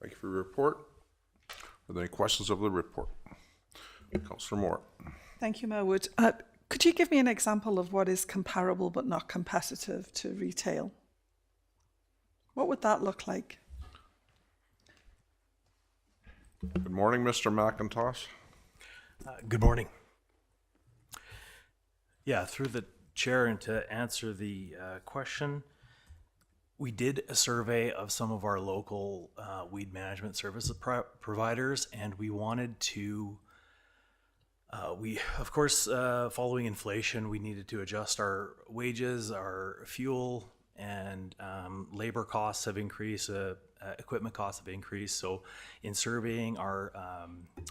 Thank you for your report. Are there any questions of the report? Councillor Moore. Thank you, Mayor Wood. Could you give me an example of what is comparable but not competitive to retail? What would that look like? Good morning, Mr. McIntosh. Good morning. Yeah, through the chair, and to answer the question, we did a survey of some of our local weed management services providers, and we wanted to, of course, following inflation, we needed to adjust our wages, our fuel, and labor costs have increased, equipment costs have increased. So in surveying our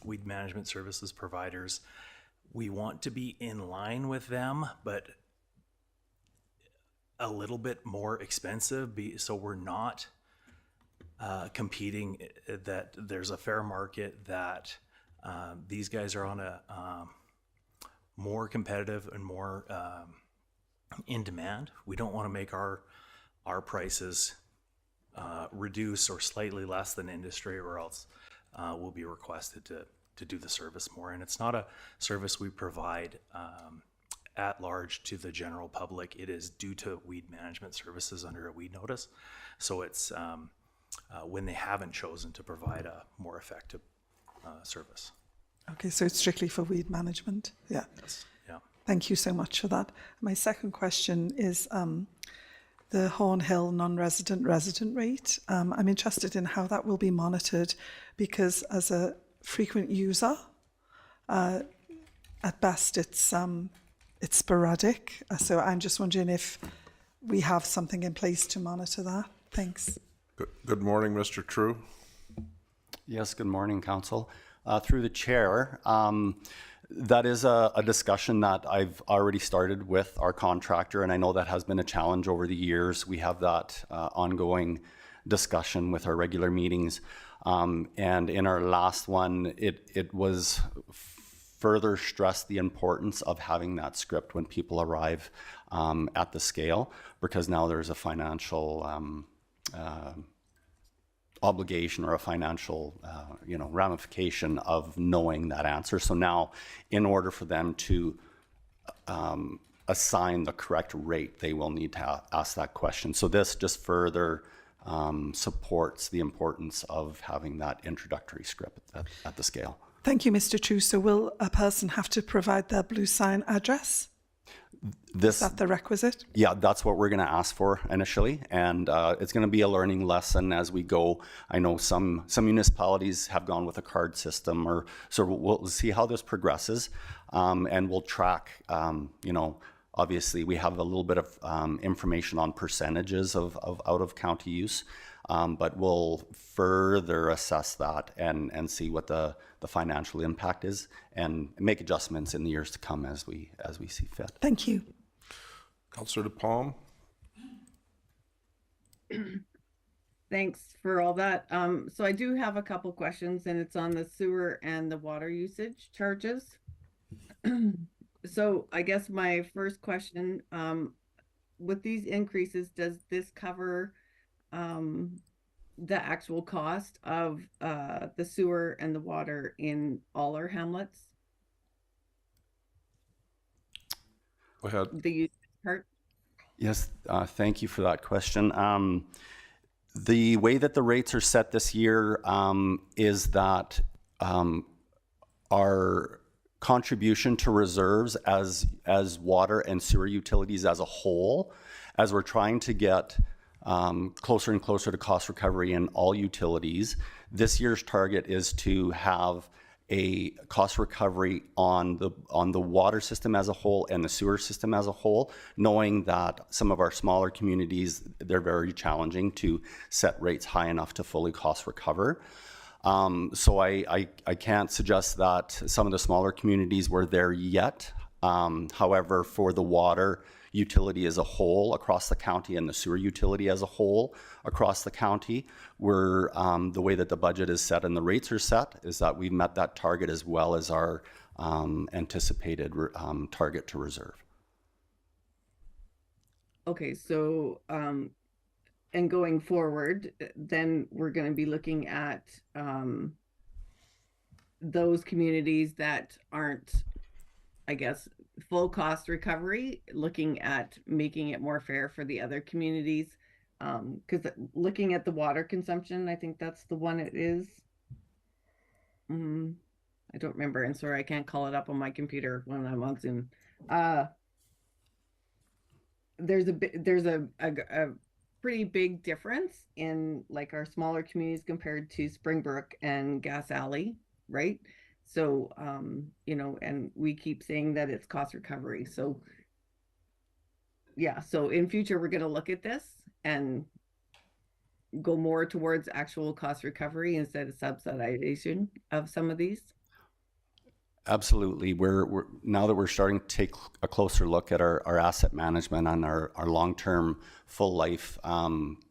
weed management services providers, we want to be in line with them, but a little bit more expensive, so we're not competing, that there's a fair market, that these guys are on a more competitive and more in demand. We don't want to make our prices reduce or slightly less than industry, or else we'll be requested to do the service more. And it's not a service we provide at large to the general public. It is due to weed management services under a weed notice. So it's when they haven't chosen to provide a more effective service. Okay, so it's strictly for weed management. Yeah. Yes. Yeah. Thank you so much for that. My second question is the Horn Hill non-resident resident rate. I'm interested in how that will be monitored, because as a frequent user, at best it's sporadic. So I'm just wondering if we have something in place to monitor that. Thanks. Good morning, Mr. True. Yes, good morning, Council. Through the chair, that is a discussion that I've already started with our contractor, and I know that has been a challenge over the years. We have that ongoing discussion with our regular meetings. And in our last one, it was further stressed the importance of having that script when people arrive at the scale, because now there's a financial obligation or a financial ramification of knowing that answer. So now, in order for them to assign the correct rate, they will need to ask that question. So this just further supports the importance of having that introductory script at the scale. Thank you, Mr. True. So will a person have to provide their blue sign address? Is that the requisite? Yeah, that's what we're going to ask for initially, and it's going to be a learning lesson as we go. I know some municipalities have gone with a card system, so we'll see how this progresses, and we'll track. Obviously, we have a little bit of information on percentages of out of county use, but we'll further assess that and see what the financial impact is, and make adjustments in the years to come as we see fit. Thank you. Councillor DePalm. Thanks for all that. So I do have a couple questions, and it's on the sewer and the water usage charges. So I guess my first question, with these increases, does this cover the actual cost of the sewer and the water in all our hamlets? Go ahead. The usage part? Yes, thank you for that question. The way that the rates are set this year is that our contribution to reserves as water and sewer utilities as a whole, as we're trying to get closer and closer to cost recovery in all utilities, this year's target is to have a cost recovery on the water system as a whole and the sewer system as a whole, knowing that some of our smaller communities, they're very challenging to set rates high enough to fully cost recover. So I can't suggest that some of the smaller communities were there yet. However, for the water utility as a whole across the county and the sewer utility as a whole across the county, we're the way that the budget is set and the rates are set is that we've met that target as well as our anticipated target to reserve. Okay, so and going forward, then we're going to be looking at those communities that aren't, I guess, full cost recovery, looking at making it more fair for the other communities. Because looking at the water consumption, I think that's the one it is. I don't remember, and sorry, I can't call it up on my computer when I'm on Zoom. There's a pretty big difference in like our smaller communities compared to Springbrook and Gas Alley, right? So, you know, and we keep saying that it's cost recovery. So, yeah, so in future, we're going to look at this and go more towards actual cost recovery instead of subsidization of some of these. Absolutely. We're now that we're starting to take a closer look at our asset management and our long-term full life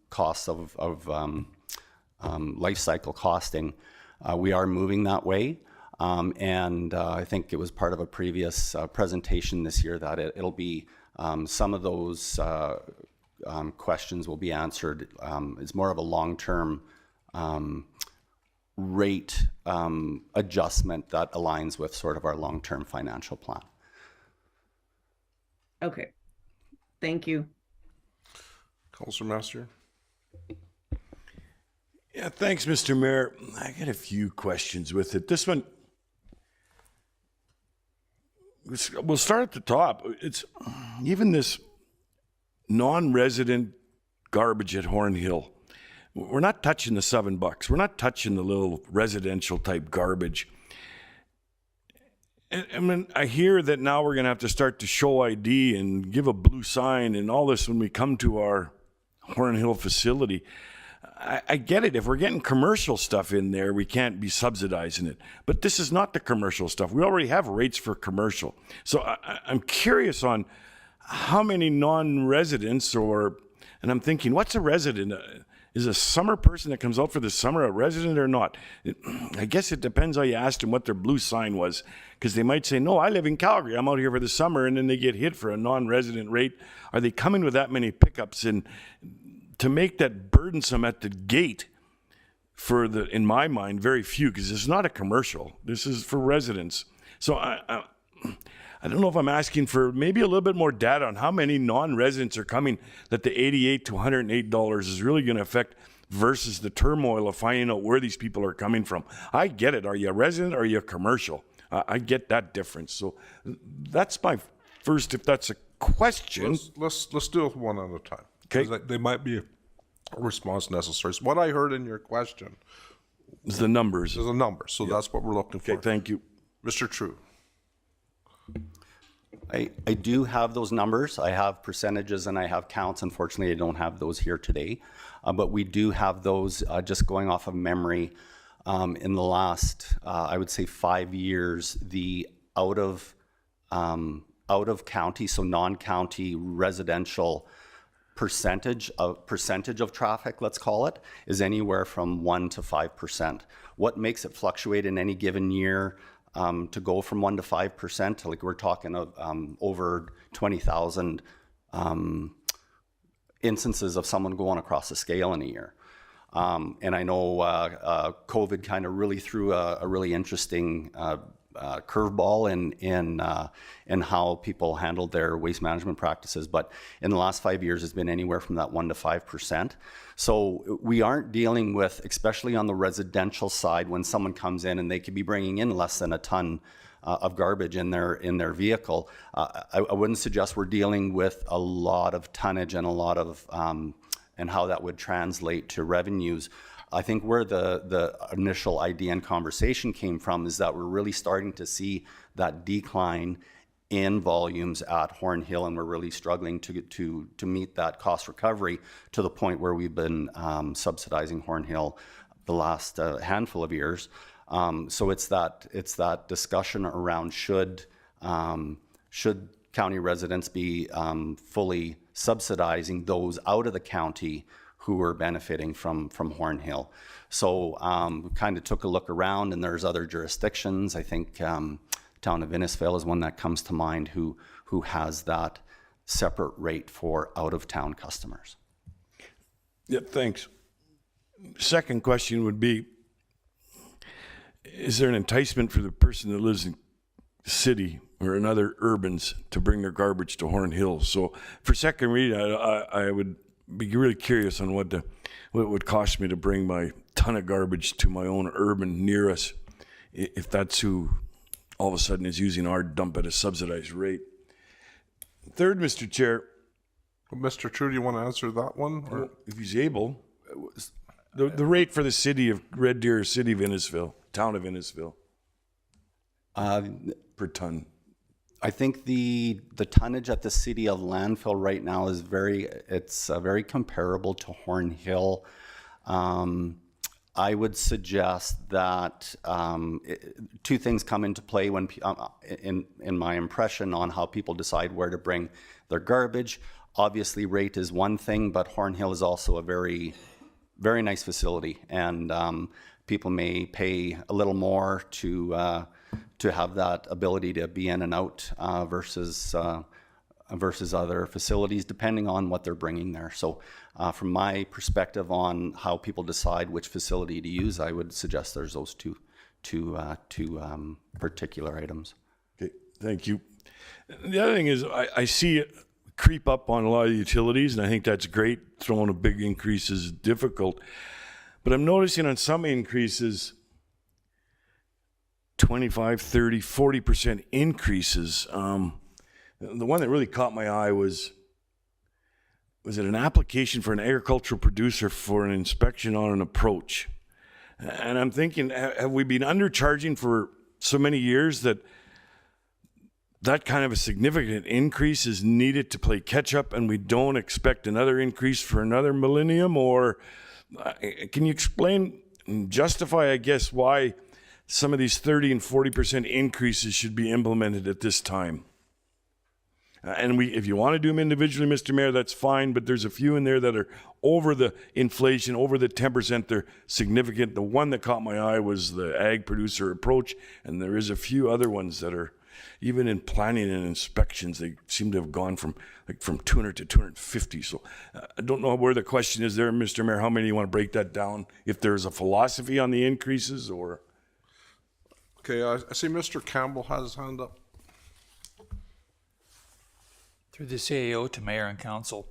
costs of life cycle costing, we are moving that way. And I think it was part of a previous presentation this year that it'll be some of those questions will be answered. It's more of a long-term rate adjustment that aligns with sort of our long-term financial plan. Okay, thank you. Councillor Master? Yeah, thanks, Mr. Mayor. I got a few questions with it. This one, we'll start at the top. It's even this non-resident garbage at Hornhill. We're not touching the $7. We're not touching the little residential type garbage. And I mean, I hear that now we're going to have to start to show ID and give a blue sign and all this when we come to our Hornhill facility. I get it. If we're getting commercial stuff in there, we can't be subsidizing it. But this is not the commercial stuff. We already have rates for commercial. So I'm curious on how many non-residents and I'm thinking, what's a resident? Is a summer person that comes out for the summer a resident or not? I guess it depends how you asked them what their blue sign was, because they might say, no, I live in Calgary. I'm out here for the summer, and then they get hit for a non-resident rate. Are they coming with that many pickups? And to make that burdensome at the gate for in my mind, very few, because it's not a commercial. This is for residents. So I don't know if I'm asking for maybe a little bit more data on how many non-residents are coming that the $88 to $108 is really going to affect versus the turmoil of finding out where these people are coming from. I get it. Are you a resident or are you a commercial? I get that difference. So that's my first, if that's a question. Let's do it one at a time. Okay. 'Cause there might be a response necessary. So what I heard in your question Is the numbers. is a number. So that's what we're looking for. Okay, thank you. Mr. True. I do have those numbers. I have percentages and I have counts. Unfortunately, I don't have those here today. But we do have those, just going off of memory, in the last, I would say 5 years, the out of county, so non-county residential percentage of traffic, let's call it, is anywhere from 1% to 5%. What makes it fluctuate in any given year to go from 1% to 5%? Like we're talking of over 20,000 instances of someone going across the scale in a year. And I know COVID kind of really threw a really interesting curveball in how people handled their waste management practices. But in the last 5 years, it's been anywhere from that 1% to 5%. So we aren't dealing with, especially on the residential side, when someone comes in and they could be bringing in less than a ton of garbage in their vehicle. I wouldn't suggest we're dealing with a lot of tonnage and a lot of and how that would translate to revenues. I think where the initial idea and conversation came from is that we're really starting to see that decline in volumes at Hornhill, and we're really struggling to meet that cost recovery to the point where we've been subsidizing Hornhill the last handful of years. So it's that discussion around should county residents be fully subsidizing those out of the county who are benefiting from Hornhill. So we kind of took a look around, and there's other jurisdictions. I think town of Innisfail is one that comes to mind who has that separate rate for out-of-town customers. Yeah, thanks. Second question would be, is there an enticement for the person that lives in the city or in other urbans to bring their garbage to Horn Hill? So for second reading, I would be really curious on what it would cost me to bring my ton of garbage to my own urban near us, if that's who all of a sudden is using our dump at a subsidized rate. Third, Mr. Chair, Mr. True, do you want to answer that one? Or? if he's able, the rate for the city of Red Deer, city of Innisfil, town of Innisfil, per ton. I think the tonnage at the city of landfill right now is very comparable to Horn Hill. I would suggest that two things come into play when in my impression on how people decide where to bring their garbage. Obviously, rate is one thing, but Horn Hill is also a very, very nice facility, and people may pay a little more to have that ability to be in and out versus other facilities, depending on what they're bringing there. So from my perspective on how people decide which facility to use, I would suggest there's those two particular items. Okay, thank you. The other thing is I see it creep up on a lot of utilities, and I think that's great. Throwing a big increase is difficult. But I'm noticing on some increases, 25, 30, 40% increases. The one that really caught my eye was it an application for an agricultural producer for an inspection on an approach? And I'm thinking, have we been undercharging for so many years that kind of a significant increase is needed to play catch up, and we don't expect another increase for another millennium? Or can you explain and justify, I guess, why some of these 30 and 40% increases should be implemented at this time? And if you want to do them individually, Mr. Mayor, that's fine, but there's a few in there that are over the inflation, over the 10%. They're significant. The one that caught my eye was the ag producer approach, and there is a few other ones that are, even in planning and inspections, they seem to have gone from 200 to 250. So I don't know where the question is there, Mr. Mayor. How many you want to break that down? If there's a philosophy on the increases, or... Okay, I see Mr. Campbell has his hand up. Through the CAO to Mayor and Council.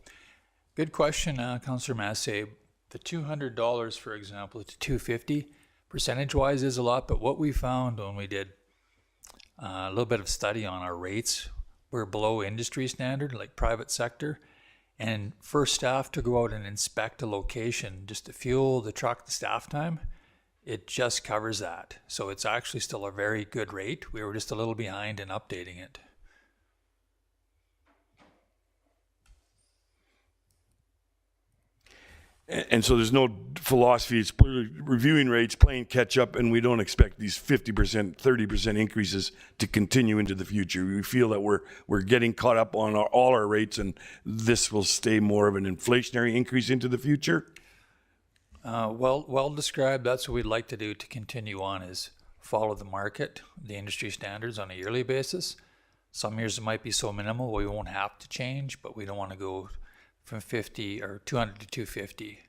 Good question, Councillor Massey. The $200, for example, to $250, percentage-wise is a lot, but what we found when we did a little bit of study on our rates, we're below industry standard, like private sector, and for staff to go out and inspect a location, just the fuel, the truck, the staff time, it just covers that. So it's actually still a very good rate. We were just a little behind in updating it. And so there's no philosophy. It's reviewing rates, playing catch up, and we don't expect these 50%, 30% increases to continue into the future. We feel that we're getting caught up on all our rates, and this will stay more of an inflationary increase into the future. Well described. That's what we'd like to do to continue on, is follow the market, the industry standards on a yearly basis. Some years it might be so minimal we won't have to change, but we don't want to go from 50 or 200 to 250.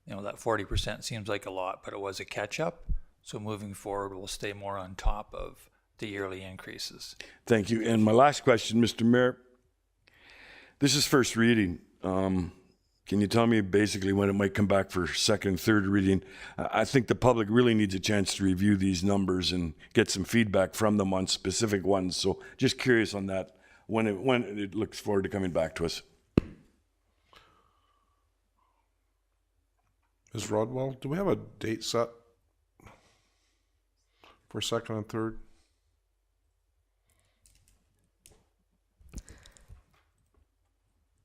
You know, that 40% seems like a lot, but it was a catch up. So moving forward, we'll stay more on top of the yearly increases. Thank you. And my last question, Mr. Mayor, this is first reading. Can you tell me basically when it might come back for second, third reading? I think the public really needs a chance to review these numbers and get some feedback from them on specific ones. So just curious on that, when it looks forward to coming back to us. Ms. Rodwell, do we have a date set for second and third?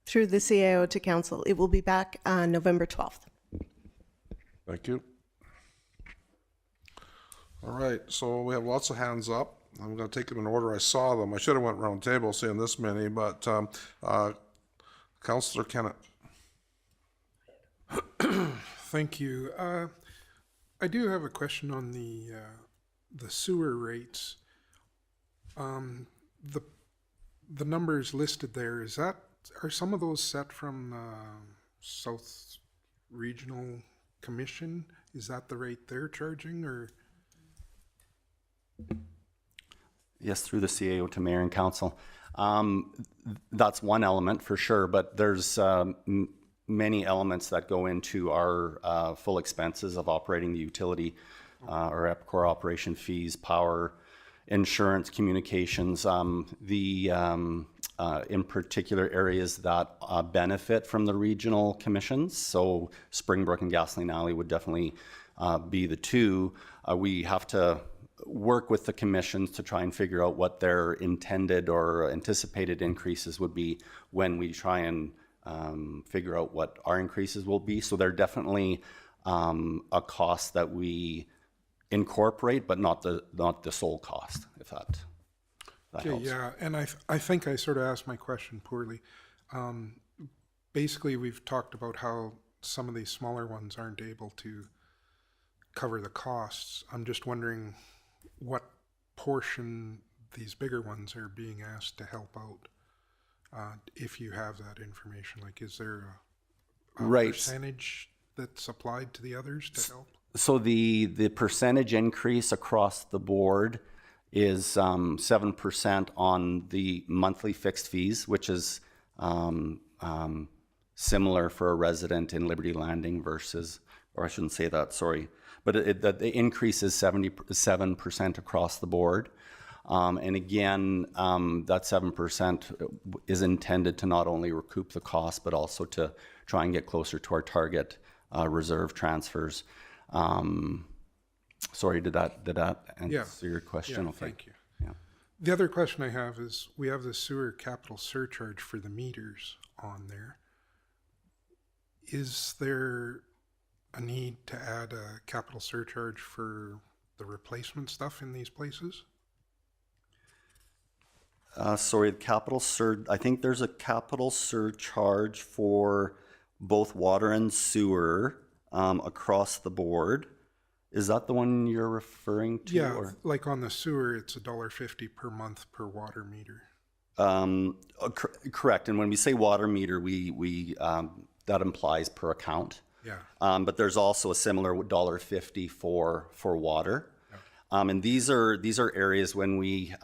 Through the CAO to Council, it will be back on November 12th. Thank you. All right, so we have lots of hands up. I'm going to take them in order I saw them. I should have went round table seeing this many, but Councillor Kennett. Thank you. I do have a question on the sewer rates. The numbers listed there, are some of those set from South Regional Commission? Is that the rate they're charging, or? Yes, through the CAO to mayor and council. That's one element for sure, but there's many elements that go into our full expenses of operating the utility, our EPCOR operation fees, power, insurance, communications, in particular areas that benefit from the regional commissions. So Springbrook and Gasoline Alley would definitely be the two. We have to work with the commissions to try and figure out what their intended or anticipated increases would be when we try and figure out what our increases will be. So they're definitely a cost that we incorporate, but not the sole cost, if that Okay, helps. yeah, and I think I sort of asked my question poorly. Basically, we've talked about how some of these smaller ones aren't able to cover the costs. I'm just wondering what portion these bigger ones are being asked to help out. If you have that information, like, is there a Right. percentage that's applied to the others to help? So the percentage increase across the board is 7% on the monthly fixed fees, which is similar for a resident in Liberty Landing versus, or I shouldn't say that, sorry, but the increase is 77% across the board. And again, that 7% is intended to not only recoup the cost, but also to try and get closer to our target reserve transfers. Sorry, did that answer your question? Yeah, Okay. thank you. Yeah. The other question I have is, we have the sewer capital surcharge for the meters on there. Is there a need to add a capital surcharge for the replacement stuff in these places? Sorry, I think there's a capital surcharge for both water and sewer across the board. Is that the one you're referring to? Yeah, or? like on the sewer, it's $1.50 per month per water meter. Correct. And when we say water meter, we that implies per account. Yeah. But there's also a similar $1.50 for water. Yeah. And these are areas when we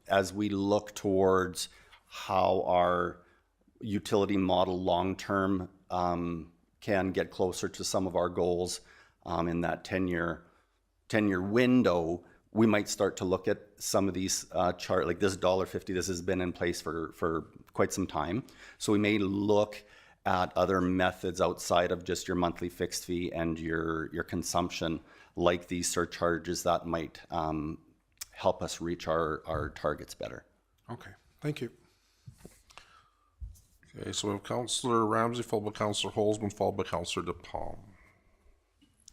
as we look towards how our utility model long-term can get closer to some of our goals in that 10-year window, we might start to look at some of these like this $1.50. This has been in place for quite some time. So we may look at other methods outside of just your monthly fixed fee and your consumption, like these surcharges that might help us reach our targets better. Okay, thank you. Okay, so we have Councillor Ramsey, followed by Councillor Holzman, followed by Councillor DePalm.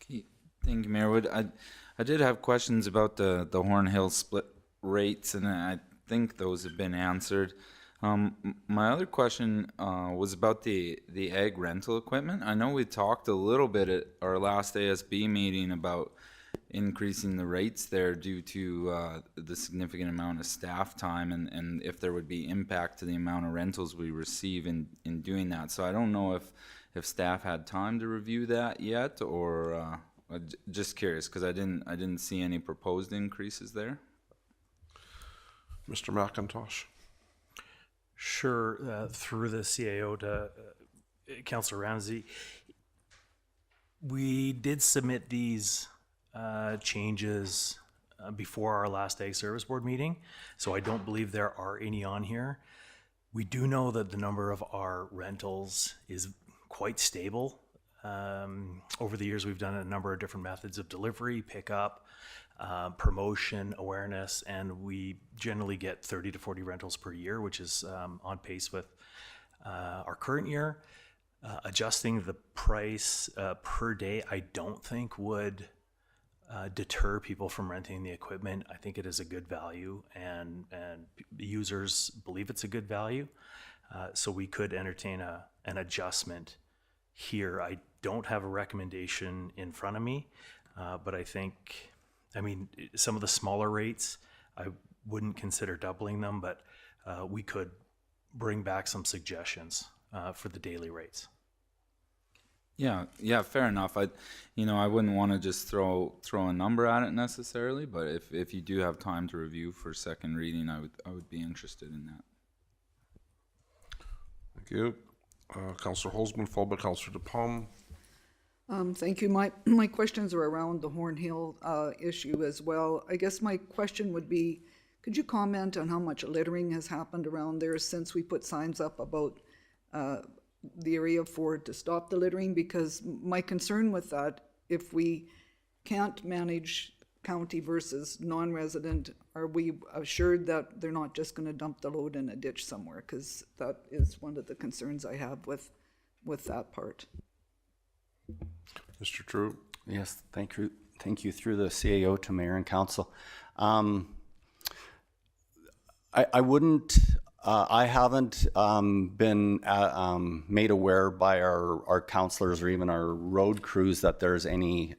Okay, thank you, Mayor Wood. I did have questions about the Horn Hill split rates, and I think those have been answered. My other question was about the ag rental equipment. I know we talked a little bit at our last ASB meeting about increasing the rates there due to the significant amount of staff time and if there would be impact to the amount of rentals we receive in doing that. So I don't know if staff had time to review that yet, or just curious because I didn't see any proposed increases there. Mr. McIntosh. Sure, through the CAO to Councillor Ramsey, we did submit these changes before our last Ag Service Board meeting, so I don't believe there are any on here. We do know that the number of our rentals is quite stable. Over the years, we've done a number of different methods of delivery, pickup, promotion, awareness, and we generally get 30 to 40 rentals per year, which is on pace with our current year. Adjusting the price per day, I don't think would deter people from renting the equipment. I think it is a good value, and users believe it's a good value. So we could entertain an adjustment here. I don't have a recommendation in front of me, but I mean, some of the smaller rates, I wouldn't consider doubling them, but we could bring back some suggestions for the daily rates. Yeah, fair enough. I wouldn't want to just throw a number at it necessarily, but if you do have time to review for second reading, I would be interested in that. Thank you. Councillor Holzman, followed by Councillor DePalm. Thank you. My questions are around the Horn Hill issue as well. I guess my question would be, could you comment on how much littering has happened around there since we put signs up about the area to stop the littering? Because my concern with that, if we can't manage county versus non-resident, are we assured that they're not just going to dump the load in a ditch somewhere? Because that is one of the concerns I have with that part. Mr. True. Yes, thank you through the CAO to Mayor and Council. I wouldn't, I haven't been made aware by our councillors or even our road crews that there's any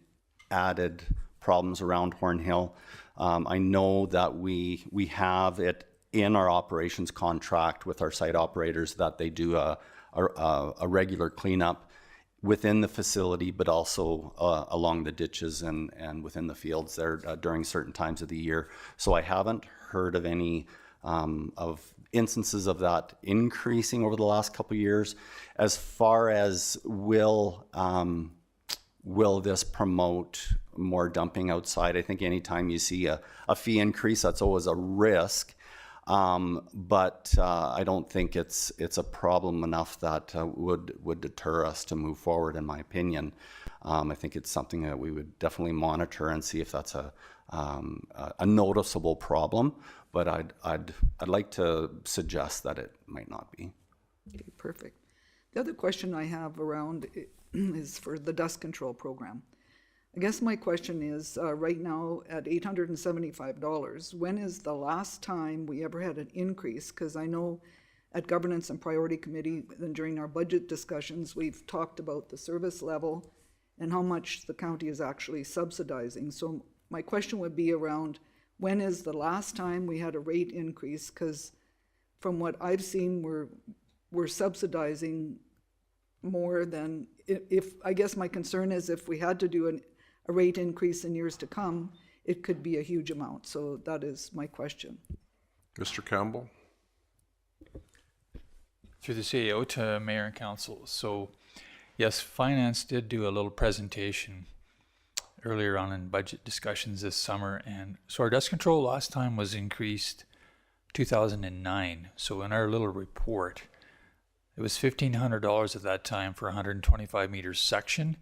added problems around Horn Hill. I know that we have it in our operations contract with our site operators that they do a regular cleanup within the facility, but also along the ditches and within the fields there during certain times of the year. So I haven't heard of any of instances of that increasing over the last couple of years. As far as will this promote more dumping outside? I think anytime you see a fee increase, that's always a risk. But I don't think it's a problem enough that would deter us to move forward, in my opinion. I think it's something that we would definitely monitor and see if that's a noticeable problem. But I'd like to suggest that it might not be. Okay, perfect. The other question I have around is for the dust control program. I guess my question is, right now at $875, when is the last time we ever had an increase? Because I know at Governance and Priority Committee and during our budget discussions, we've talked about the service level and how much the county is actually subsidizing. So my question would be around, when is the last time we had a rate increase? Because from what I've seen, we're subsidizing more than, if I guess my concern is if we had to do a rate increase in years to come, it could be a huge amount. So that is my question. Mr. Campbell. Through the CAO to Mayor and Council. So yes, Finance did do a little presentation earlier on in budget discussions this summer, and so our dust control last time was increased 2009. So in our little report, it was $1,500 at that time for a 125 meter section,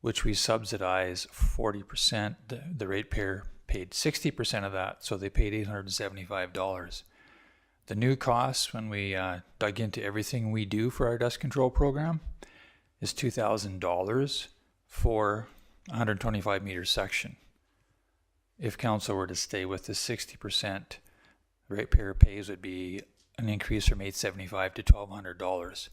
which we subsidize 40%. The ratepayer paid 60% of that, so they paid $875. The new cost when we dug into everything we do for our dust control program is $2,000 for 125 meter section. If council were to stay with the 60% ratepayer pays, would be an increase from $875 to $1,200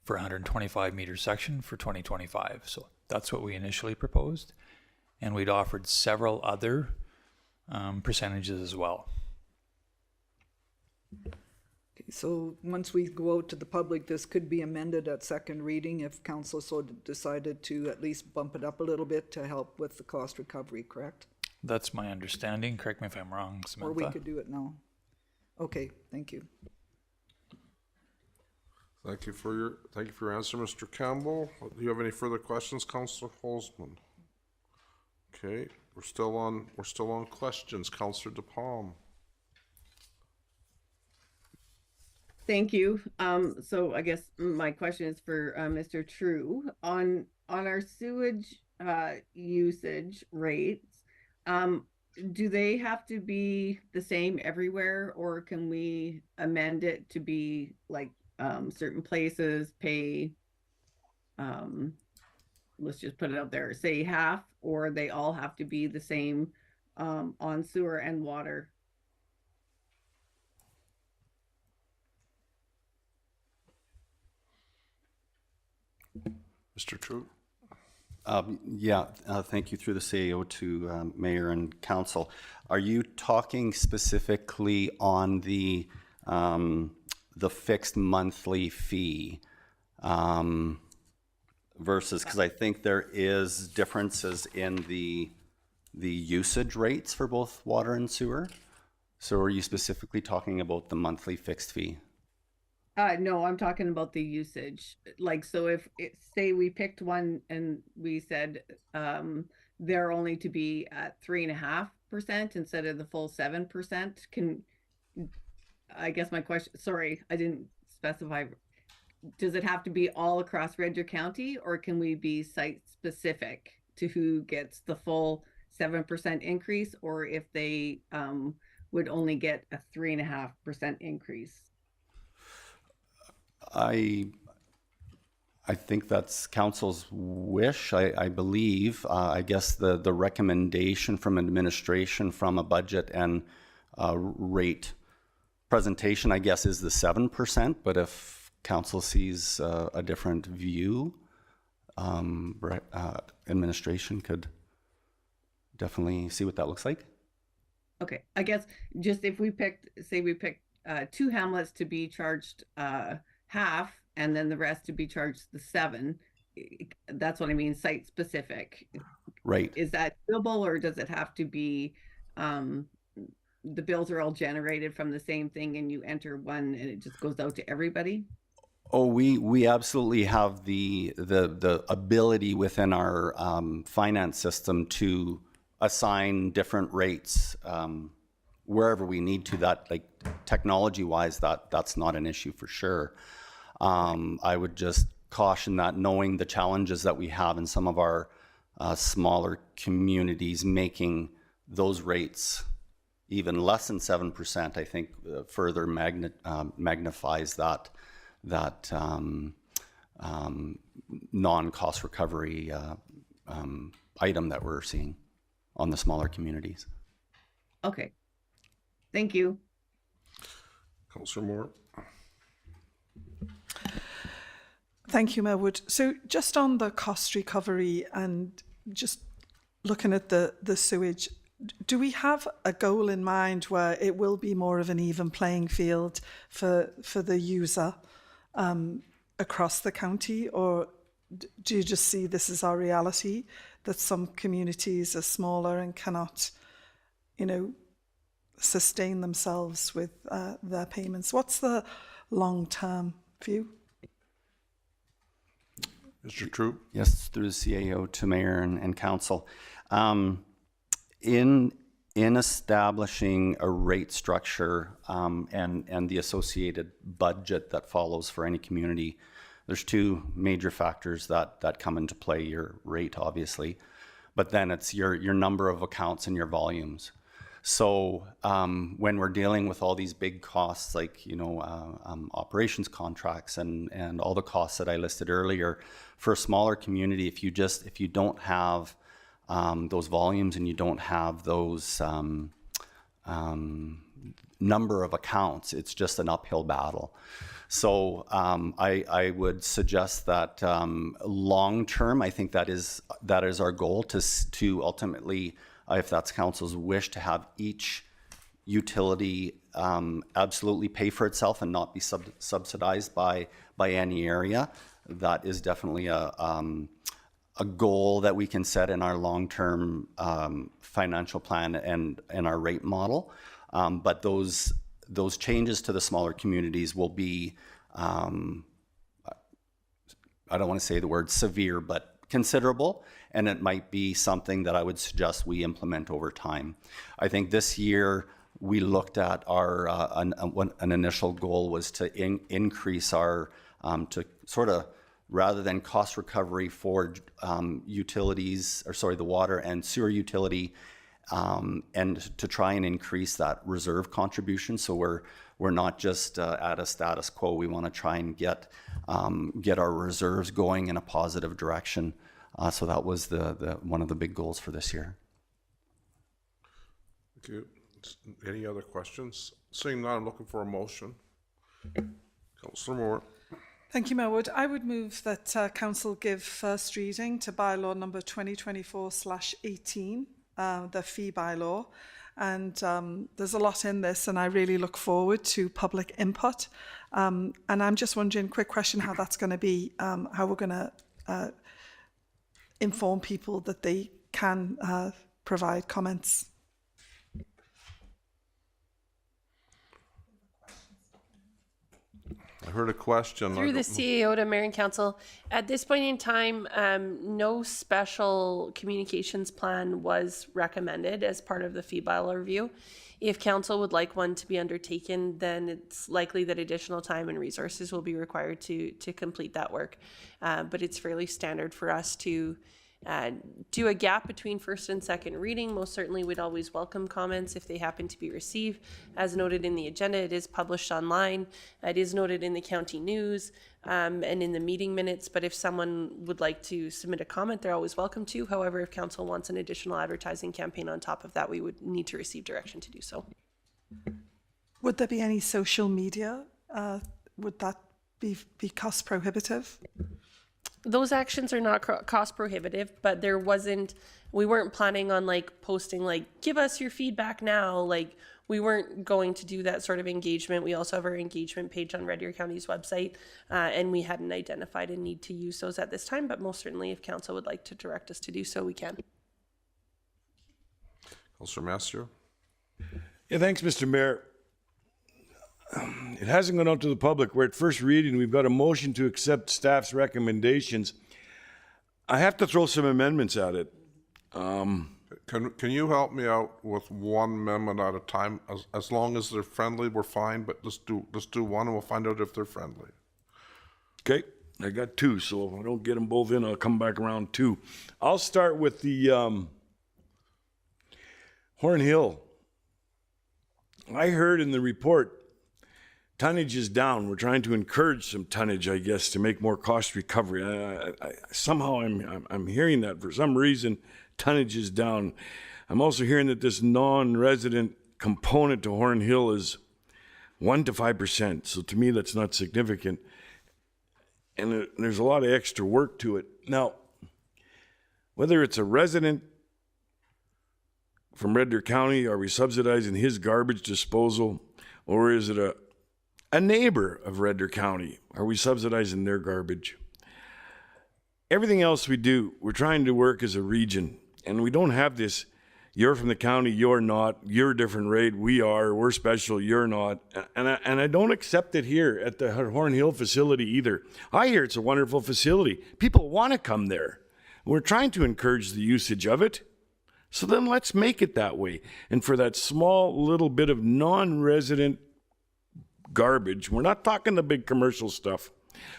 for 125 meter section for 2025. So that's what we initially proposed, and we'd offered several other percentages as well. Okay, so once we go out to the public, this could be amended at second reading if council so decided to at least bump it up a little bit to help with the cost recovery, correct? That's my understanding. Correct me if I'm wrong, Samantha. Or we could do it now. Okay, thank you. Thank you for your answer, Mr. Campbell. Do you have any further questions, Councillor Holzman? Okay, we're still on questions. Councillor DePalm. Thank you. So I guess my question is for Mr. True on our sewage usage rates. Do they have to be the same everywhere, or can we amend it to be like certain places pay, let's just put it out there, say half, or they all have to be the same on sewer and water? Mr. True. Thank you through the CAO to Mayor and Council. Are you talking specifically on the fixed monthly fee? versus, because I think there is differences in the usage rates for both water and sewer. So are you specifically talking about the monthly fixed fee? No, I'm talking about the usage. Like, so if say we picked one and we said they're only to be at 3.5% instead of the full 7%. I guess my question, sorry, I didn't specify. Does it have to be all across Red Deer County, or can we be site specific to who gets the full 7% increase, or if they would only get a 3.5% increase? I think that's council's wish. I believe. I guess the recommendation from administration from a budget and rate presentation, I guess, is the 7%. But if council sees a different view, administration could definitely see what that looks like. Okay, I guess just if we picked, say we picked 2 hamlets to be charged half, and then the rest to be charged the 7. That's what I mean, site specific. Right. Is that doable, or does it have to be the bills are all generated from the same thing and you enter one and it just goes out to everybody? Oh, we absolutely have the ability within our finance system to assign different rates wherever we need to. That, like, technology wise, that's not an issue for sure. I would just caution that, knowing the challenges that we have in some of our smaller communities, making those rates even less than 7%, I think further magnifies that non-cost recovery item that we're seeing on the smaller communities. Okay, thank you. Councillor Moore. Thank you, Mayor Wood. So just on the cost recovery and just looking at the sewage, do we have a goal in mind where it will be more of an even playing field for the user across the county, or do you just see this as our reality, that some communities are smaller and cannot, sustain themselves with their payments? What's the long-term view? Mr. Troop. Yes, through the CAO to Mayor and Council. In establishing a rate structure and the associated budget that follows for any community, there's 2 major factors that come into play. Your rate, obviously, but then it's your number of accounts and your volumes. So when we're dealing with all these big costs, like operations contracts and all the costs that I listed earlier, for a smaller community, if you don't have those volumes and you don't have those number of accounts, it's just an uphill battle. So I would suggest that long term, I think that is our goal, to ultimately, if that's council's wish, to have each utility absolutely pay for itself and not be subsidized by any area. That is definitely a goal that we can set in our long-term financial plan and our rate model. But those changes to the smaller communities will be, I don't want to say the word severe, but considerable, and it might be something that I would suggest we implement over time. I think this year we looked at our an initial goal was to increase our to sort of, rather than cost recovery for utilities, the water and sewer utility, and to try and increase that reserve contribution. So we're not just at a status quo. We want to try and get our reserves going in a positive direction. So that was the one of the big goals for this year. Thank you. Any other questions? Seeing none, I'm looking for a motion. Councillor Moore. Thank you, Mayor Wood. I would move that Council give first reading to Bylaw number 2024/18, the Fee Bylaw. And there's a lot in this, and I really look forward to public input. And I'm just wondering, quick question, how that's going to be, how we're going to inform people that they can provide comments. I heard a question. Through the CAO to Mayor and Council, at this point in time, no special communications plan was recommended as part of the Fee Bylaw review. If council would like one to be undertaken, then it's likely that additional time and resources will be required to complete that work. But it's fairly standard for us to do a gap between first and second reading. Most certainly we'd always welcome comments if they happen to be received. As noted in the agenda, it is published online. It is noted in the county news and in the meeting minutes, but if someone would like to submit a comment, they're always welcome to. However, if council wants an additional advertising campaign on top of that, we would need to receive direction to do so. Would there be any social media? Would that be cost prohibitive? Those actions are not cost prohibitive, but we weren't planning on like posting like, give us your feedback now. Like, we weren't going to do that sort of engagement. We also have our engagement page on Red Deer County's website, and we hadn't identified a need to use those at this time, but most certainly if council would like to direct us to do so, we can. Councillor Mastro. Yeah, thanks, Mr. Mayor. It hasn't gone out to the public. We're at first reading. We've got a motion to accept staff's recommendations. I have to throw some amendments at it. Can you help me out with one amendment at a time? As long as they're friendly, we're fine, but let's do one and we'll find out if they're friendly. Okay, I got two, so if I don't get them both in, I'll come back around two. I'll start with the Horn Hill. I heard in the report tonnage is down. We're trying to encourage some tonnage, I guess, to make more cost recovery. Somehow I'm hearing that for some reason tonnage is down. I'm also hearing that this non-resident component to Horn Hill is 1 to 5%. So to me, that's not significant. And there's a lot of extra work to it. Now, whether it's a resident from Red Deer County, are we subsidizing his garbage disposal, or is it a neighbor of Red Deer County? Are we subsidizing their garbage? Everything else we do, we're trying to work as a region, and we don't have this, you're from the county, you're not, you're a different rate, we're special, you're not. And I don't accept it here at the Horn Hill facility either. I hear it's a wonderful facility. People want to come there. We're trying to encourage the usage of it. So then let's make it that way. And for that small little bit of non-resident garbage, we're not talking the big commercial stuff.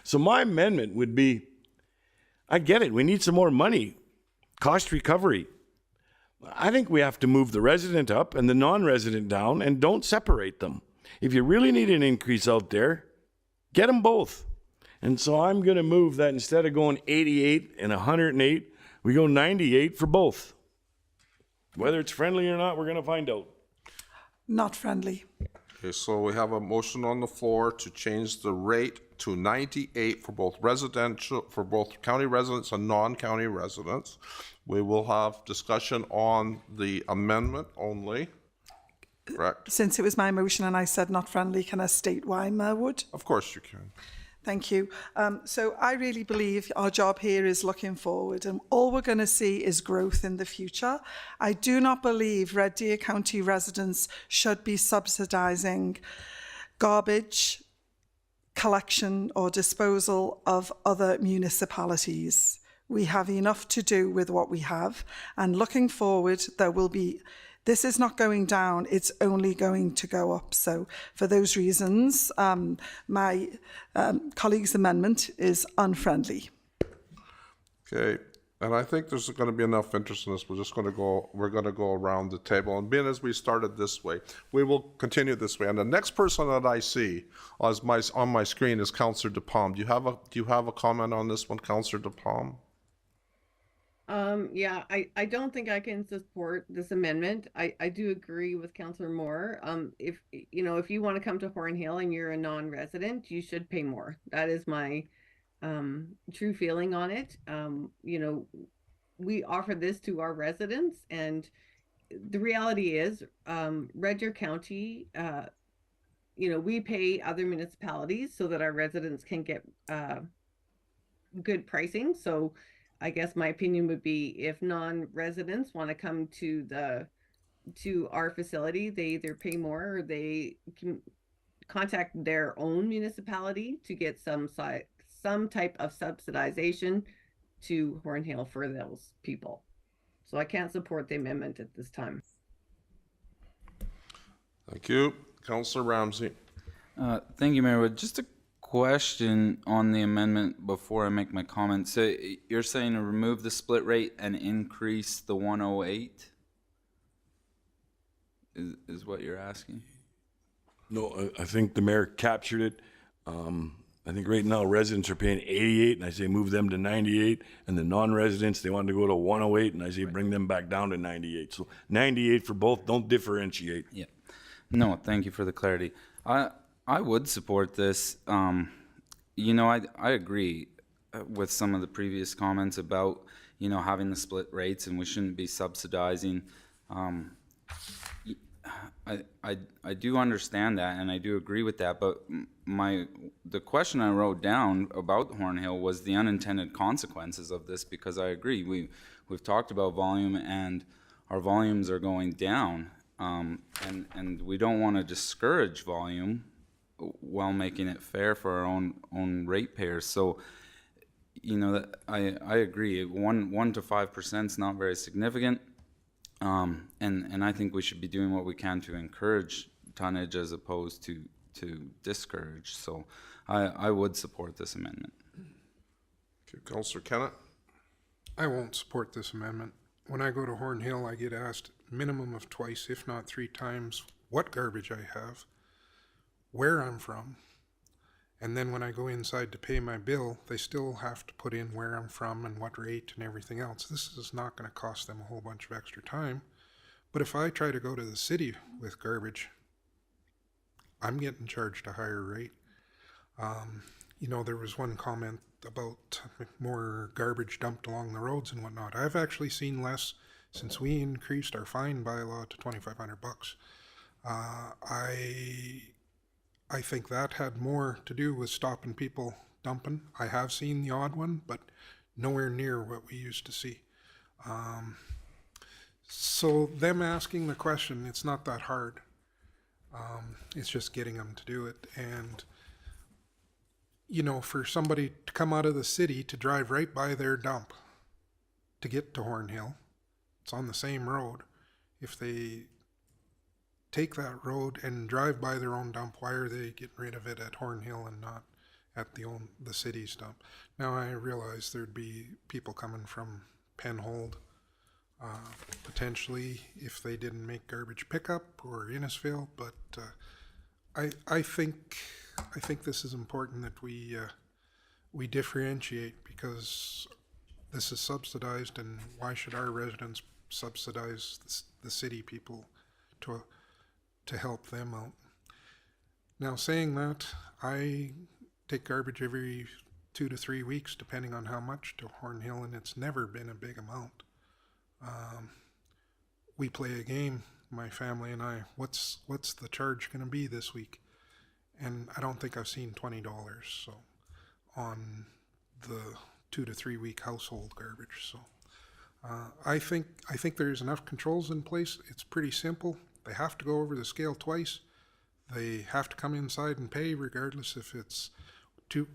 So my amendment would be, I get it, we need some more money, cost recovery. I think we have to move the resident up and the non-resident down and don't separate them. If you really need an increase out there, get them both. And so I'm going to move that instead of going 88 and 108, we go 98 for both. Whether it's friendly or not, we're going to find out. Not friendly. Okay, so we have a motion on the floor to change the rate to 98 for both county residents and non-county residents. We will have discussion on the amendment only. Correct? Since it was my motion and I said not friendly, can I state why, Merwood? Of course you can. Thank you. So I really believe our job here is looking forward, and all we're going to see is growth in the future. I do not believe Red Deer County residents should be subsidising garbage collection or disposal of other municipalities. We have enough to do with what we have, and looking forward, this is not going down, it's only going to go up. So for those reasons, my colleague's amendment is unfriendly. Okay, and I think there's going to be enough interest in this. We're going to go around the table. And being as we started this way, we will continue this way. And the next person that I see on my screen is Councillor DePalm. Do you have a comment on this one, Councillor DePalm? Yeah, I don't think I can support this amendment. I do agree with Councillor Moore. If you want to come to Horn Hill and you're a non-resident, you should pay more. That is my true feeling on it. We offer this to our residents, and the reality is, Red Deer County, we pay other municipalities so that our residents can get good pricing. So I guess my opinion would be if non-residents want to come to our facility, they either pay more or they can contact their own municipality to get some type of subsidization to Hornhill for those people. So I can't support the amendment at this time. Thank you. Councillor Ramsey. Thank you, Mayor Wood. Just a question on the amendment before I make my comment. So you're saying to remove the split rate and increase the 108? Is what you're asking? No, I think the mayor captured it. I think right now residents are paying 88, and I say move them to 98, and the non-residents, they want to go to 108, and I say bring them back down to 98. So 98 for both, don't differentiate. Yeah. No, thank you for the clarity. I would support this. You know, I agree with some of the previous comments about, you know, having the split rates and we shouldn't be subsidizing. I do understand that and I do agree with that, but the question I wrote down about Hornhill was the unintended consequences of this, because I agree. We've talked about volume and our volumes are going down, and we don't want to discourage volume while making it fair for our own ratepayers. So, you know, I agree. 1 to 5% is not very significant. And I think we should be doing what we can to encourage tonnage as opposed to discourage. So I would support this amendment. Okay, Councillor Kennett. I won't support this amendment. When I go to Hornhill, I get asked minimum of twice, if not 3 times, what garbage I have, where I'm from, and then when I go inside to pay my bill, they still have to put in where I'm from and what rate and everything else. This is not going to cost them a whole bunch of extra time. But if I try to go to the city with garbage, I'm getting charged a higher rate. You know, there was one comment about more garbage dumped along the roads and whatnot. I've actually seen less since we increased our fine bylaw to $2,500. I think that had more to do with stopping people dumping. I have seen the odd one, but nowhere near what we used to see. So them asking the question, it's not that hard. It's just getting them to do it. And, you know, for somebody to come out of the city to drive right by their dump to get to Hornhill, it's on the same road. If they take that road and drive by their own dump, why are they getting rid of it at Hornhill and not at the city's dump? Now I realize there'd be people coming from Penhold, potentially if they didn't make garbage pickup, or Innisfail, but I think this is important that we differentiate, because this is subsidized, and why should our residents subsidize the city people to help them out? Now, saying that, I take garbage every 2 to 3 weeks, depending on how much, to Hornhill, and it's never been a big amount. We play a game, my family and I. What's the charge going to be this week? And I don't think I've seen $20 so on the 2 to 3 week household garbage. So I think there's enough controls in place. It's pretty simple. They have to go over the scale twice. They have to come inside and pay, regardless if it's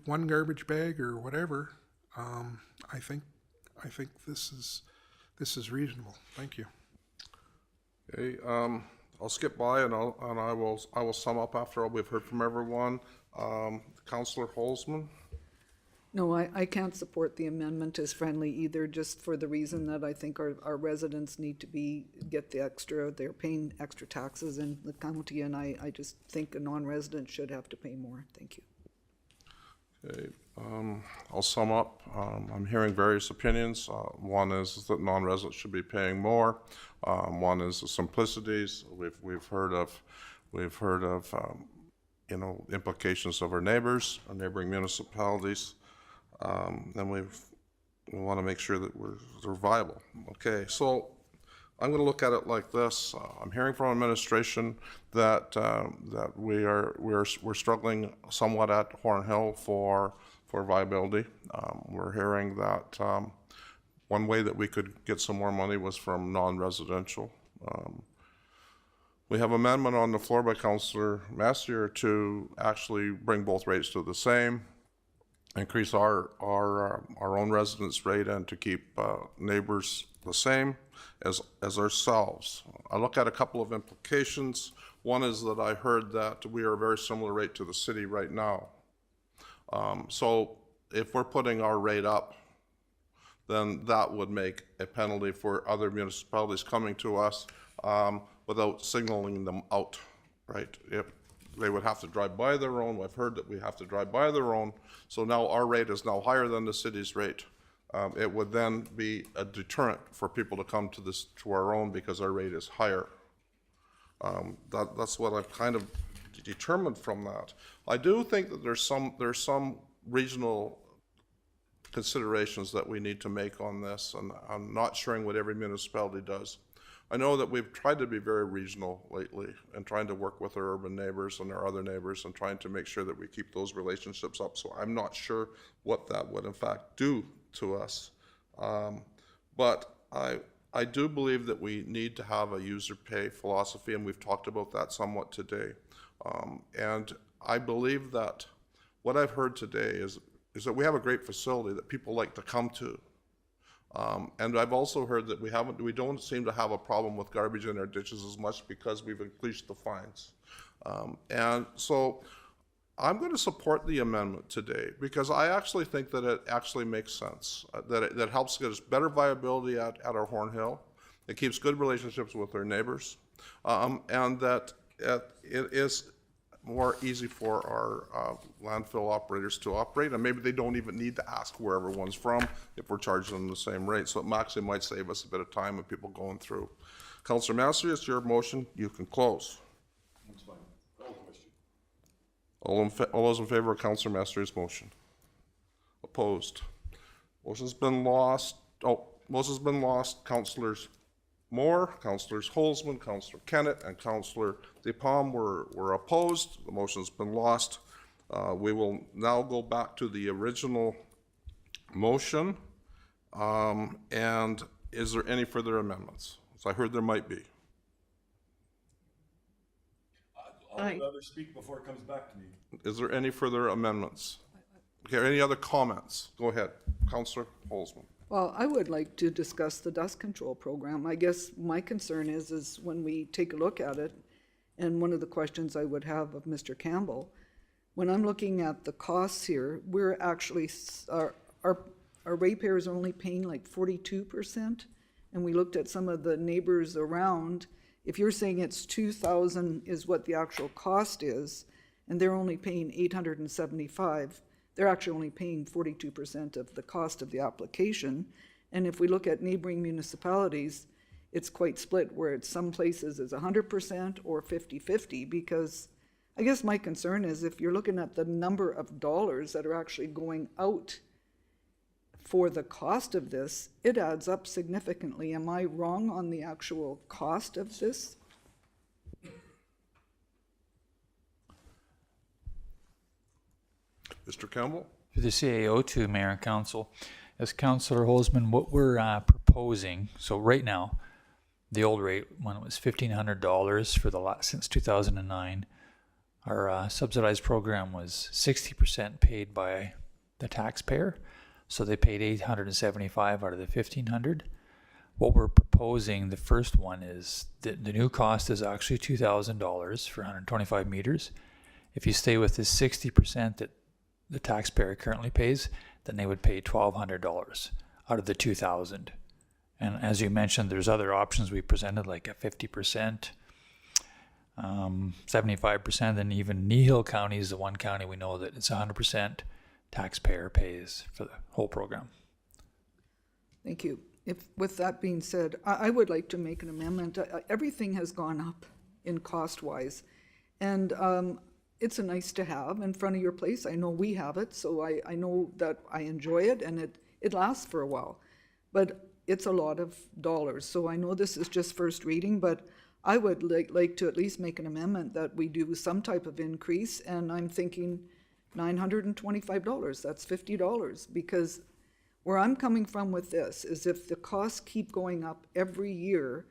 one garbage bag or whatever. I think this is reasonable. Thank you. Okay, I'll skip by and I will sum up after we've heard from everyone. Councillor Holzman. No, I can't support the amendment as friendly either, just for the reason that I think our residents need to get the extra, they're paying extra taxes in the county, and I just think a non-resident should have to pay more. Thank you. Okay, I'll sum up. I'm hearing various opinions. One is that non-residents should be paying more. One is the simplicities. We've heard of you know, implications of our neighbors, our neighboring municipalities. And we want to make sure that they're viable. Okay, so I'm going to look at it like this. I'm hearing from administration that we're struggling somewhat at Hornhill for viability. We're hearing that one way that we could get some more money was from non-residential. We have amendment on the floor by Councillor Massier to actually bring both rates to the same, increase our own residents rate, and to keep neighbors the same as ourselves. I look at a couple of implications. One is that I heard that we are a very similar rate to the city right now. So if we're putting our rate up, then that would make a penalty for other municipalities coming to us without signaling them out, right? If they would have to drive by their own. I've heard that we have to drive by their own. So now our rate is now higher than the city's rate. It would then be a deterrent for people to come to our own because our rate is higher. That's what I've kind of determined from that. I do think that there's some regional considerations that we need to make on this, and I'm not sharing what every municipality does. I know that we've tried to be very regional lately and trying to work with our urban neighbors and our other neighbors and trying to make sure that we keep those relationships up. So I'm not sure what that would in fact do to us. But I do believe that we need to have a user pay philosophy, and we've talked about that somewhat today. And I believe that what I've heard today is that we have a great facility that people like to come to. And I've also heard that we don't seem to have a problem with garbage in our ditches as much because we've increased the fines. And so I'm going to support the amendment today because I actually think that it actually makes sense, that helps get us better viability at our Horn Hill. It keeps good relationships with our neighbors, and that it is more easy for our landfill operators to operate, and maybe they don't even need to ask where everyone's from if we're charging them the same rate. So it actually might save us a bit of time with people going through. Councillor Massey, it's your motion. You can close. That's fine. Call the question. All those in favor of Councillor Massey's motion? Opposed? Motion's been lost. Motion's been lost. Councillors Moore, Councillors Holzman, Councillor Kennett, and Councillor DePalm were opposed. The motion's been lost. We will now go back to the original motion. And is there any further amendments? So I heard there might be. I'll let others speak before it comes back to me. Is there any further amendments? Okay, any other comments? Go ahead, Councillor Holzman. Well, I would like to discuss the dust control program. I guess my concern is when we take a look at it, and one of the questions I would have of Mr. Campbell, when I'm looking at the costs here, we're actually, our ratepayers are only paying like 42%, and we looked at some of the neighbors around. If you're saying it's 2,000 is what the actual cost is, and they're only paying 875, they're actually only paying 42% of the cost of the application. And if we look at neighboring municipalities, it's quite split, where it's some places is 100% or 50-50, because I guess my concern is if you're looking at the number of dollars that are actually going out for the cost of this, it adds up significantly. Am I wrong on the actual cost of this? Mr. Campbell? To the CAO, to Mayor and Council. As Councillor Holzman, what we're proposing, so right now, the old rate, when it was $1,500 for the last, since 2009, our subsidized program was 60% paid by the taxpayer. So they paid $875 out of the $1,500. What we're proposing, the first one is the new cost is actually $2,000 for 125 meters. If you stay with this 60% that the taxpayer currently pays, then they would pay $1,200 out of the $2,000. And as you mentioned, there's other options we presented, like a 50%, 75%, and even Nehill County is the one county we know that it's 100% taxpayer pays for the whole program. Thank you. With that being said, I would like to make an amendment. Everything has gone up in cost-wise, and it's a nice to have in front of your place. I know we have it, so I know that I enjoy it, and it lasts for a while. But it's a lot of dollars, so I know this is just first reading, but I would like to at least make an amendment that we do some type of increase, and I'm thinking $925, that's $50, because Where I'm coming from with this is if the costs keep going up every year,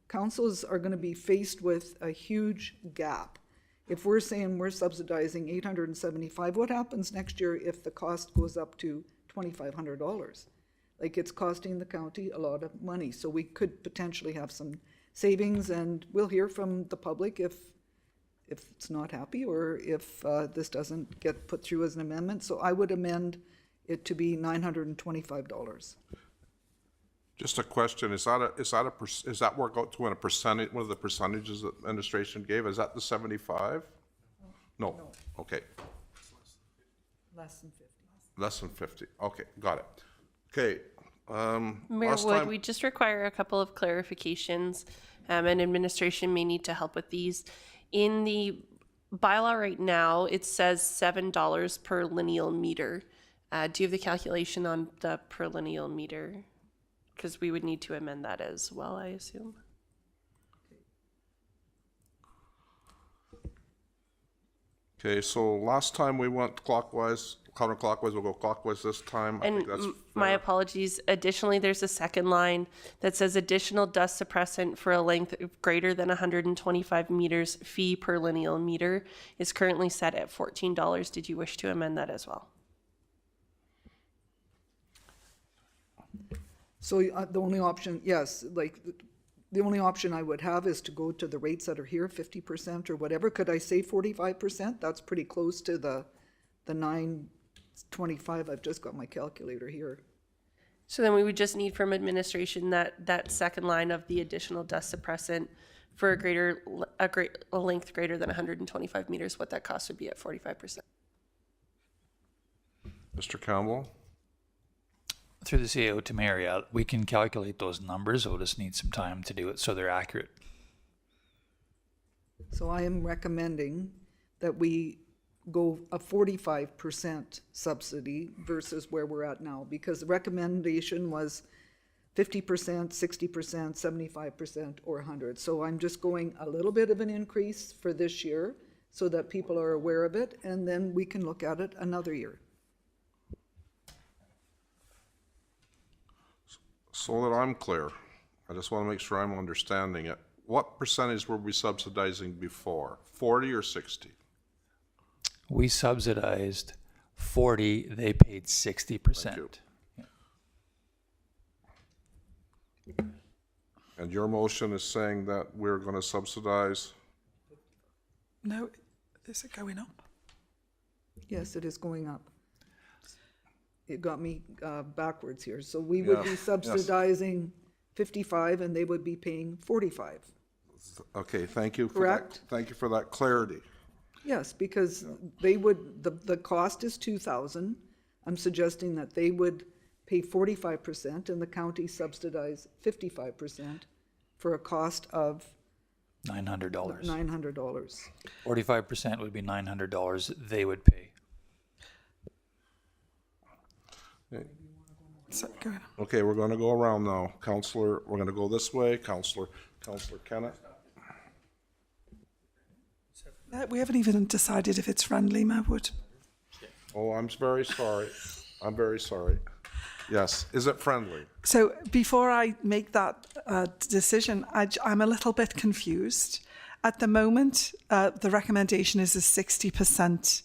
councils are gonna be faced with a huge gap. If we're saying we're subsidizing $875, what happens next year if the cost goes up to $2,500? Like, it's costing the county a lot of money, so we could potentially have some savings, and we'll hear from the public if it's not happy or if this doesn't get put through as an amendment. So I would amend it to be $925. Just a question, is that work out to a percentage, one of the percentages that administration gave? Is that the 75? No, okay, Less than 50. less than 50, okay, got it. Okay, Mayor last Wood, time, we just require a couple of clarifications, and administration may need to help with these. In the bylaw right now, it says $7 per lineal meter. Do you have the calculation on the per lineal meter? Because we would need to amend that as well, I assume. okay, so last time we went clockwise, counterclockwise, we'll go clockwise this time. I And think that's my fair. apologies. Additionally, there's a second line that says additional dust suppressant for a length of greater than 125 meters fee per lineal meter is currently set at $14. Did you wish to amend that as well? So the only option, yes, like, the only option I would have is to go to the rates that are here, 50% or whatever. Could I say 45%? That's pretty close to the 925. I've just got my calculator here. So then we would just need from administration that second line of the additional dust suppressant for a length greater than 125 meters, what that cost would be at 45%. Mr. Campbell? Through the CAO to Mayor, we can calculate those numbers. We'll just need some time to do it so they're accurate. So I am recommending that we go a 45% subsidy versus where we're at now, because the recommendation was 50%, 60%, 75%, or 100. So I'm just going a little bit of an increase for this year so that people are aware of it, and then we can look at it another year. So that I'm clear, I just want to make sure I'm understanding it. What percentage were we subsidizing before? 40 or 60? We subsidized 40, they paid 60%. And your motion is saying that we're going to subsidize? No, is it going up? Yes, it is going up. It got me backwards here. So we would be Yes, subsidizing 55 and they would be paying 45. Okay, thank you. Correct. Thank you for that clarity. Yes, because they would, the cost is 2,000. I'm suggesting that they would pay 45% and the county subsidize 55% for a cost of $900. $900. 45% would be $900 they would pay. So, go ahead. Okay, we're going to go around now. Counselor, we're going to go this way. Counselor Kennett. We haven't even decided if it's friendly, Mayor Wood. Oh, I'm very sorry. I'm very sorry. Yes, is it friendly? So before I make that decision, I'm a little bit confused. At the moment, the recommendation is a 60%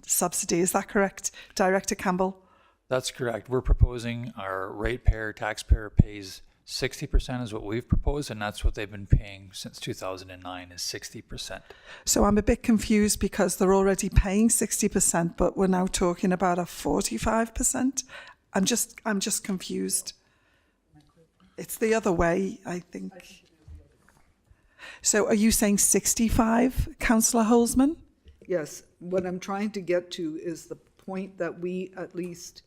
subsidy. Is that correct, Director Campbell? That's correct. We're proposing our ratepayer, taxpayer pays 60% is what we've proposed, and that's what they've been paying since 2009 is 60%. So I'm a bit confused because they're already paying 60%, but we're now talking about a 45%. I'm just confused. It's the other way, I think. So are you saying 65, Councillor Holzman? Yes, what I'm trying to get to is the point that we at least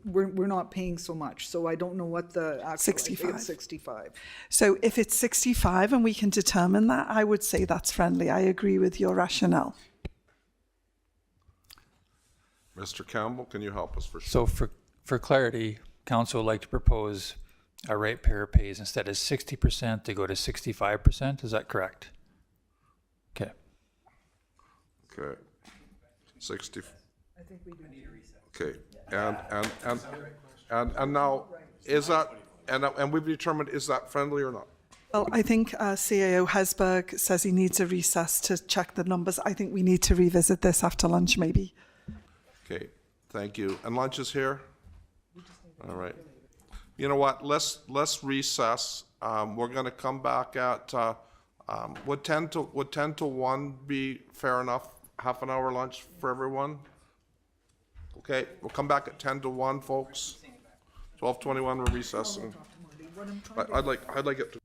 we're not paying so much. So I don't know what the actual, 65. I think it's 65. So if it's 65 and we can determine that, I would say that's friendly. I agree with your rationale. Mr. Campbell, can you help us for sure? So for clarity, council would like to propose a ratepayer pays instead of 60% to go to 65%. Is that correct? Okay. Okay. 60. Okay, and now, is that, and we've determined, is that friendly or not? Well, I think CAO Hesberg says he needs a recess to check the numbers. I think we need to revisit this after lunch, maybe. Okay, thank you. And lunch is here? All right. You know what, let's recess. We're gonna come back at, would 10 to 1 be fair enough? Half an hour lunch for everyone? Okay, we'll come back at 10 to 1, folks. 12:21, we're recessing. I'd like it to.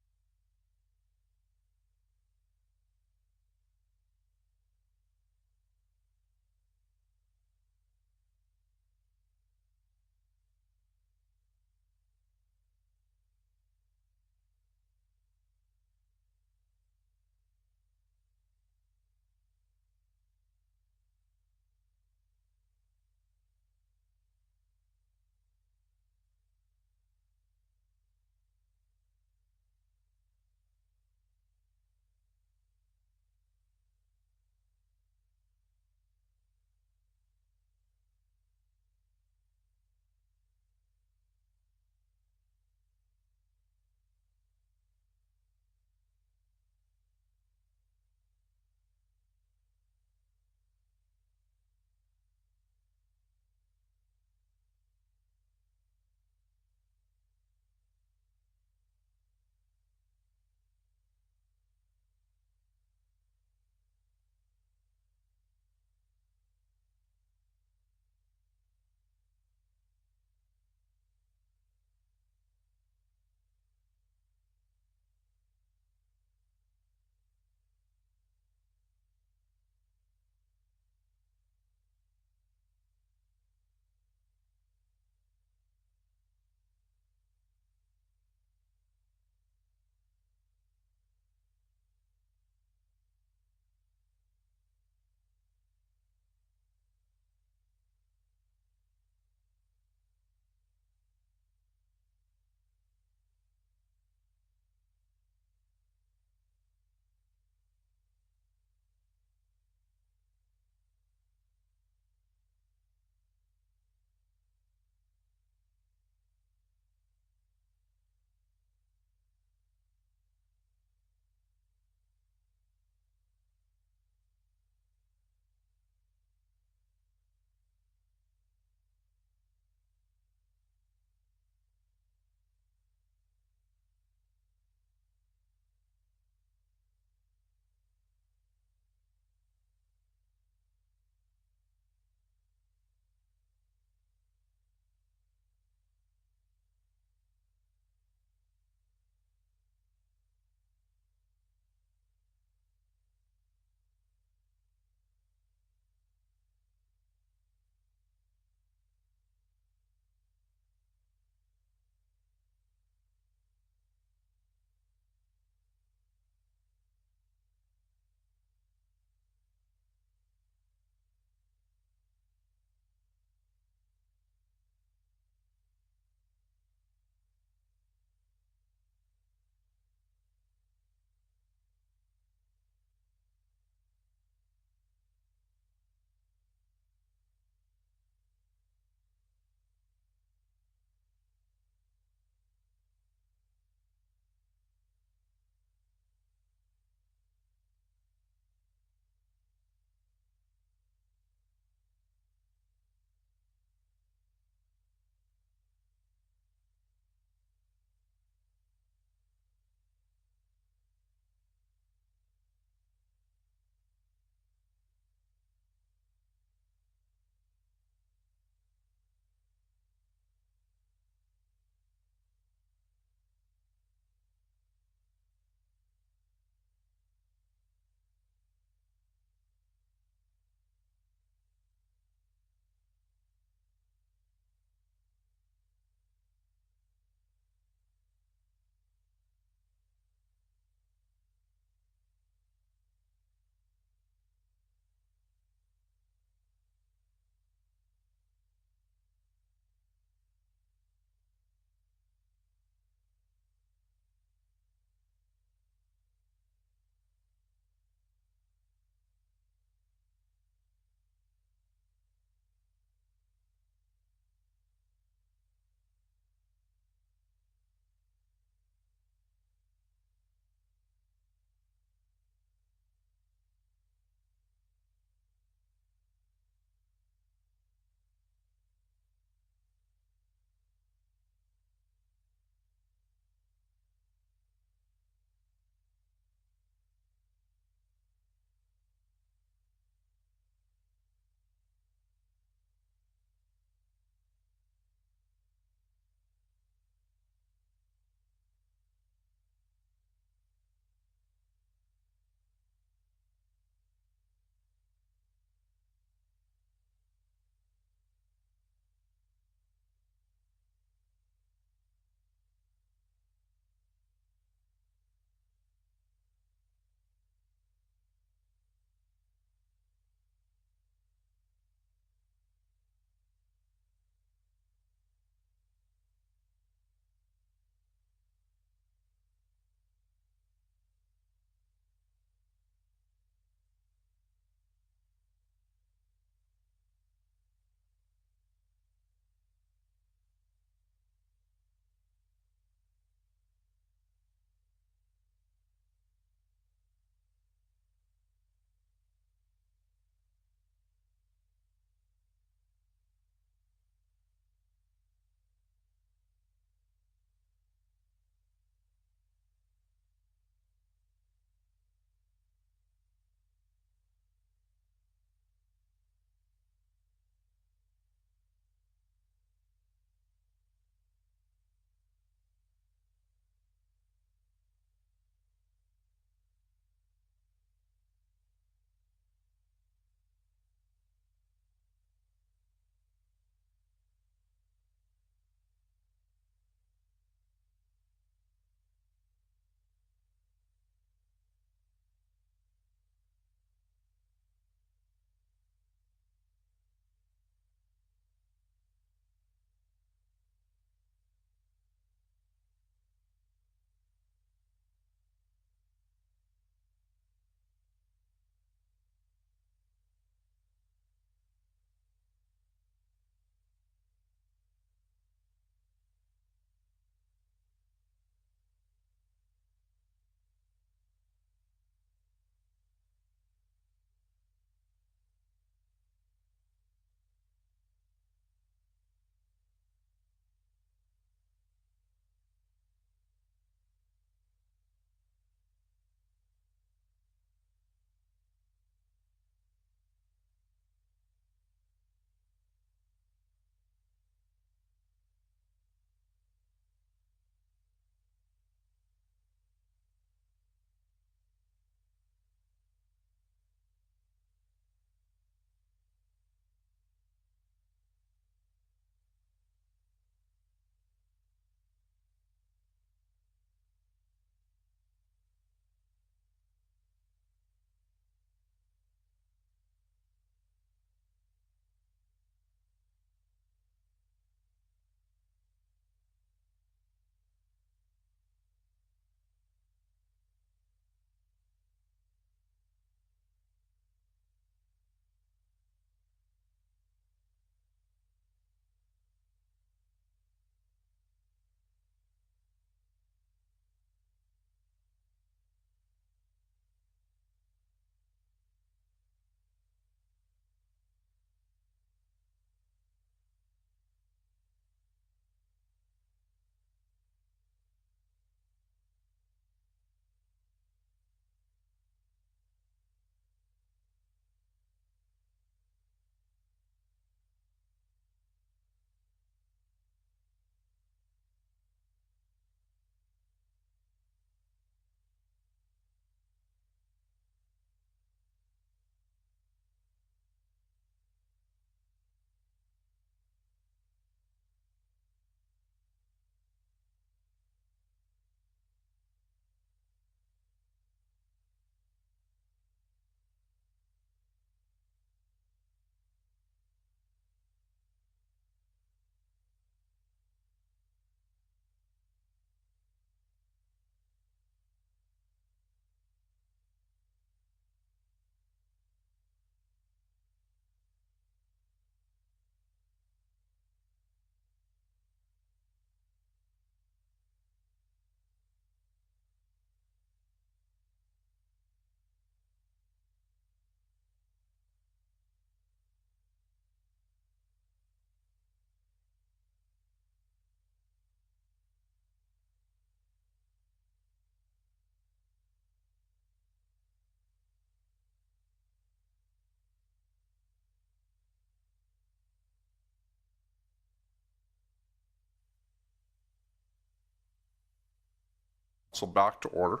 So back to order.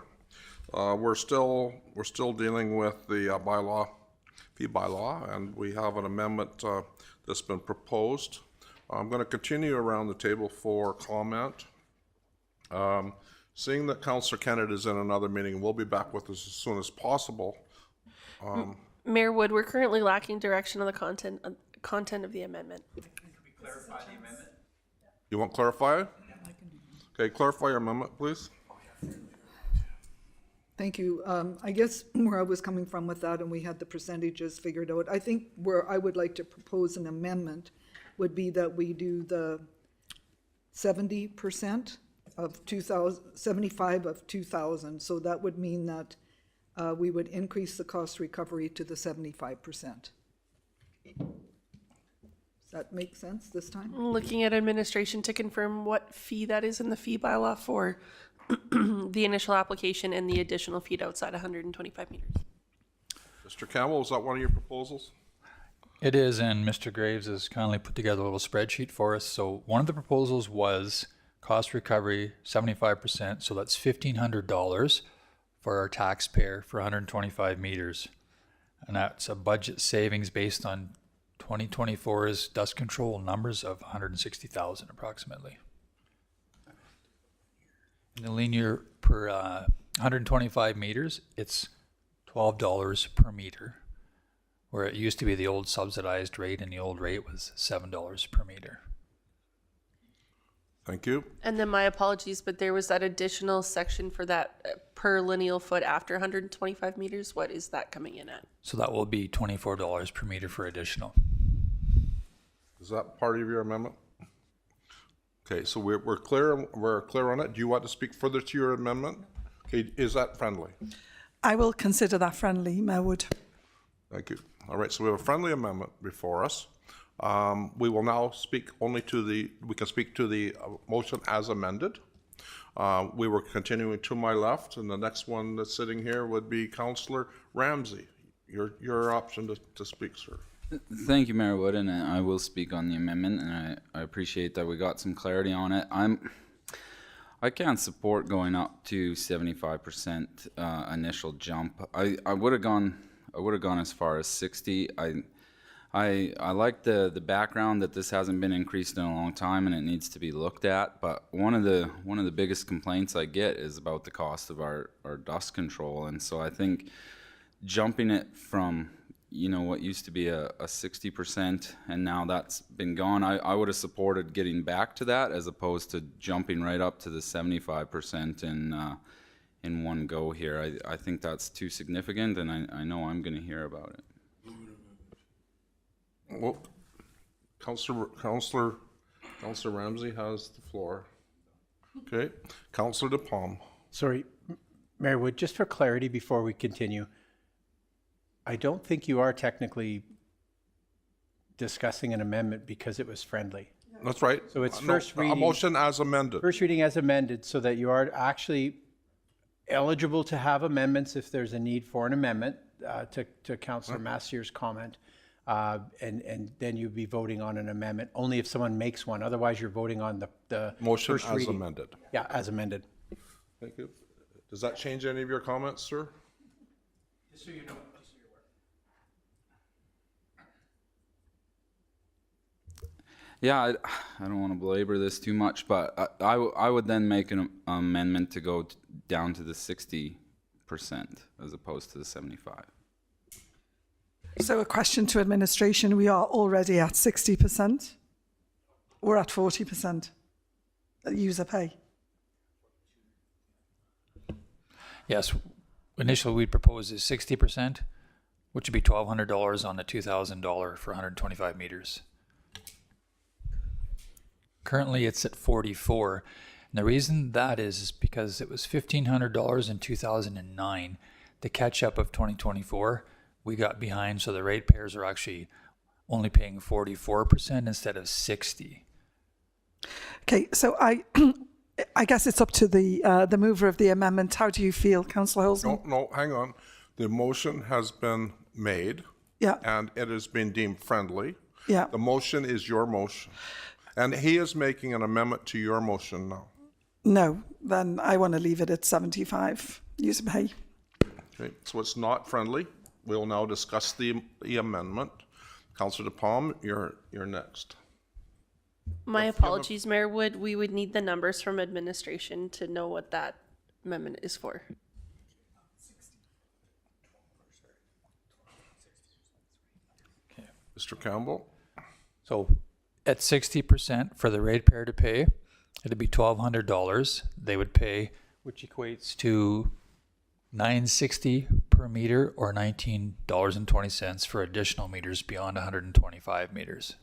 We're still dealing with the Fee Bylaw, and we have an amendment that's been proposed. I'm going to continue around the table for comment. Seeing that Councillor Kennedy is in another meeting, we'll be back with us as soon as possible. Mayor Wood, we're currently lacking direction on the content of the amendment. You want to clarify it? Okay, clarify your amendment, please. Thank you. I guess where I was coming from with that, and we had the percentages figured out, I think where I would like to propose an amendment would be that we do the 70% of 2,000, 75 of 2,000. So that would mean that we would increase the cost recovery to the 75%. Does that make sense this time? Looking at administration to confirm what fee that is in the fee bylaw for the initial application and the additional feet outside 125 meters. Mr. Campbell, is that one of your proposals? It is, and Mr. Graves has kindly put together a little spreadsheet for us. So one of the proposals was cost recovery 75%, so that's $1,500 for our taxpayer for 125 meters. And that's a budget savings based on 2024's dust control numbers of 160,000 approximately. In the linear per 125 meters, it's $12 per meter, where it used to be the old subsidized rate, and the old rate was $7 per meter. Thank you. And then my apologies, but there was that additional section for that per lineal foot after 125 meters. What is that coming in at? So that will be $24 per meter for additional. Is that part of your amendment? Okay, so we're clear. We're clear on it. Do you want to speak further to your amendment? Okay, is that friendly? I will consider that friendly, Mayor Wood. Thank you. All right, so we have a friendly amendment before us. We will now speak only to we can speak to the motion as amended. We were continuing to my left, and the next one that's sitting here would be Councillor Ramsey. Your option to speak, sir. Thank you, Mayor Wood, and I will speak on the amendment, and I appreciate that we got some clarity on it. I can't support going up to 75% initial jump. I would have gone as far as 60. I like the background that this hasn't been increased in a long time and it needs to be looked at. But one of the biggest complaints I get is about the cost of our dust control, and so I think jumping it from what used to be a 60% and now that's been gone, I would have supported getting back to that as opposed to jumping right up to the 75% in one go here. I think that's too significant, and I know I'm going to hear about it. Well, Councillor Ramsey has the floor. Okay, Councillor DePalm. Sorry, Mayor Wood, just for clarity before we continue, I don't think you are technically discussing an amendment because it was friendly. That's right. So it's first reading. A motion as amended. First reading as amended, so that you are actually eligible to have amendments if there's a need for an amendment to Councillor Massier's comment. And then you'd be voting on an amendment only if someone makes one. Otherwise, you're voting on the Motion first as reading. amended. Yeah, as amended. Thank you. Does that change any of your comments, sir? Just so you know. Yeah, I don't want to belabor this too much, but I would then make an amendment to go down to the 60% as opposed to the 75%. So a question to administration, we are already at 60%. We're at 40% user pay. Yes, initially we'd propose is 60%, which would be $1,200 on the $2,000 for 125 meters. Currently it's at 44. And the reason that is because it was $1,500 in 2009. The catch up of 2024, we got behind, so the ratepayers are actually only paying 44% instead of 60. Okay, so I guess it's up to the mover of the amendment. How do you feel, Councillor Holsman? No, hang on. The motion has been made. Yeah. And it has been deemed friendly. Yeah. The motion is your motion. And he is making an amendment to your motion now. no, then I want to leave it at 75. User pay. Okay, so it's not friendly. We'll now discuss the amendment. Councillor DePalm, you're next. My apologies, Mayor Wood. We would need the numbers from administration to know what that amendment is for. Mr. Campbell? So at 60% for the ratepayer to pay, it'd be $1,200 they would pay, which equates to $9.60 per meter or $19.20 for additional meters beyond 125 meters.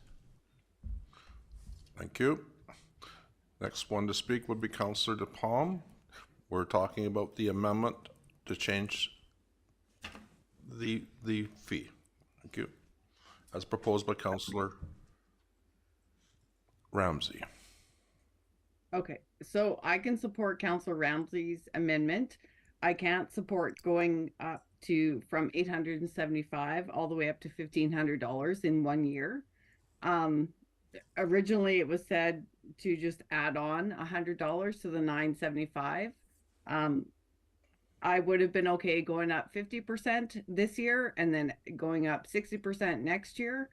Thank you. Next one to speak would be Councillor DePalm. We're talking about the amendment to change the fee. Thank you. As proposed by Councillor Ramsey. Okay, so I can support Councillor Ramsey's amendment. I can't support going up to from $875 all the way up to $1,500 in 1 year. Originally it was said to just add on $100 to the $975. I would have been okay going up 50% this year and then going up 60% next year.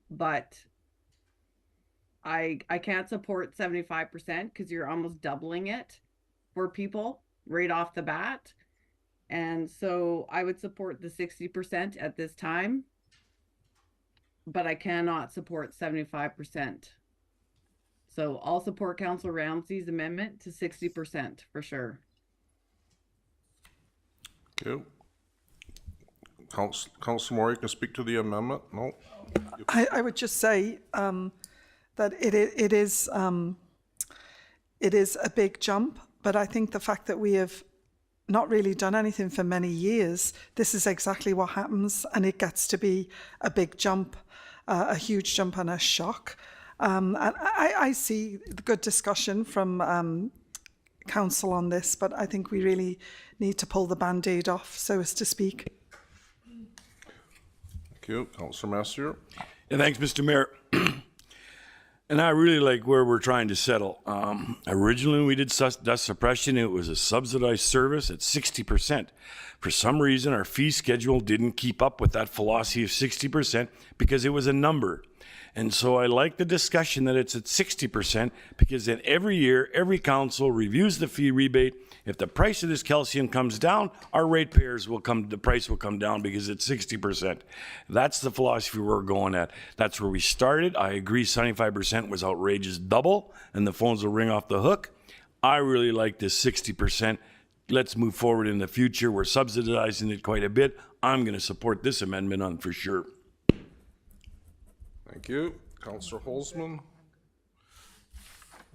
But I can't support 75% because you're almost doubling it for people right off the bat. And so I would support the 60% at this time, but I cannot support 75%. So I'll support Councillor Ramsey's amendment to 60% for sure. Okay. Councillor Moore, you can speak to the amendment? No? I would just say that it is a big jump, but I think the fact that we have not really done anything for many years, this is exactly what happens, and it gets to be a big jump, a huge jump and a shock. And I see the good discussion from council on this, but I think we really need to pull the Band-Aid off, so as to speak. Thank you. Councillor Messier. Yeah, thanks, Mr. Mayor. And I really like where we're trying to settle. Originally, when we did dust suppression, it was a subsidized service at 60%. For some reason, our fee schedule didn't keep up with that philosophy of 60% because it was a number. And so I like the discussion that it's at 60% because then every year, every council reviews the fee rebate. If the price of this calcium comes down, our ratepayers will come, the price will come down because it's 60%. That's the philosophy we're going at. That's where we started. I agree 75% was outrageous double and the phones will ring off the hook. I really like this 60%. Let's move forward in the future. We're subsidizing it quite a bit. I'm going to support this amendment on for sure. Thank you. Councillor Holzman.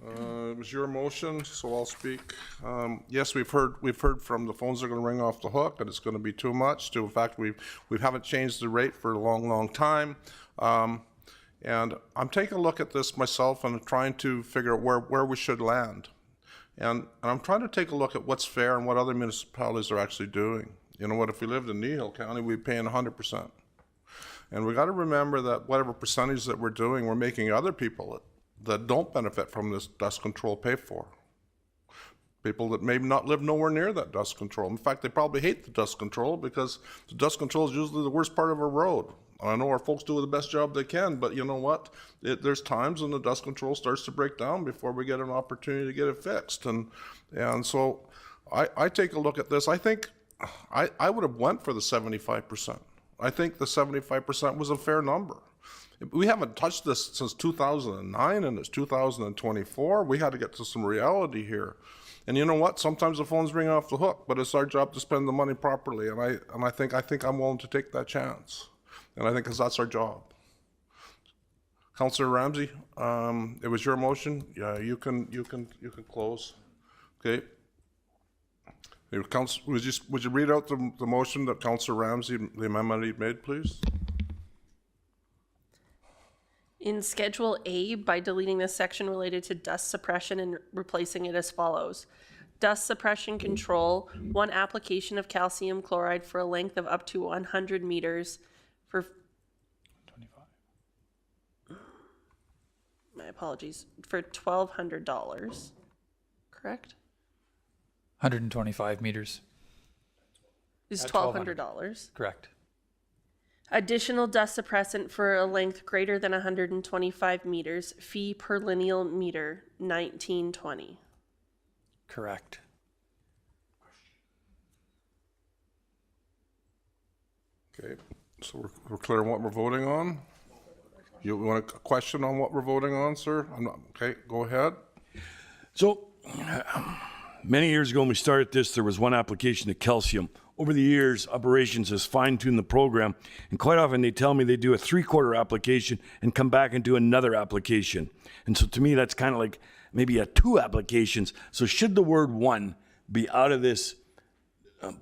It was your motion, so I'll speak. Yes, we've heard from the phones are going to ring off the hook, and it's going to be too much. In fact, we haven't changed the rate for a long time. And I'm taking a look at this myself and trying to figure out where we should land. And I'm trying to take a look at what's fair and what other municipalities are actually doing. You know what, if we lived in Nehill County, we'd be paying 100%. And we got to remember that whatever percentage that we're doing, we're making other people that don't benefit from this dust control pay for. People that may not live nowhere near that dust control. In fact, they probably hate the dust control because the dust control is usually the worst part of a road. I know our folks do the best job they can, but you know what? There's times when the dust control starts to break down before we get an opportunity to get it fixed. And so I take a look at this. I think I would have went for the 75%. I think the 75% was a fair number. We haven't touched this since 2009 and it's 2024. We had to get to some reality here. And you know what? Sometimes the phones ring off the hook, but it's our job to spend the money properly. And I think I'm willing to take that chance. And I think that's our job. Councillor Ramsey, it was your motion. Yeah, you can close. Okay. Would you read out the motion that Councillor Ramsey, the amendment he made, please? In Schedule A, by deleting this section related to dust suppression and replacing it as follows. Dust suppression control, 1 application of calcium chloride for a length of up to 100 meters for... 25. My apologies. For $1,200. correct? 125 meters. Is At $1,200. Correct. Additional dust suppressant for a length greater than 125 meters, fee per lineal meter, $19.20. Correct. Okay, so we're clear on what we're voting on? You want a question on what we're voting on, sir? I'm not, okay, go ahead. So, many years ago when we started this, there was one application of calcium. Over the years, operations has fine-tuned the program, and quite often they tell me they do a 3/4 application and come back and do another application. And so to me, that's kind of like maybe a 2 applications. So should the word 1 be out of this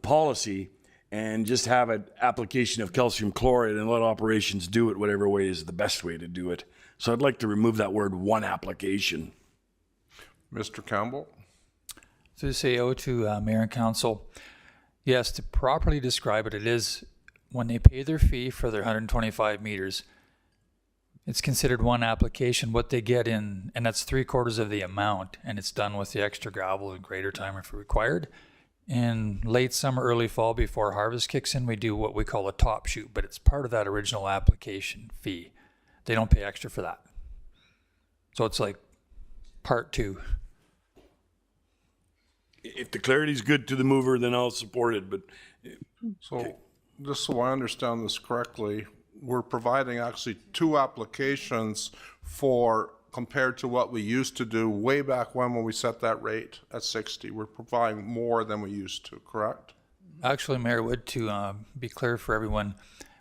policy and just have an application of calcium chloride and let operations do it whatever way is the best way to do it? So I'd like to remove that word 1 application. Mr. Campbell? Through the CAO to Mayor and Council, yes, to properly describe it, it is when they pay their fee for their 125 meters, it's considered 1 application. What they get in, and that's 3/4 of the amount, and it's done with the extra gravel and greater time if required. In late summer, early fall, before harvest kicks in, we do what we call a top shoot, but it's part of that original application fee. They don't pay extra for that. So it's like part 2. If the clarity's good to the mover, then I'll support it, but So, just so I understand this correctly, we're providing actually 2 applications for, compared to what we used to do way back when we set that rate at 60. We're providing more than we used to, correct? Actually, Mayor Wood, to be clear for everyone,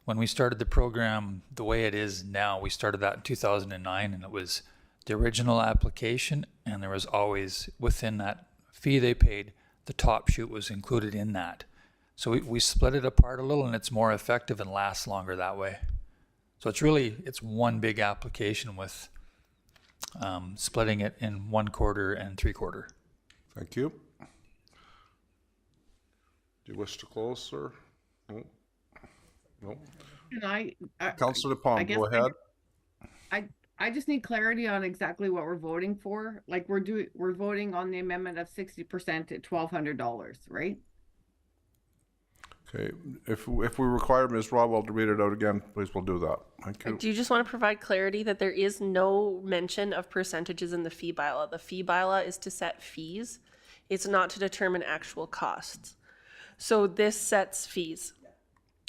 when we started the program the way it is now, we started that in 2009, and it was the original application, and there was always, within that fee they paid, the top shoot was included in that. So we split it apart a little, and it's more effective and lasts longer that way. So it's 1 big application with splitting it in 1/4 and 3/4. Thank you. Do you wish to close, sir? No? No? And I Councillor Palm, guess go ahead. I just need clarity on exactly what we're voting for. Like we're voting on the amendment of 60% at $1,200, right? Okay, if we require Ms. Rodwell to read it out again, please, we'll do that. Thank you. Do you just want to provide clarity that there is no mention of percentages in the fee bylaw? The fee bylaw is to set fees. It's not to determine actual costs. So this sets fees.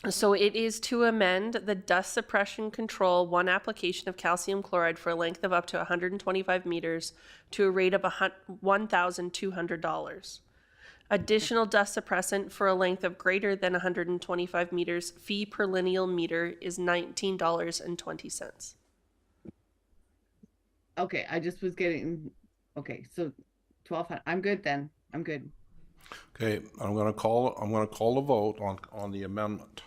So it is to amend the dust suppression control 1 application of calcium chloride for a length of up to 125 meters to a rate of $1,200. Additional dust suppressant for a length of greater than 125 meters, fee per lineal meter is $19.20. Okay, I just was getting, okay, so 1,200, I'm good then, I'm good. Okay, I'm gonna call a vote on the amendment.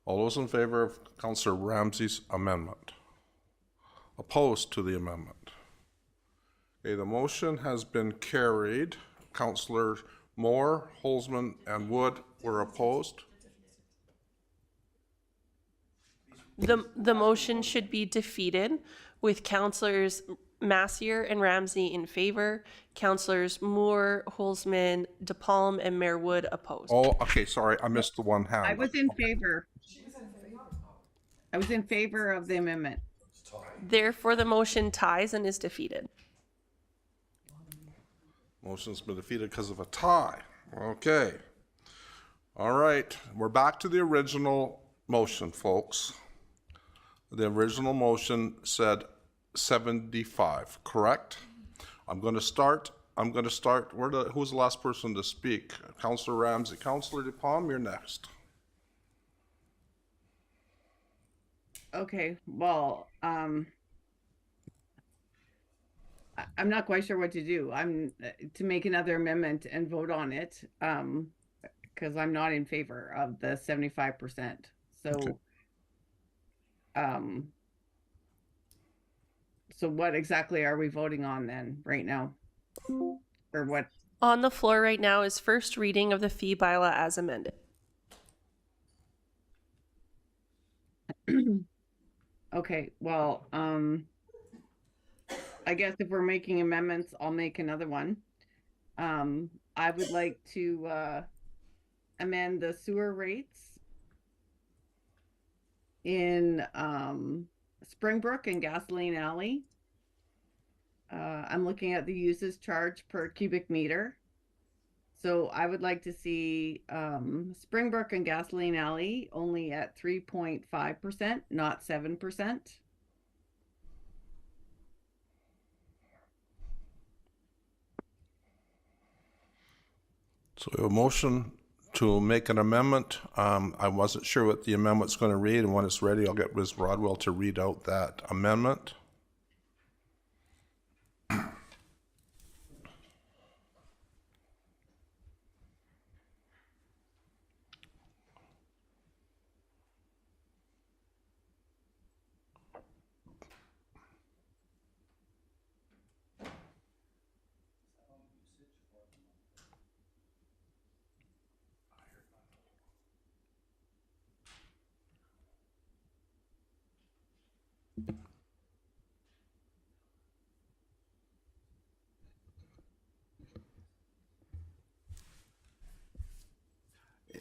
All those in favor of Councillor Ramsey's amendment? Opposed to the amendment? Okay, the motion has been carried. Councillor Moore, Holzman, and Wood were opposed. The motion should be defeated with Councillors Massier and Ramsey in favor, Councillors Moore, Holzman, DePalm, and Mayor Wood opposed. Oh, okay, sorry, I missed the one hand. I was in favor. I was in favor of the amendment. Therefore, the motion ties and is defeated. Motion's been defeated because of a tie. Okay. All right, we're back to the original motion, folks. The original motion said 75, correct? I'm going to start, who's the last person to speak? Councillor Ramsey. Councillor DePalm, you're next. Okay, well, I'm not quite sure what to do. I'm to make another amendment and vote on it, because I'm not in favor of the 75%. So, Okay. So what exactly are we voting on then right now? Or what? On the floor right now is first reading of the fee bylaw as amended. Okay, well, I guess if we're making amendments, I'll make another one. I would like to amend the sewer rates in Springbrook and Gasoline Alley. I'm looking at the uses charge per cubic meter. So I would like to see Springbrook and Gasoline Alley only at 3.5%, not 7%. So we have a motion to make an amendment. I wasn't sure what the amendment's going to read, and when it's ready, I'll get Ms. Rodwell to read out that amendment.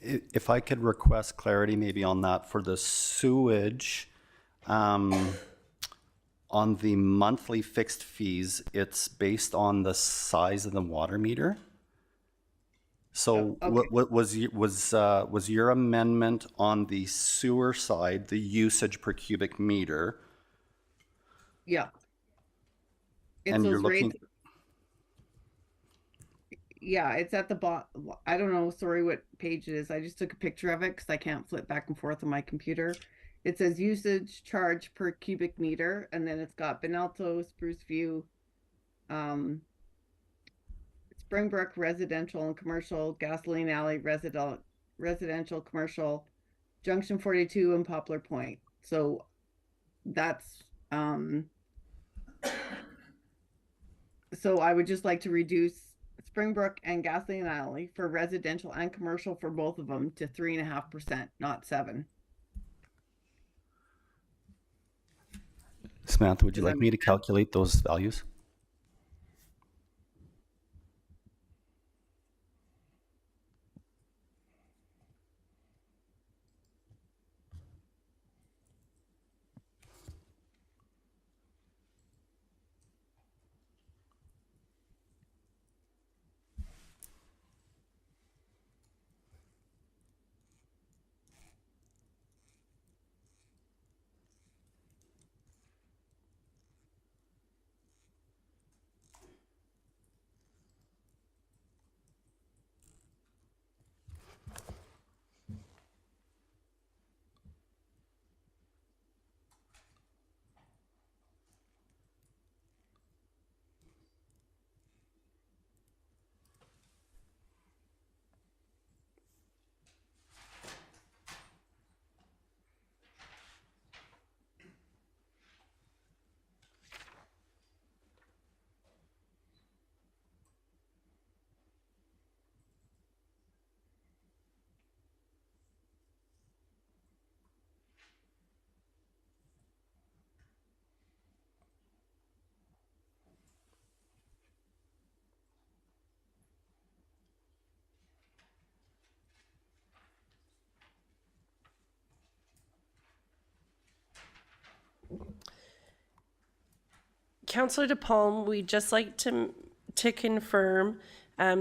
If I could request clarity maybe on that for the sewage, on the monthly fixed fees, it's based on the size of the water meter. So what was your amendment on the sewer side, the usage per cubic meter? Yeah. It's And you're those looking, rates. Yeah, it's at the bottom. I don't know, sorry what page it is. I just took a picture of it because I can't flip back and forth on my computer. It says usage charge per cubic meter, and then it's got Benalto, Spruce View, Springbrook residential and commercial, Gasoline Alley residential, commercial, Junction 42 and Poplar Point. So that's so I would just like to reduce Springbrook and Gasoline Alley for residential and commercial for both of them to 3.5%, not 7%. Samantha, would you like me to calculate those values? Councillor DePalm, we'd just like to confirm,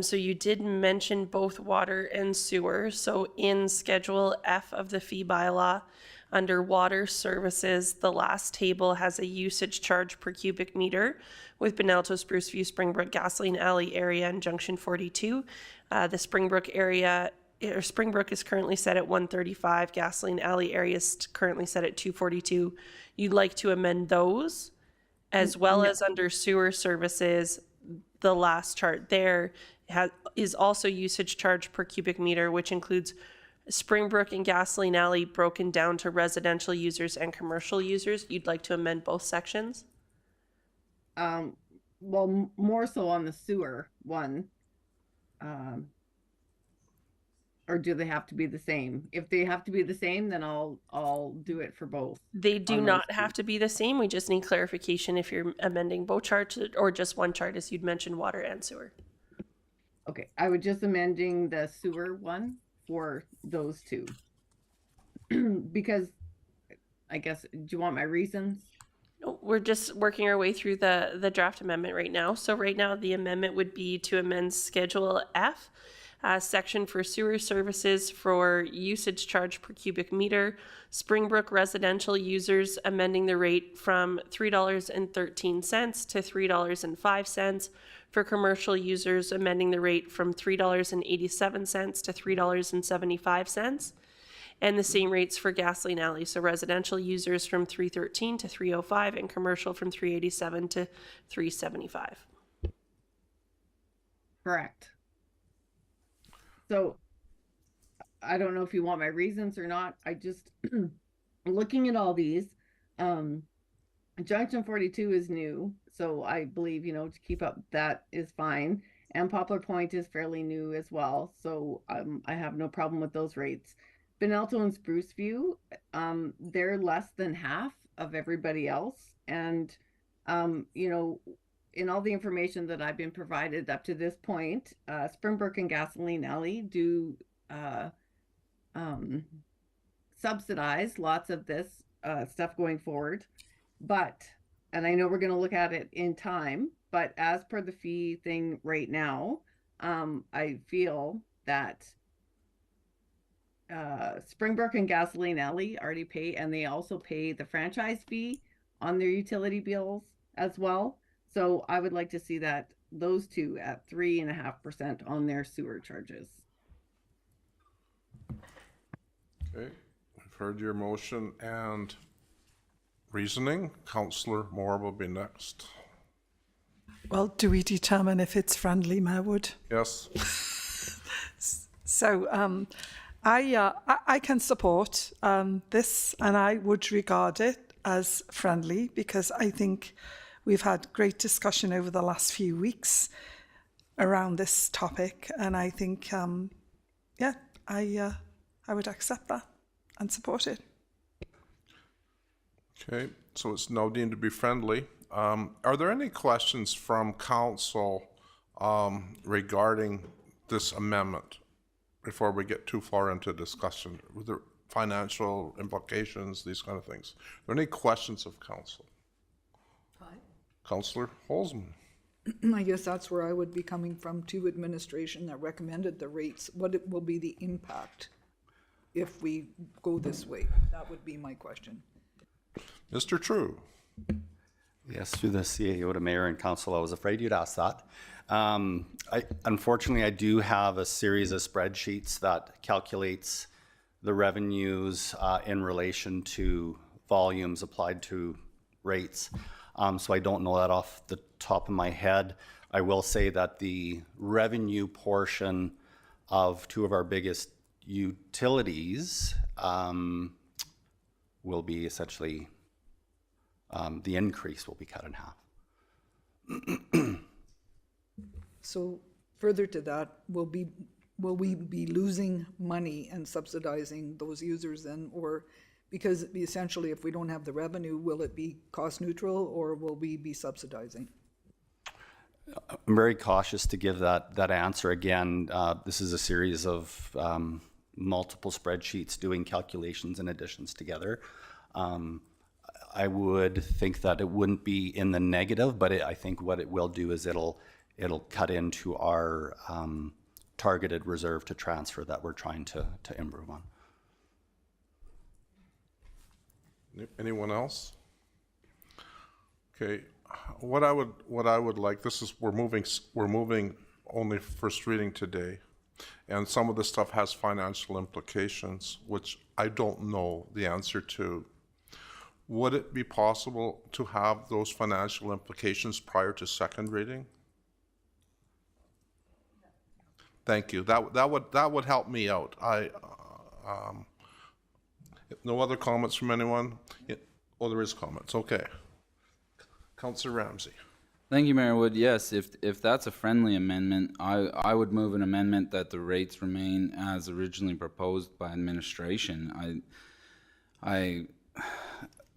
so you did mention both water and sewer. So in Schedule F of the fee bylaw, under water services, the last table has a usage charge per cubic meter with Benalto, Spruce View, Springbrook, Gasoline Alley area, and Junction 42. The Springbrook area, or Springbrook is currently set at 135. Gasoline Alley area is currently set at 242. You'd like to amend those? As well as under sewer services, the last chart there is also usage charge per cubic meter, which includes Springbrook and Gasoline Alley broken down to residential users and commercial users. You'd like to amend both sections? Well, more so on the sewer one. Or do they have to be the same? If they have to be the same, then I'll do it for both. They do not have to be the same. We just need clarification if you're amending both charts or just one chart, as you'd mentioned, water and sewer. Okay, I was just amending the sewer one for those two. Because, I guess, do you want my reasons? We're just working our way through the draft amendment right now. So right now, the amendment would be to amend Schedule F, section for sewer services for usage charge per cubic meter. Springbrook residential users amending the rate from $3.13 to $3.05. For commercial users amending the rate from $3.87 to $3.75. And the same rates for gasoline alley. So residential users from $3.13 to $3.05 and commercial from $3.87 to $3.75. Correct. So I don't know if you want my reasons or not. I just looking at all these, Junction 42 is new, so I believe, you know, to keep up that is fine. And Poplar Point is fairly new as well, so I have no problem with those rates. Benalto and Spruce View, they're less than half of everybody else. And, you know, in all the information that I've been provided up to this point, Springbrook and Gasoline Alley do subsidize lots of this stuff going forward. But, and I know we're going to look at it in time, but as per the fee thing right now, I feel that Springbrook and Gasoline Alley already pay, and they also pay the franchise fee on their utility bills as well. So I would like to see that those two at 3.5% on their sewer charges. Okay, we've heard your motion and reasoning. Councillor Moore will be next. Well, do we determine if it's friendly, Mayor Wood? Yes. So I can support this, and I would regard it as friendly because I think we've had great discussion over the last few weeks around this topic, and I think, yeah, I would accept that and support it. Okay, so it's now deemed to be friendly. Are there any questions from council regarding this amendment before we get too far into discussion with the financial implications, these kind of things? Are there any questions of council? Councillor Holzman. I guess that's where I would be coming from to administration that recommended the rates. What will be the impact if we go this way? That would be my question. Mr. True. Yes, through the CAO to mayor and council, I was afraid you'd ask that. Unfortunately, I do have a series of spreadsheets that calculates the revenues in relation to volumes applied to rates. So I don't know that off the top of my head. I will say that the revenue portion of two of our biggest utilities will be essentially, the increase will be cut in half. So further to that, will we be losing money and subsidizing those users then, or because essentially if we don't have the revenue, will it be cost neutral or will we be subsidizing? I'm very cautious to give that answer. Again, this is a series of multiple spreadsheets doing calculations and additions together. I would think that it wouldn't be in the negative, but I think what it will do is it'll cut into our targeted reserve to transfer that we're trying to improve on. Anyone else? Okay, what I would like, this is, we're moving only first reading today, and some of this stuff has financial implications, which I don't know the answer to. Would it be possible to have those financial implications prior to second reading? Thank you. That would help me out. No other comments from anyone? Oh, there is comments. Okay. Councillor Ramsey. Thank you, Mayor Wood. Yes, if that's a friendly amendment, I would move an amendment that the rates remain as originally proposed by administration.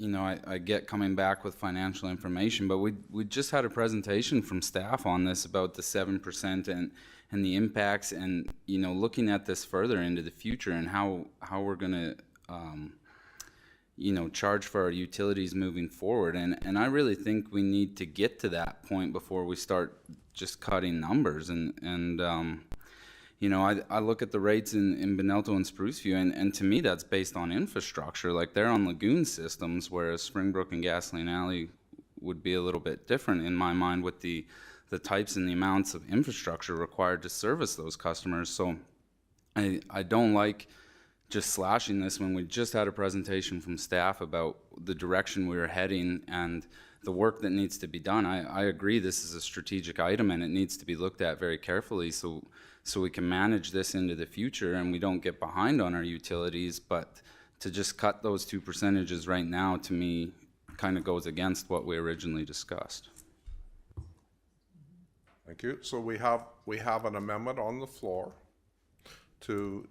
you know, I get coming back with financial information, but we just had a presentation from staff on this about the 7% and the impacts, and, you know, looking at this further into the future and how we're going to, you know, charge for our utilities moving forward. And I really think we need to get to that point before we start just cutting numbers. And you know, I look at the rates in Benelto and Spruceview, and to me that's based on infrastructure. Like, they're on lagoon systems, whereas Springbrook and Gasoline Alley would be a little bit different in my mind with the types and the amounts of infrastructure required to service those customers. So I don't like just slashing this when we just had a presentation from staff about the direction we were heading and the work that needs to be done. I agree this is a strategic item and it needs to be looked at very carefully so we can manage this into the future and we don't get behind on our utilities. But to just cut those 2 percentages right now, to me, kind of goes against what we originally discussed. Thank you. So we have an amendment on the floor to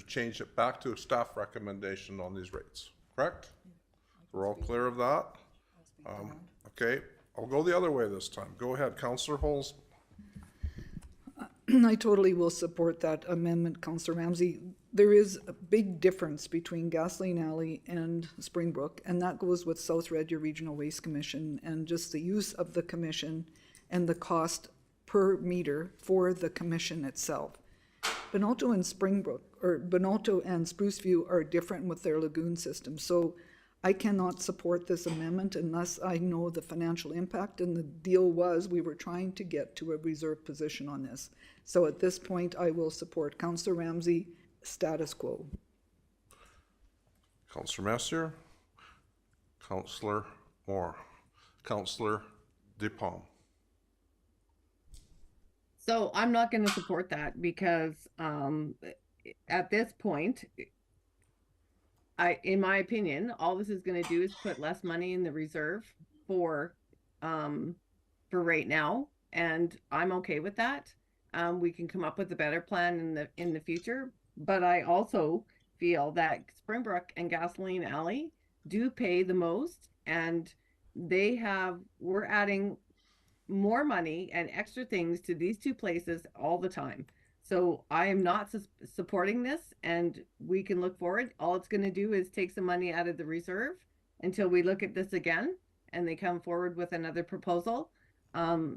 change it back to a staff recommendation on these rates, correct? We're all clear of that? Okay, I'll go the other way this time. Go ahead, Councillor Holmes. I totally will support that amendment, Councillor Ramsey. There is a big difference between Gasoline Alley and Springbrook, and that goes with South Red Deer Regional Waste Commission and just the use of the commission and the cost per meter for the commission itself. Benalto and Springbrook, or Benalto and Spruceview, are different with their lagoon system. So I cannot support this amendment unless I know the financial impact, and the deal was we were trying to get to a reserve position on this. So at this point, I will support Councillor Ramsey, status quo. Councillor Messier, Councillor Moore, Councillor DePalm. So I'm not going to support that because at this point, in my opinion, all this is going to do is put less money in the reserve for right now, and I'm okay with that. We can come up with a better plan in the future, but I also feel that Springbrook and Gasoline Alley do pay the most, and we're adding more money and extra things to these two places all the time. So I am not supporting this, and we can look forward. All it's going to do is take some money out of the reserve until we look at this again and they come forward with another proposal.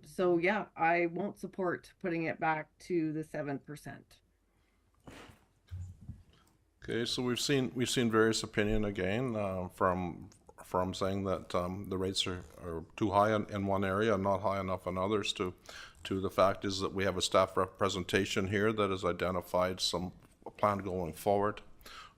So yeah, I won't support putting it back to the 7%. Okay, so we've seen various opinion again from saying that the rates are too high in one area and not high enough in others, to the fact is that we have a staff representation here that has identified some plan going forward.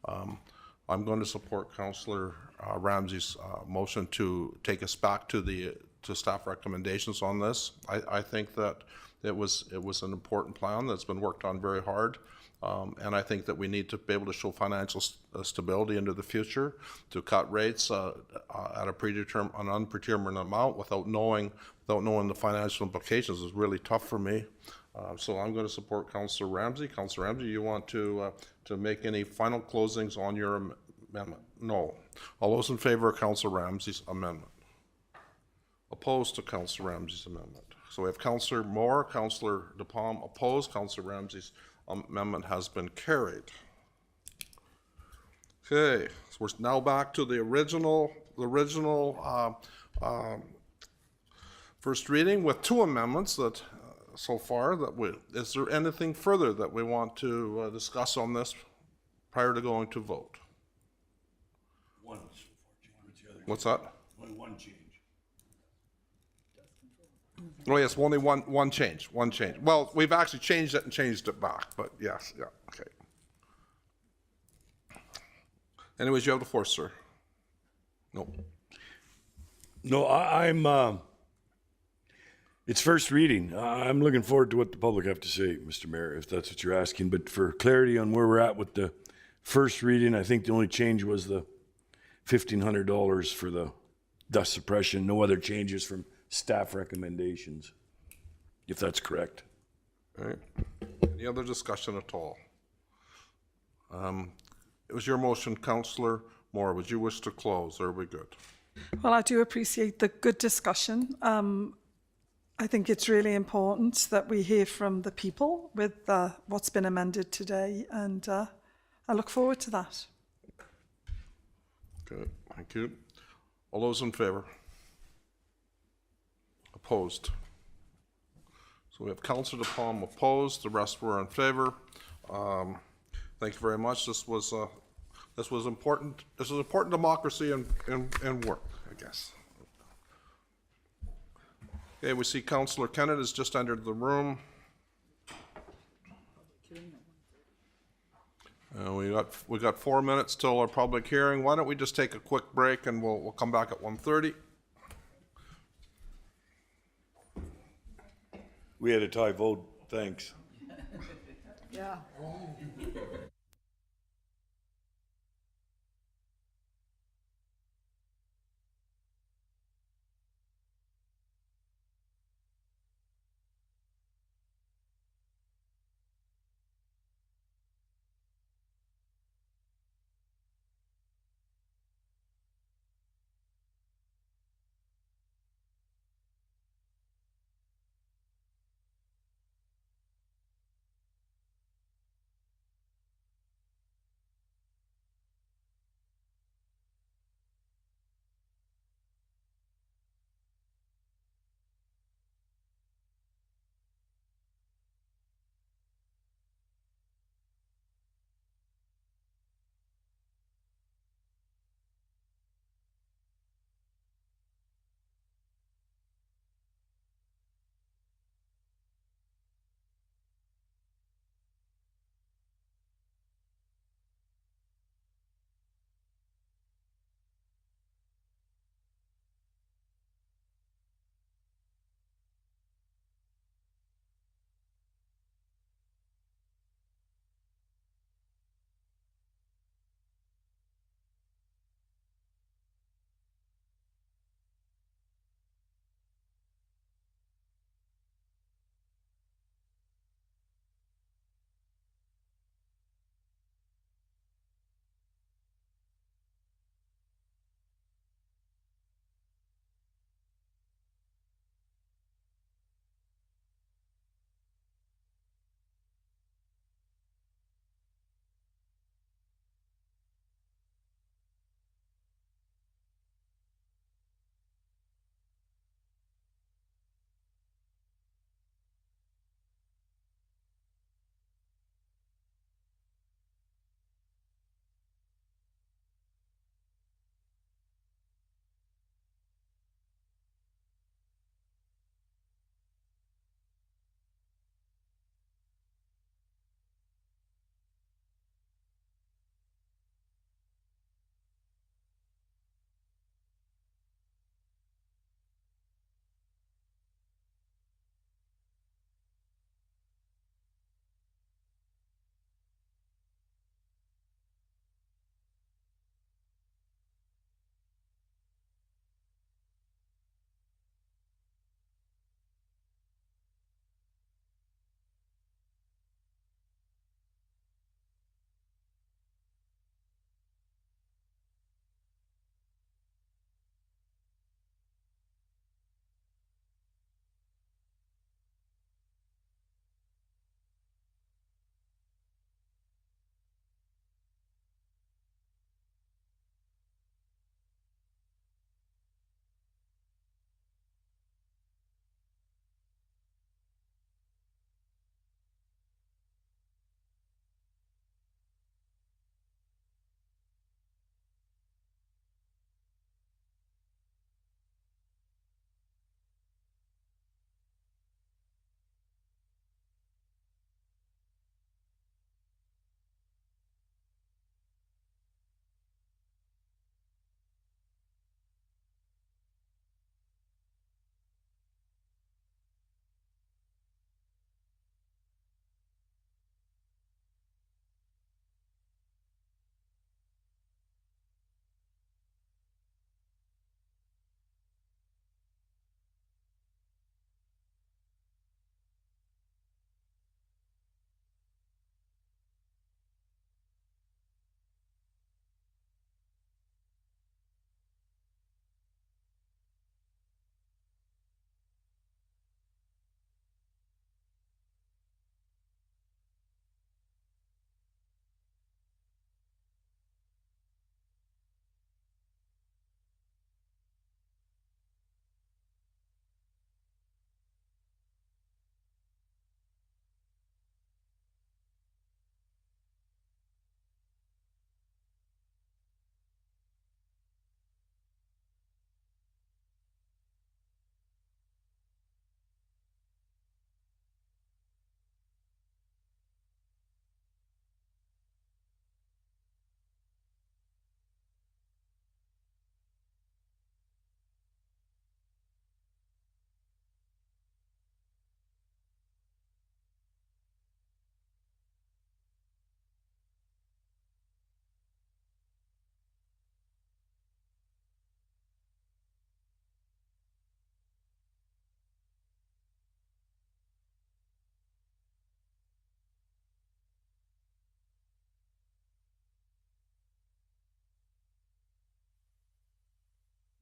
I'm going to support Councillor Ramsey's motion to take us back to staff recommendations on this. I think that it was an important plan that's been worked on very hard. And I think that we need to be able to show financial stability into the future. To cut rates at an undetermined amount without knowing the financial implications is really tough for me. So I'm going to support Councillor Ramsey. Councillor Ramsey, you want to make any final closings on your amendment? No. All those in favor of Councillor Ramsey's amendment? Opposed to Councillor Ramsey's amendment? So we have Councillor Moore, Councillor DePalm opposed. Councillor Ramsey's amendment has been carried. Okay, so we're now back to the original first reading with two amendments that so far is there anything further that we want to discuss on this prior to going to vote? What's that? Only one change. Oh yes, only one change. Well, we've actually changed it and changed it back, but yes, yeah, okay. Anyways, you have the floor, sir. No, I'm, it's first reading. I'm looking forward to what the public have to say, Mr. Mayor, if that's what you're asking. But for clarity on where we're at with the first reading, I think the only change was the $1,500 for the dust suppression. No other changes from staff recommendations, if that's correct. All right. Any other discussion at all? It was your motion, Councillor more. Would you wish to close, or are we good? Well, I do appreciate the good discussion. I think it's really important that we hear from the people with what's been amended today, and I look forward to that. Good, thank you. All those in favor? Opposed? So we have Councillor DePalm opposed, the rest were in favor. Thank you very much. This was important. This is important democracy and work, I guess. Okay, we see Councillor Kennett has just entered the room. We got 4 minutes till our public hearing. Why don't we just take a quick break and we'll come back at 1:30. We had a tie vote, thanks. Yeah.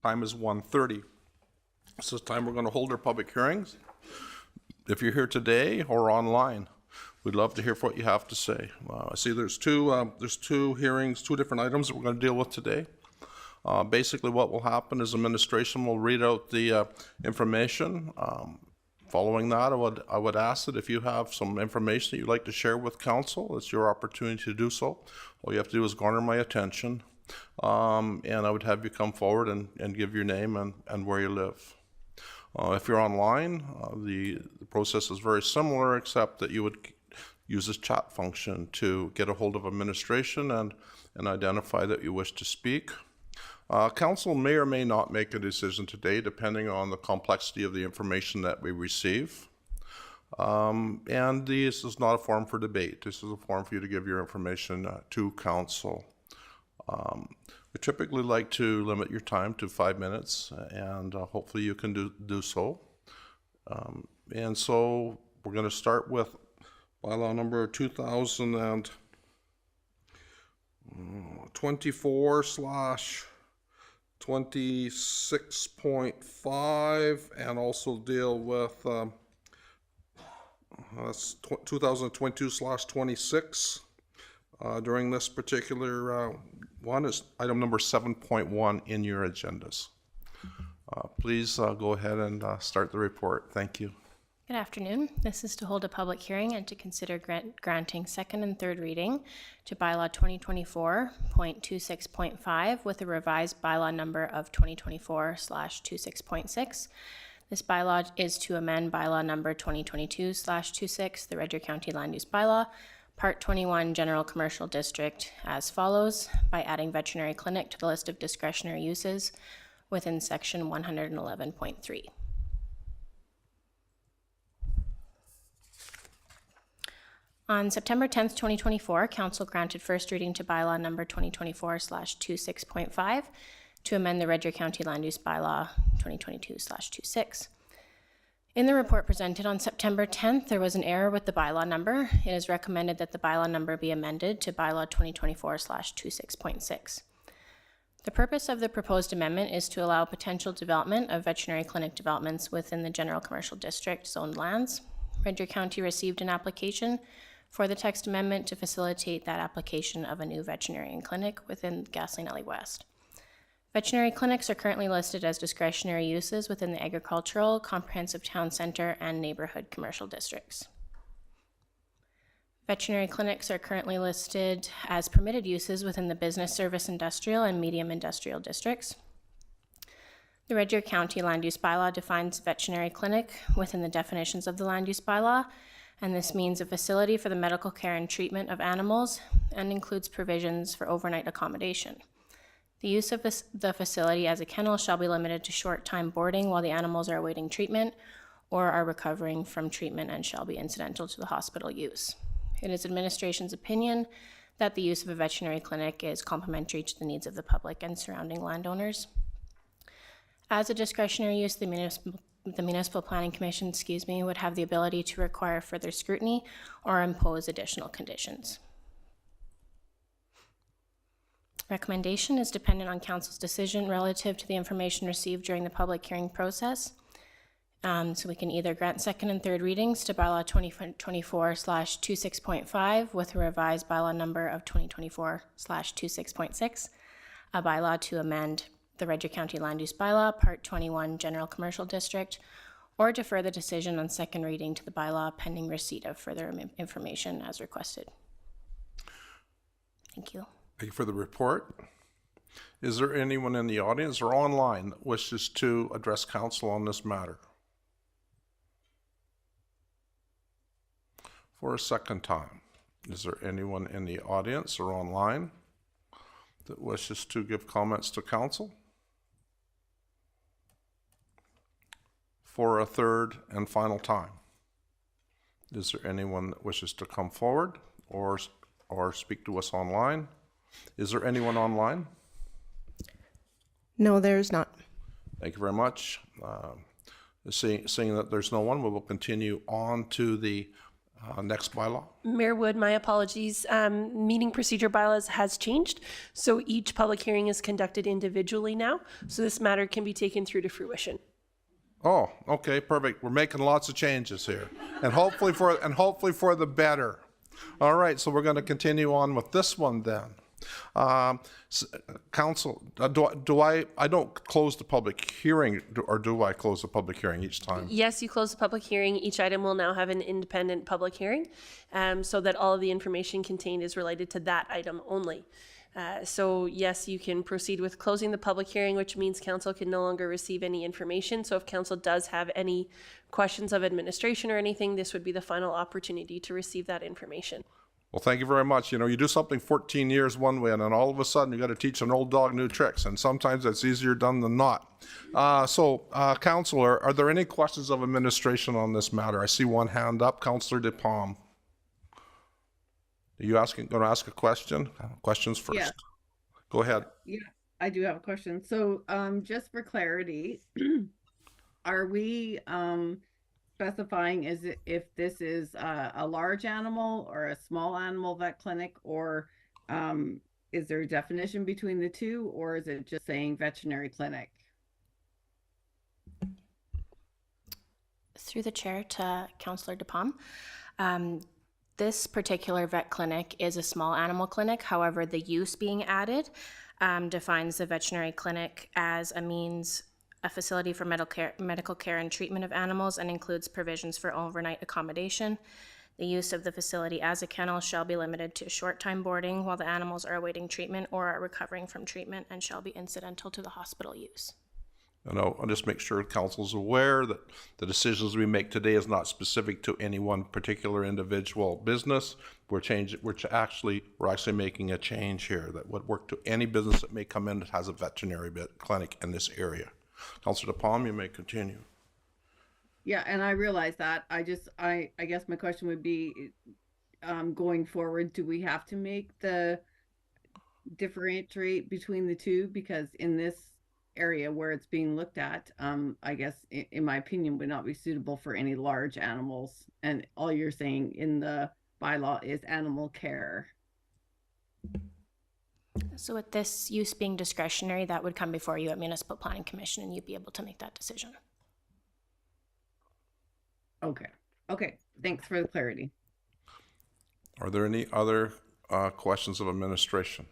Time is 1:30. This is the time we're going to hold our public hearings. If you're here today or online, we'd love to hear what you have to say. I see there's two hearings, two different items that we're going to deal with today. Basically, what will happen is administration will read out the information. Following that, I would ask that if you have some information that you'd like to share with council, it's your opportunity to do so. All you have to do is garner my attention, and I would have you come forward and give your name and where you live. If you're online, the process is very similar, except that you would use this chat function to get a hold of administration and identify that you wish to speak. Council may or may not make a decision today, depending on the complexity of the information that we receive. And this is not a forum for debate. This is a forum for you to give your information to council. We typically like to limit your time to 5 minutes, and hopefully you can do so. And so we're going to start with bylaw number 2024/26.5, and also deal with 2022/26. During this particular one is item number 7.1 in your agendas. Please go ahead and start the report. Thank you. Good afternoon. This is to hold a public hearing and to consider granting second and third reading to bylaw 2024.26.5 with a revised bylaw number of 2024/26.6. This bylaw is to amend bylaw number 2022/26, the Red Deer County Land Use Bylaw, Part 21, General Commercial District, as follows, by adding veterinary clinic to the list of discretionary uses within section 111.3. On September 10th, 2024, Council granted first reading to bylaw number 2024/26.5 to amend the Red Deer County Land Use Bylaw 2022/26. In the report presented on September 10th, there was an error with the bylaw number. It is recommended that the bylaw number be amended to bylaw 2024/26.6. The purpose of the proposed amendment is to allow potential development of veterinary clinic developments within the General Commercial District zoned lands. Red Deer County received an application for the text amendment to facilitate that application of a new veterinarian clinic within Gasoline Alley West. Veterinary clinics are currently listed as discretionary uses within the agricultural, comprehensive town center, and neighborhood commercial districts. Veterinary clinics are currently listed as permitted uses within the business, service, industrial, and medium industrial districts. The Red Deer County Land Use Bylaw defines veterinary clinic within the definitions of the Land Use Bylaw, and this means a facility for the medical care and treatment of animals and includes provisions for overnight accommodation. The use of the facility as a kennel shall be limited to short-time boarding while the animals are awaiting treatment or are recovering from treatment and shall be incidental to the hospital use. It is administration's opinion that the use of a veterinary clinic is complementary to the needs of the public and surrounding landowners. As a discretionary use, the Municipal Planning Commission, would have the ability to require further scrutiny or impose additional conditions. Recommendation is dependent on Council's decision relative to the information received during the public hearing process. So we can either grant second and third readings to bylaw 2024/26.5 with a revised bylaw number of 2024/26.6, a bylaw to amend the Red Deer County Land Use Bylaw, Part 21, General Commercial District, or defer the decision on second reading to the bylaw pending receipt of further information as requested. Thank you. Thank you for the report. Is there anyone in the audience or online that wishes to address council on this matter? For a second time, is there anyone in the audience or online that wishes to give comments to council? For a third and final time, is there anyone that wishes to come forward or speak to us online? Is there anyone online? No, there's not. Thank you very much. Seeing that there's no one, we will continue on to the Next bylaw. Mayor Wood, my apologies. Meeting procedure bylaws has changed, so each public hearing is conducted individually now, so this matter can be taken through to fruition. Oh, okay, perfect. We're making lots of changes here, and hopefully for the better. All right, so we're going to continue on with this one then. Council, I don't close the public hearing, or do I close the public hearing each time? Yes, you close the public hearing. Each item will now have an independent public hearing, so that all of the information contained is related to that item only. So yes, you can proceed with closing the public hearing, which means council can no longer receive any information. So if council does have any questions of administration or anything, this would be the final opportunity to receive that information. Well, thank you very much. You know, you do something 14 years one way, and then all of a sudden you got to teach an old dog new tricks, and sometimes that's easier done than not. Councilor, are there any questions of administration on this matter? I see one hand up. Councilor DePalm. Are you going to ask a question? Questions first. Yeah. Go ahead. Yeah, I do have a question. So just for clarity, are we specifying if this is a large animal or a small animal vet clinic, or is there a definition between the two, or is it just saying veterinary clinic? Through the chair to Councillor DePalm. This particular vet clinic is a small animal clinic. However, the use being added defines the veterinary clinic as a facility for medical care and treatment of animals, and includes provisions for overnight accommodation. The use of the facility as a kennel shall be limited to short-time boarding while the animals are awaiting treatment or are recovering from treatment, and shall be incidental to the hospital use. And I'll just make sure council's aware that the decisions we make today is not specific to any one particular individual business. We're actually making a change here that would work to any business that may come in that has a veterinary clinic in this area. Councilor DePalm, you may continue. Yeah, and I realize that. I guess my question would be, going forward, do we have to make the differentiate between the two? Because in this area where it's being looked at, I guess, in my opinion, would not be suitable for any large animals. And all you're saying in the bylaw is animal care. So with this use being discretionary, that would come before you at Municipal Planning Commission, and you'd be able to make that decision. Okay, thanks for the clarity. Are there any other questions of administration?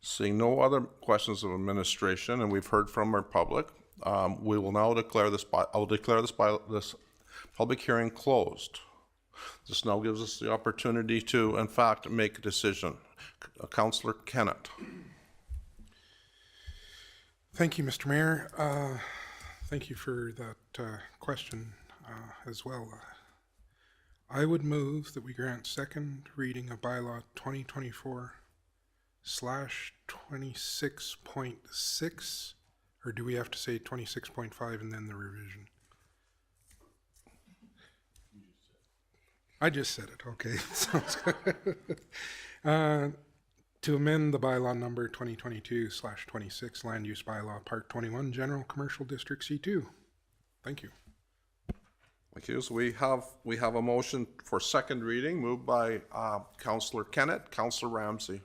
Seeing no other questions of administration, and we've heard from our public, we will now declare this public hearing closed. This now gives us the opportunity to, in fact, make a decision. Councillor Kennett. Thank you, Mr. Mayor. Thank you for that question as well. I would move that we grant second reading of bylaw 2024/26.6, or do we have to say 26.5 and then the revision? I just said it, okay. Sounds good. To amend the bylaw number 2022/26, land use bylaw, Park 21, General Commercial District C2. Thank you. Thank you. So we have a motion for second reading, moved by Councillor Kennett. Councillor Ramsey.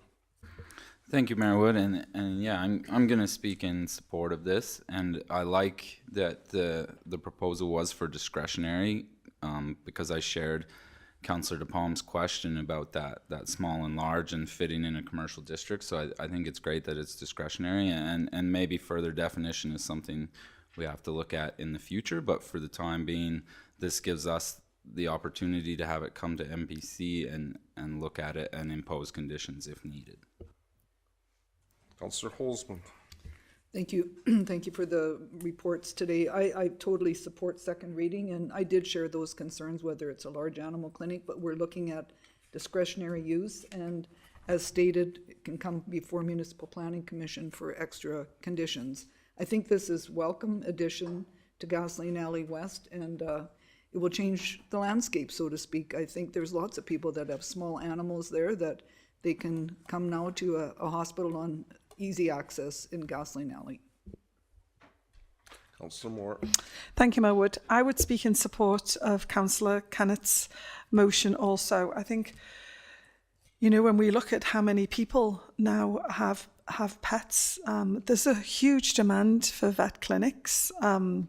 Thank you, Mayor Wood, and yeah, I'm going to speak in support of this, and I like that the proposal was for discretionary, because I shared Councillor DePalm's question about that small and large and fitting in a commercial district. So I think it's great that it's discretionary, and maybe further definition is something we have to look at in the future. But for the time being, this gives us the opportunity to have it come to MPC and look at it and impose conditions if needed. Councillor Holzman. Thank you. Thank you for the reports today. I totally support second reading, and I did share those concerns, whether it's a large animal clinic, but we're looking at discretionary use, and as stated, it can come before Municipal Planning Commission for extra conditions. I think this is welcome addition to Gasoline Alley West, and it will change the landscape, so to speak. I think there's lots of people that have small animals there that they can come now to a hospital on easy access in Gasoline Alley. Councillor Moore. Thank you, Mayor Wood. I would speak in support of Councillor Kennett's motion also. I think, you know, when we look at how many people now have pets, there's a huge demand for vet clinics. And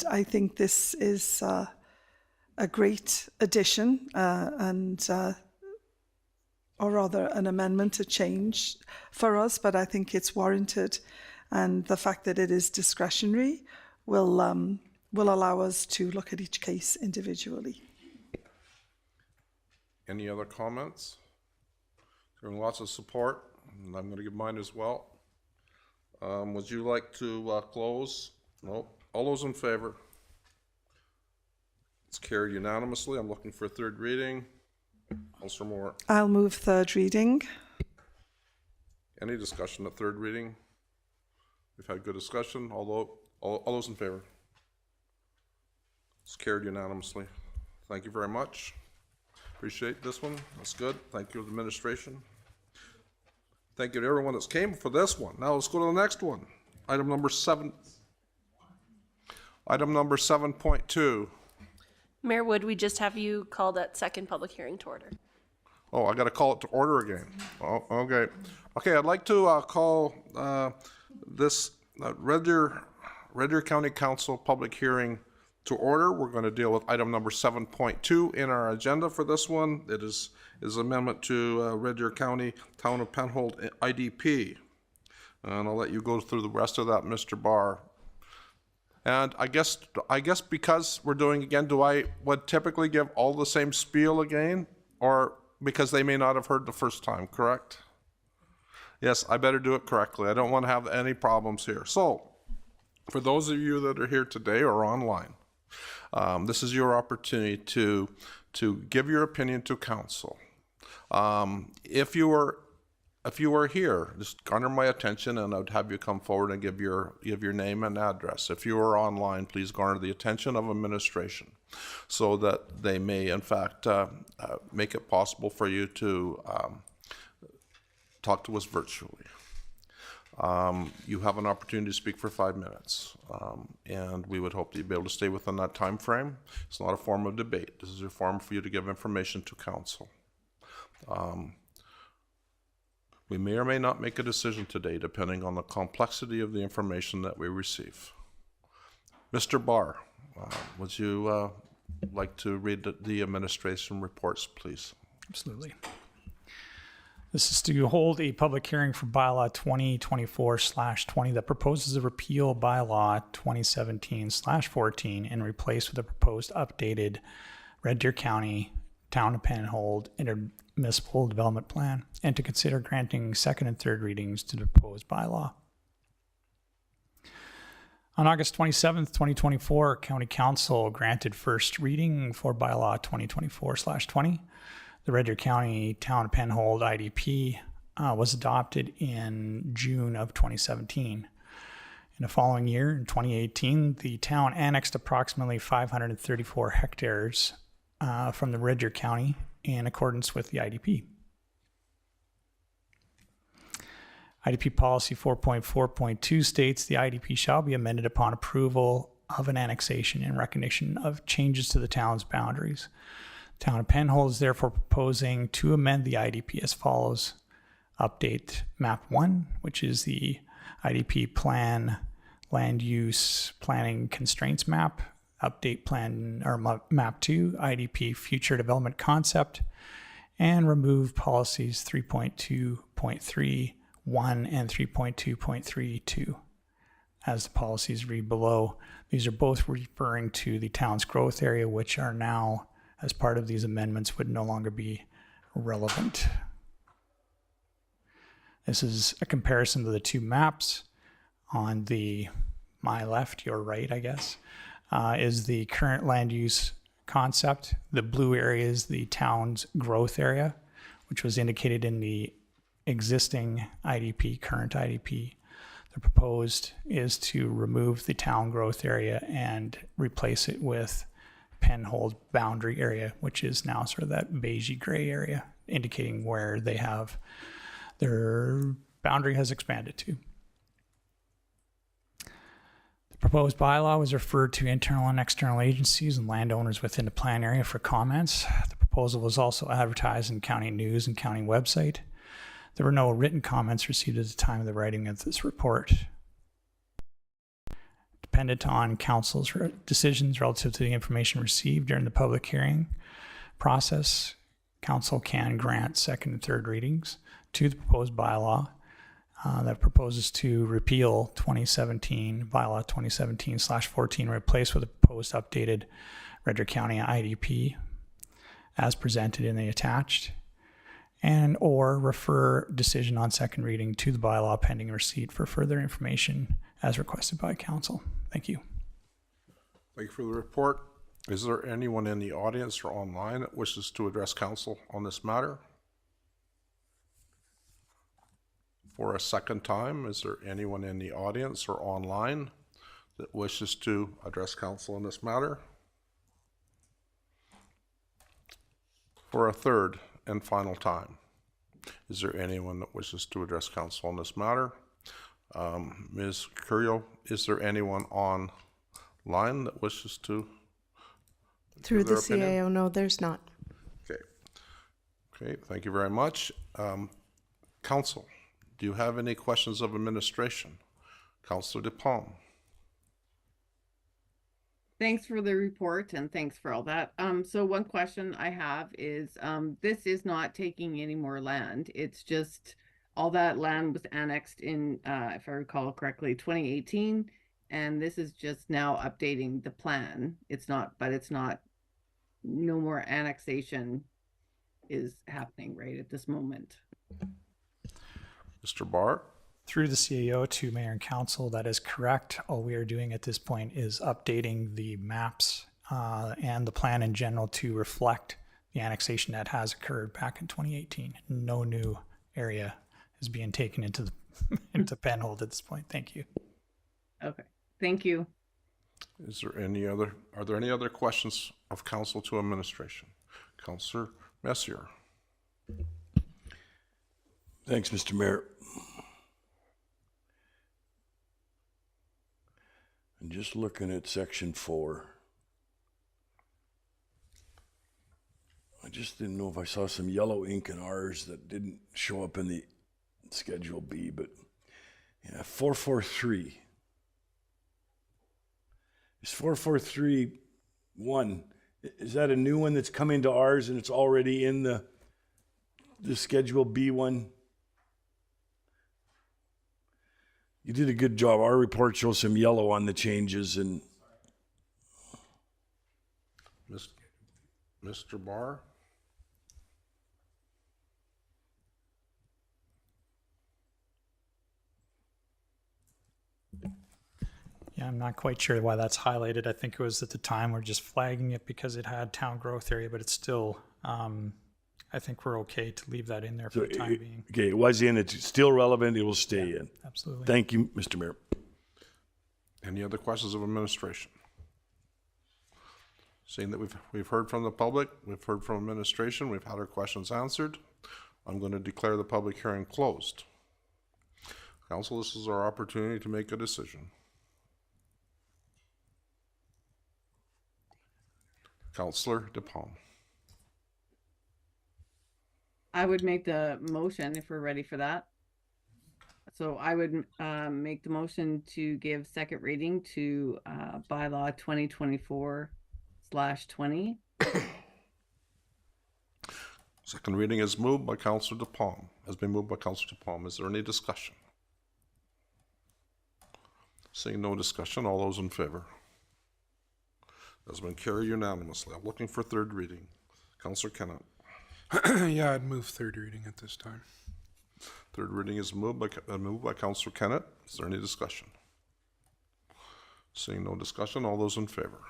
I think this is a great addition or rather an amendment, a change for us, but I think it's warranted. And the fact that it is discretionary will allow us to look at each case individually. Any other comments? Hearing lots of support, and I'm going to give mine as well. Would you like to close? No. All those in favor? It's carried unanimously. I'm looking for a third reading. Councillor Moore. I'll move third reading. Any discussion at third reading? We've had good discussion. All those in favor? It's carried unanimously. Thank you very much. Appreciate this one. That's good. Thank you, administration. Thank you to everyone that's came for this one. Now let's go to the next one. Item number 7.2. Mayor Wood, we just have you call that second public hearing to order. Oh, I got to call it to order again. Oh, okay. Okay, I'd like to call this Red Deer County Council public hearing to order. We're going to deal with item number 7.2 in our agenda for this one. It is amendment to Red Deer County Town of Penhold IDP. And I'll let you go through the rest of that, Mr. Barr. And I guess because we're doing again, would typically give all the same spiel again, or because they may not have heard the first time, correct? Yes, I better do it correctly. I don't want to have any problems here. So, for those of you that are here today or online, this is your opportunity to give your opinion to council. If you were here, just garner my attention, and I'd have you come forward and give your name and address. If you are online, please garner the attention of administration, so that they may, in fact, make it possible for you to talk to us virtually. You have an opportunity to speak for 5 minutes, and we would hope that you'd be able to stay within that time frame. It's not a form of debate. This is a forum for you to give information to council. We may or may not make a decision today, depending on the complexity of the information that we receive. Mr. Barr, would you like to read the administration reports, please? Absolutely. This is to hold a public hearing for Bylaw 2024/20 that proposes to repeal Bylaw 2017/14 and replace with a proposed updated Red Deer County Town of Penhold Intermunicipal Development Plan, and to consider granting second and third readings to the proposed bylaw. On August 27th, 2024, County Council granted first reading for Bylaw 2024/20. The Red Deer County Town of Penhold IDP was adopted in June of 2017. In the following year, in 2018, the town annexed approximately 534 hectares from the Red Deer County in accordance with the IDP. IDP Policy 4.4.2 states the IDP shall be amended upon approval of an annexation in recognition of changes to the town's boundaries. The Town of Penhold is therefore proposing to amend the IDP as follows. Update Map 1, which is the IDP Plan Land Use Planning Constraints Map. Update Plan or Map 2, IDP Future Development Concept, and remove policies 3.2.31 and 3.2.32 as the policies read below. These are both referring to the town's growth area, which are now, as part of these amendments, would no longer be relevant. This is a comparison to the two maps. On my left, your right, I guess, is the current land use concept. The blue area is the town's growth area, which was indicated in the existing IDP, current IDP. The proposed is to remove the town growth area and replace it with Penhold boundary area, which is now sort of that beigey gray area, indicating where they have their boundary has expanded to. The Proposed bylaw was referred to internal and external agencies and landowners within the plan area for comments. The proposal was also advertised in county news and county website. There were no written comments received at the time of the writing of this report. Dependent on council's decisions relative to the information received during the public hearing process, council can grant second and third readings to the proposed bylaw that proposes to repeal 2017 bylaw 2017/14, replace with a proposed updated Red Deer County IDP as presented in the attached, and or refer decision on second reading to the bylaw pending receipt for further information as requested by council. Thank you. Thank you for the report. Is there anyone in the audience or online that wishes to address council on this matter? For a second time, is there anyone in the audience or online that wishes to address council on this matter? For a third and final time, is there anyone that wishes to address council on this matter? Ms. Curio, is there anyone online that wishes to? Through the opinion? CAO, no, there's not. Okay. Okay, thank you very much. Council, do you have any questions of administration? Councilor DePalm. Thanks for the report and thanks for all that. So one question I have is, this is not taking any more land. It's just all that land was annexed in, if I recall correctly, 2018. And this is just now updating the plan. It's not, no more annexation is happening right at this moment. Mr. Barr? Through the CAO to Mayor and Council, that is correct. All we are doing at this point is updating the maps and the plan in general to reflect the annexation that has occurred back in 2018. No new area is being taken into the into Penhold at this point. Thank you. Okay, thank you. Is there any other, are there any other questions of council to administration? Councilor Messier. Thanks, Mr. Mayor. I'm just looking at section 4. I just didn't know if I saw some yellow ink in ours that didn't show up in the Schedule B, but yeah, 443. Is 443-1, is that a new one that's coming to ours and it's already in the Schedule B one? You did a good job. Our report shows some yellow on the changes and Mr. Barr? Yeah, I'm not quite sure why that's highlighted. I think it was at the time we're just flagging it because it had town growth area, but it's still, I think we're okay to leave that in there for the time being. Okay, it was in, it's still relevant, it will stay in. Absolutely. Thank you, Mr. Mayor. Any other questions of administration? Seeing that we've heard from the public, we've heard from administration, we've had our questions answered, I'm going to declare the public hearing closed. Council, this is our opportunity to make a decision. Councilor DePalm. I would make the motion if we're ready for that. So I would make the motion to give second reading to bylaw 2024/20. Second reading is moved by Councilor DePalm. Has been moved by Councilor DePalm. Is there any discussion? Seeing no discussion, all those in favor? Has been carried unanimously. I'm looking for third reading. Councilor Kennett. Yeah, I'd move third reading at this time. Third reading is moved by Councilor Kennett. Is there any discussion? Seeing no discussion, all those in favor?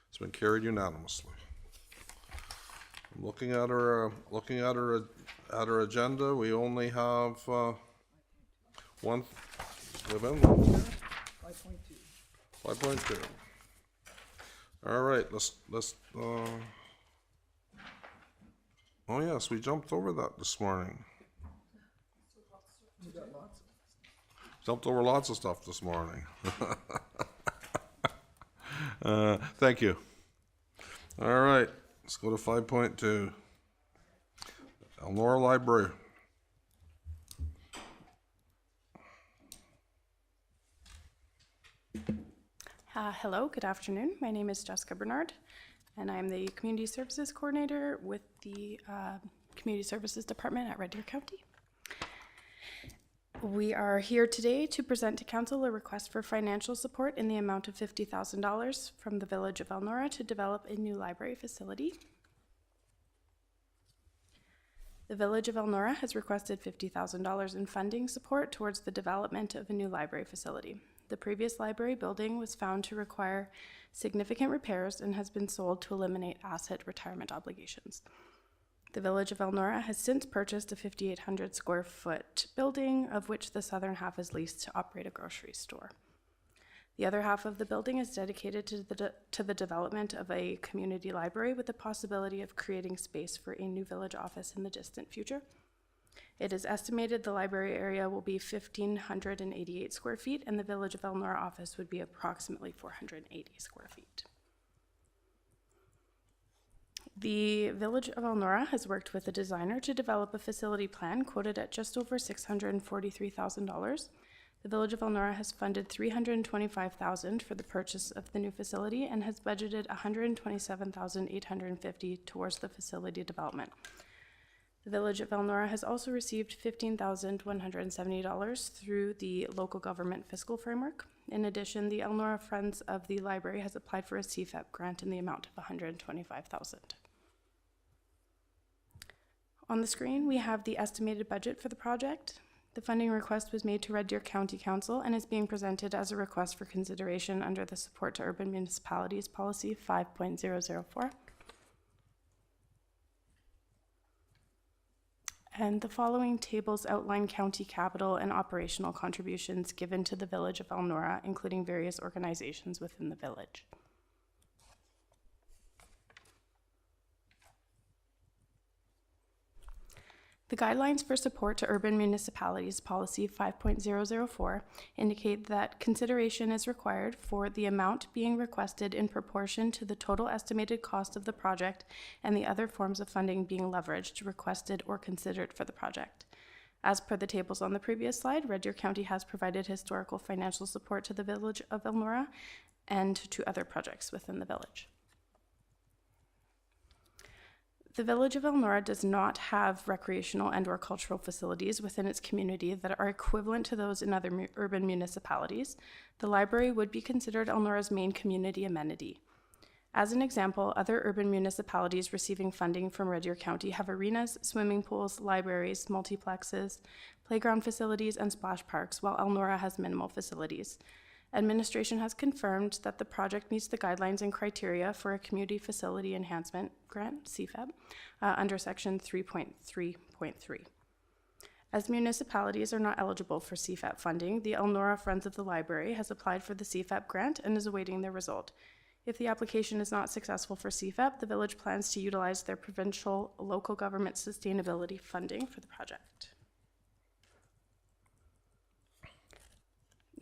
It's been carried unanimously. I'm looking at our agenda. We only have one. 5.2. All right, let's oh yes, we jumped over that this morning. Jumped over lots of stuff this morning. Thank you. All right, let's go to 5.2. Elnora Library. Hello, good afternoon. My name is Jessica Bernard, and I'm the Community Services Coordinator with the Community Services Department at Red Deer County. We are here today to present to Council a request for financial support in the amount of $50,000 from the Village of Elnora to develop a new library facility. The Village of Elnora has requested $50,000 in funding support towards the development of a new library facility. The previous library building was found to require significant repairs and has been sold to eliminate asset retirement obligations. The Village of Elnora has since purchased a 5,800 square foot building, of which the southern half is leased to operate a grocery store. The other half of the building is dedicated to the development of a community library with the possibility of creating space for a new village office in the distant future. It is estimated the library area will be 1,588 square feet, and the Village of Elnora office would be approximately 480 square feet. The Village of Elnora has worked with a designer to develop a facility plan quoted at just over $643,000. The Village of Elnora has funded $325,000 for the purchase of the new facility and has budgeted $127,850 towards the facility development. The Village of Elnora has also received $15,170 through the local government fiscal framework. In addition, the Elnora Friends of the Library has applied for a CFEP grant in the amount of $125,000. On the screen, we have the estimated budget for the project. The funding request was made to Red Deer County Council and is being presented as a request for consideration under the Support to Urban Municipalities Policy 5.004. And the following tables outline county capital and operational contributions given to the Village of Elnora, including various organizations within the village. The guidelines for support to urban municipalities policy 5.004 indicate that consideration is required for the amount being requested in proportion to the total estimated cost of the project and the other forms of funding being leveraged, requested, or considered for the project. As per the tables on the previous slide, Red Deer County has provided historical financial support to the Village of Elnora and to other projects within the village. The Village of Elnora does not have recreational and/or cultural facilities within its community that are equivalent to those in other urban municipalities. The library would be considered Elnora's main community amenity. As an example, other urban municipalities receiving funding from Red Deer County have arenas, swimming pools, libraries, multiplexes, playground facilities, and splash parks, while Elnora has minimal facilities. Administration has confirmed that the project meets the guidelines and criteria for a Community Facility Enhancement Grant, CFEB, under Section 3.3.3. As municipalities are not eligible for CFEB funding, the Elnora Friends of the Library has applied for the CFEB grant and is awaiting their result. If the application is not successful for CFEB, the village plans to utilize their provincial local government sustainability funding for the project.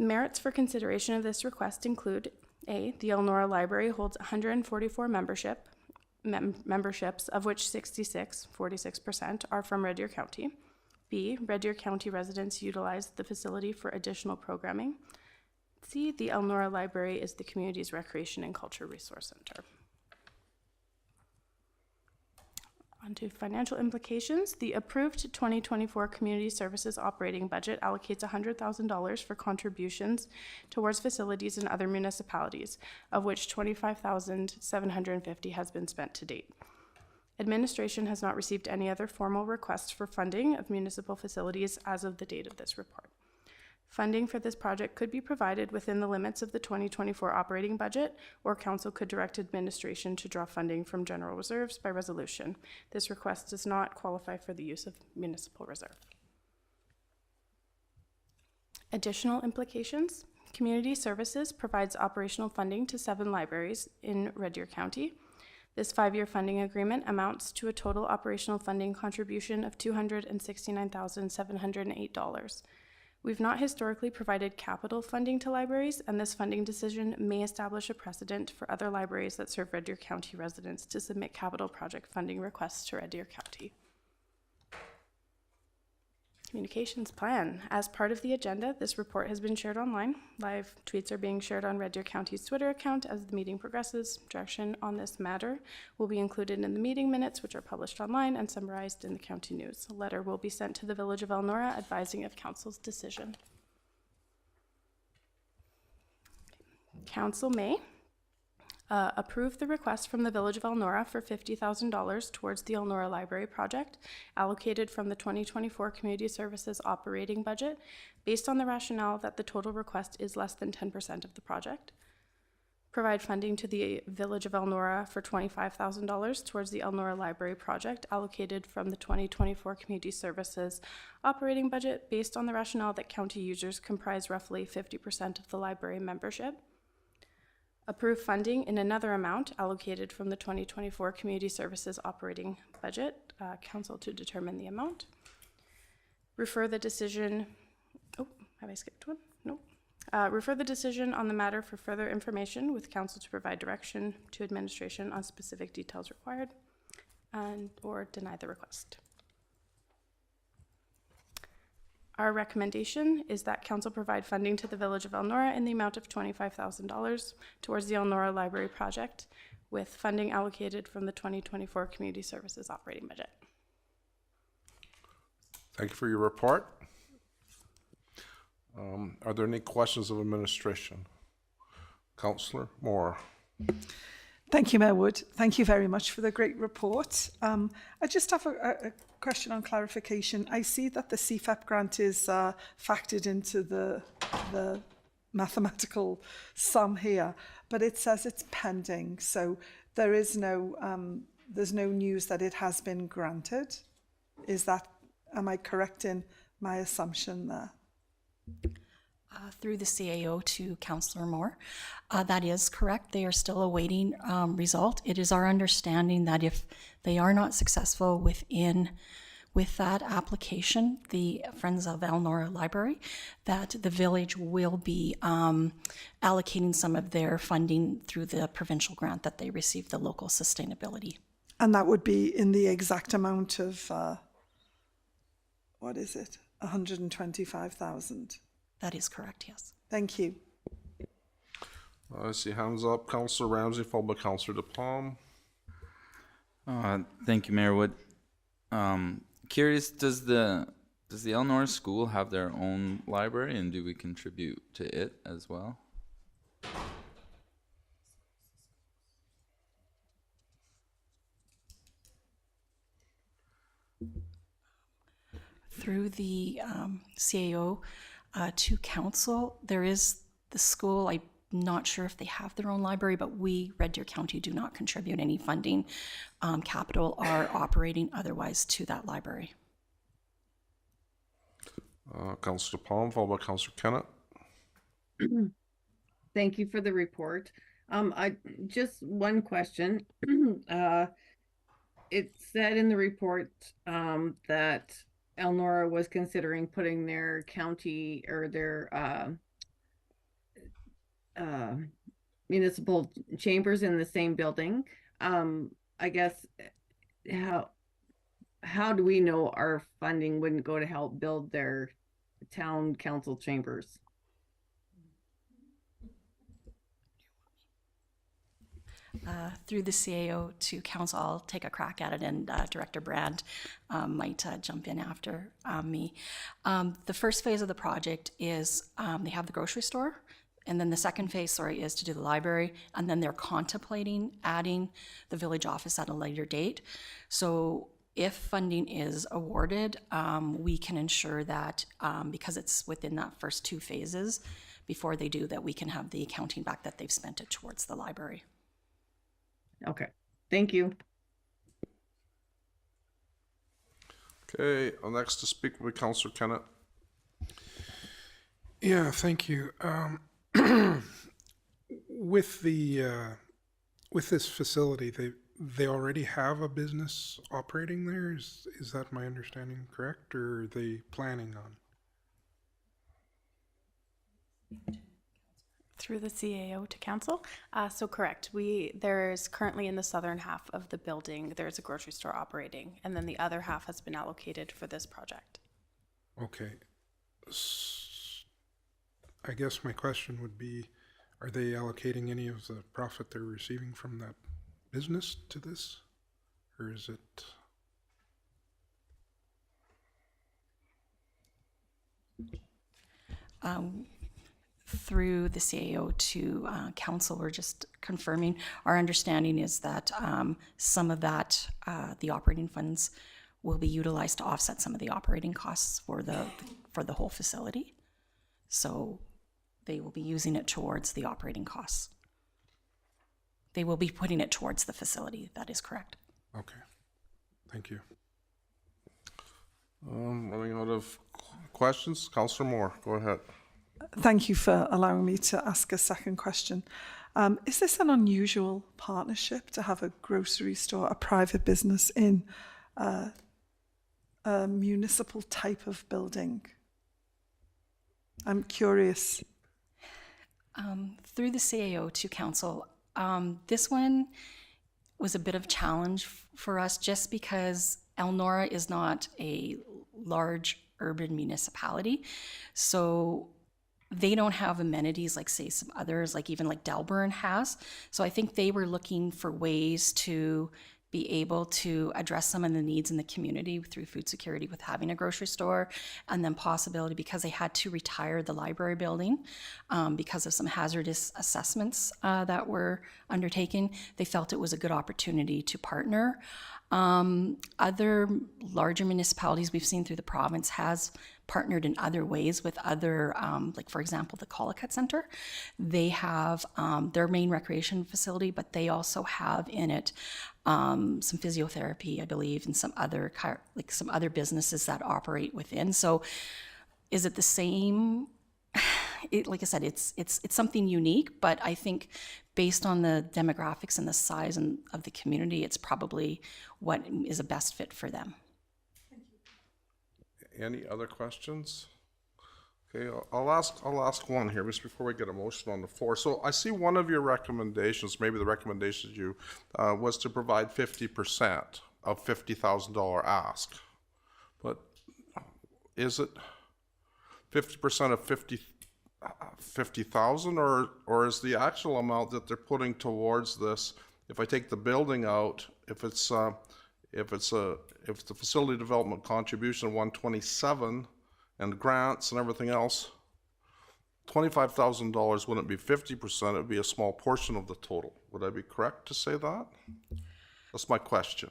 Merits for consideration of this request include: A, the Elnora Library holds 144 memberships, of which 46% are from Red Deer County. B, Red Deer County residents utilize the facility for additional programming. C, the Elnora Library is the community's recreation and culture resource center. On to financial implications. The approved 2024 Community Services Operating Budget allocates $100,000 for contributions towards facilities in other municipalities, of which $25,750 has been spent to date. Administration has not received any other formal requests for funding of municipal facilities as of the date of this report. Funding for this project could be provided within the limits of the 2024 operating budget, or council could direct administration to draw funding from general reserves by resolution. This request does not qualify for the use of municipal reserve. Additional implications. Community Services provides operational funding to 7 libraries in Red Deer County. This 5-year funding agreement amounts to a total operational funding contribution of $269,708. We've not historically provided capital funding to libraries, and this funding decision may establish a precedent for other libraries that serve Red Deer County residents to submit capital project funding requests to Red Deer County. Communications plan. As part of the agenda, this report has been shared online. Live tweets are being shared on Red Deer County's Twitter account as the meeting progresses. Direction on this matter will be included in the meeting minutes, which are published online and summarized in the county news. A letter will be sent to the Village of Elnora advising of council's decision. Council may approve the request from the Village of Elnora for $50,000 towards the Elnora Library project allocated from the 2024 Community Services operating budget based on the rationale that the total request is less than 10% of the project. Provide funding to the Village of Elnora for $25,000 towards the Elnora Library project allocated from the 2024 Community Services operating budget based on the rationale that county users comprise roughly 50% of the library membership. Approve funding in another amount allocated from the 2024 Community Services operating budget, council to determine the amount. Refer the decision, have I skipped one? Nope. Refer the decision on the matter for further information with council to provide direction to administration on specific details required and or deny the request. Our recommendation is that council provide funding to the Village of Elnora in the amount of $25,000 towards the Elnora Library project, with funding allocated from the 2024 Community Services operating budget. Thank you for your report. Are there any questions of administration? Councillor Moore. Thank you, Mayor Wood. Thank you very much for the great report. I just have a question on clarification. I see that the CFEP grant is factored into the mathematical sum here, but it says it's pending. So there is there's no news that it has been granted. Am I correct in my assumption there? Through the CAO to Councillor Moore. That is correct. They are still awaiting result. It is our understanding that if they are not successful with that application, the Friends of Elnora Library, that the village will be allocating some of their funding through the provincial grant that they received, the local sustainability. And that would be in the exact amount of, what is it, 125,000? That is correct, yes. Thank you. I see hands up. Councillor Ramsey, followed by Councillor DePalm. Thank you, Mayor Wood. Curious, does the Elnora School have their own library, and do we contribute to it as well? Through the CAO to council, there is the school. I'm not sure if they have their own library, but we, Red Deer County, do not contribute any funding, capital, or operating otherwise to that library. Councillor DePalm, followed by Councillor Kennett. Thank you for the report. I just one question. It said in the report that Elnora was considering putting their county or their municipal chambers in the same building. I guess how do we know our funding wouldn't go to help build their town council chambers? Through the CAO to council, I'll take a crack at it, and Director Brand might jump in after me. The first phase of the project is they have the grocery store, and then the second phase, is to do the library, and then they're contemplating adding the village office at a later date. So if funding is awarded, we can ensure that because it's within that first two phases, before they do that, we can have the accounting back that they've spent it towards the library. Okay, thank you. Okay, next to speak will be Councillor Kennett. Yeah, thank you. With this facility, they already have a business operating there. Is that my understanding correct, or are they planning on? Through the CAO to council. So correct. There's currently in the southern half of the building, there's a grocery store operating, and then the other half has been allocated for this project. Okay. I guess my question would be, are they allocating any of the profit they're receiving from that business to this? Or is it? Through the CAO to council, we're just confirming. Our understanding is that some of that, the operating funds, will be utilized to offset some of the operating costs for the whole facility. So they will be using it towards the operating costs. They will be putting it towards the facility. That is correct. Okay. Thank you. Running out of questions. Councillor Moore, go ahead. Thank you for allowing me to ask a second question. Is this an unusual partnership to have a grocery store, a private business in a municipal type of building? I'm curious. Through the CAO to council, this one was a bit of a challenge for us just because Elnora is not a large urban municipality. So they don't have amenities like, say, some others, like even like Delburn has. So I think they were looking for ways to be able to address some of the needs in the community through food security with having a grocery store, and then possibility because they had to retire the library building because of some hazardous assessments that were undertaken. They felt it was a good opportunity to partner. Other larger municipalities we've seen through the province has partnered in other ways with other, like for example, the Collicutt Center. They have their main recreation facility, but they also have in it some physiotherapy, I believe, and some other businesses that operate within. So is it the same? Like I said, it's something unique, but I think based on the demographics and the size of the community, it's probably what is a best fit for them. Any other questions? Okay, I'll ask one here just before we get a motion on the floor. So I see one of your recommendations, maybe the recommendations you was to provide 50% of $50,000 ask, but is it 50% of 50,000 or is the actual amount that they're putting towards this? If I take the building out, if the facility development contribution 127 and grants and everything else, $25,000 wouldn't be 50%, it would be a small portion of the total. Would I be correct to say that? That's my question.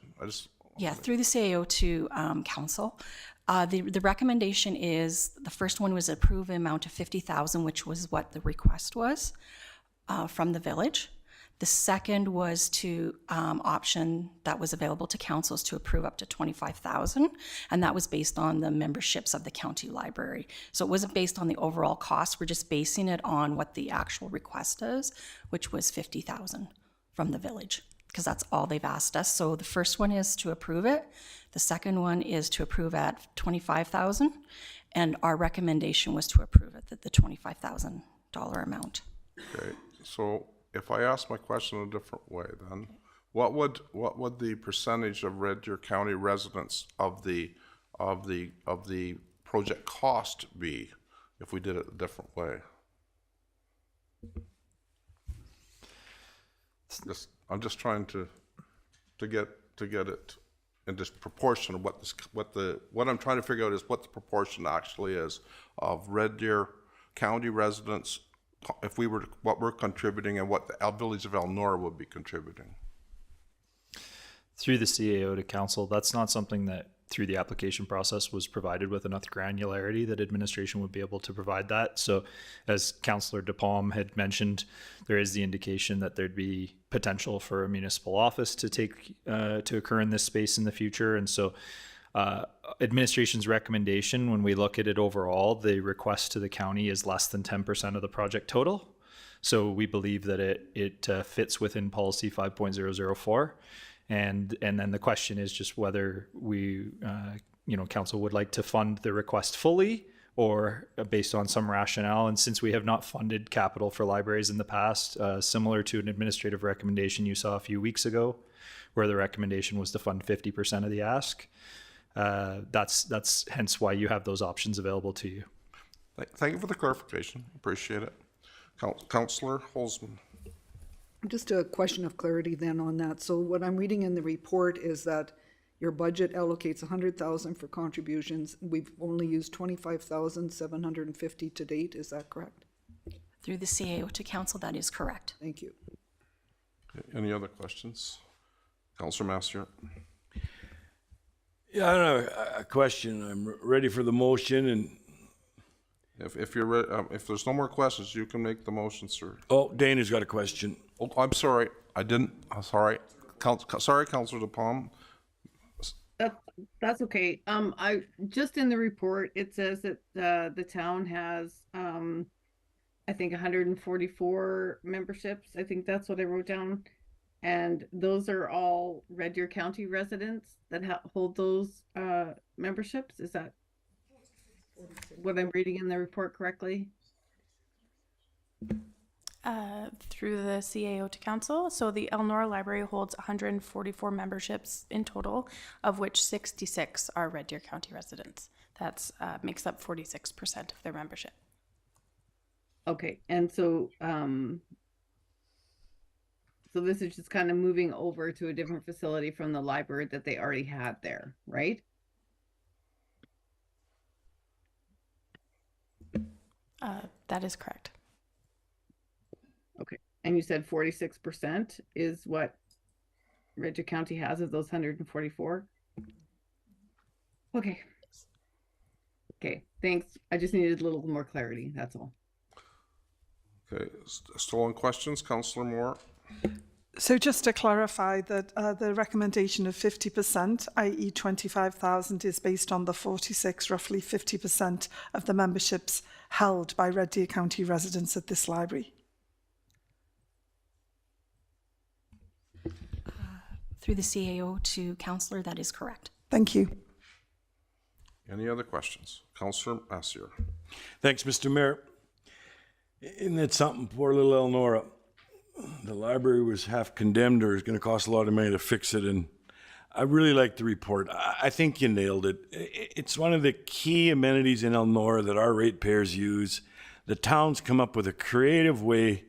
Yeah, through the CAO to council. The recommendation is, the first one was approve an amount of $50,000, which was what the request was from the village. The second was to option that was available to councils to approve up to $25,000, and that was based on the memberships of the county library. So it wasn't based on the overall cost. We're just basing it on what the actual request is, which was $50,000 from the village, because that's all they've asked us. So the first one is to approve it. The second one is to approve at $25,000, and our recommendation was to approve it at the $25,000 amount. Okay, so if I ask my question a different way, then what would the percentage of Red Deer County residents of the project cost be if we did it a different way? I'm just trying to get it in this proportion of what I'm trying to figure out is what the proportion actually is of Red Deer County residents, if we were what we're contributing and what the Village of Elnora would be contributing. Through the CAO to council, that's not something that through the application process was provided with enough granularity that administration would be able to provide that. So as Councillor DePalm had mentioned, there is the indication that there'd be potential for a municipal office to occur in this space in the future. And so administration's recommendation, when we look at it overall, the request to the county is less than 10% of the project total. So we believe that it fits within policy 5.004. And then the question is just whether we, council would like to fund the request fully or based on some rationale. And since we have not funded capital for libraries in the past, similar to an administrative recommendation you saw a few weeks ago, where the recommendation was to fund 50% of the ask, that's hence why you have those options available to you. Thank you for the clarification. Appreciate it. Councillor Holzman. Just a question of clarity then on that. So what I'm reading in the report is that your budget allocates 100,000 for contributions. We've only used 25,750 to date. Is that correct? Through the CAO to council, that is correct. Thank you. Okay, any other questions? Councillor Massier. Yeah, I don't know, a question. I'm ready for the motion, and if you're ready, if there's no more questions, you can make the motion, sir. oh, Dana's got a question. Oh, I'm sorry. I didn't. I'm sorry. Sorry, Councillor DePalm. That's okay. I just in the report, it says that the town has, I think 144 memberships. I think that's what I wrote down. And those are all Red Deer County residents that hold those memberships. Is that what I'm reading in the report correctly? Through the CAO to council. So the Elnora Library holds 144 memberships in total, of which 66 are Red Deer County residents. That's makes up 46% of their membership. Okay, and so so this is just kind of moving over to a different facility from the library that they already had there, right? That is correct. Okay, and you said 46% is what Red Deer County has of those 144? Okay. Okay, thanks. I just needed a little more clarity, that's all. Okay, still on questions, Councillor Moore? So just to clarify that the recommendation of 50%, i.e. 25,000, is based on the 46, roughly 50% of the memberships held by Red Deer County residents at this library. Through the CAO to councillor, that is correct. Thank you. Any other questions? Councillor Massier. Thanks, Mr. Mayor. Isn't that something, poor little Elnora? The library was half condemned, or is going to cost a lot of money to fix it, and I really like the report. I think you nailed it. It's one of the key amenities in Elnora that our ratepayers use. The town's come up with a creative way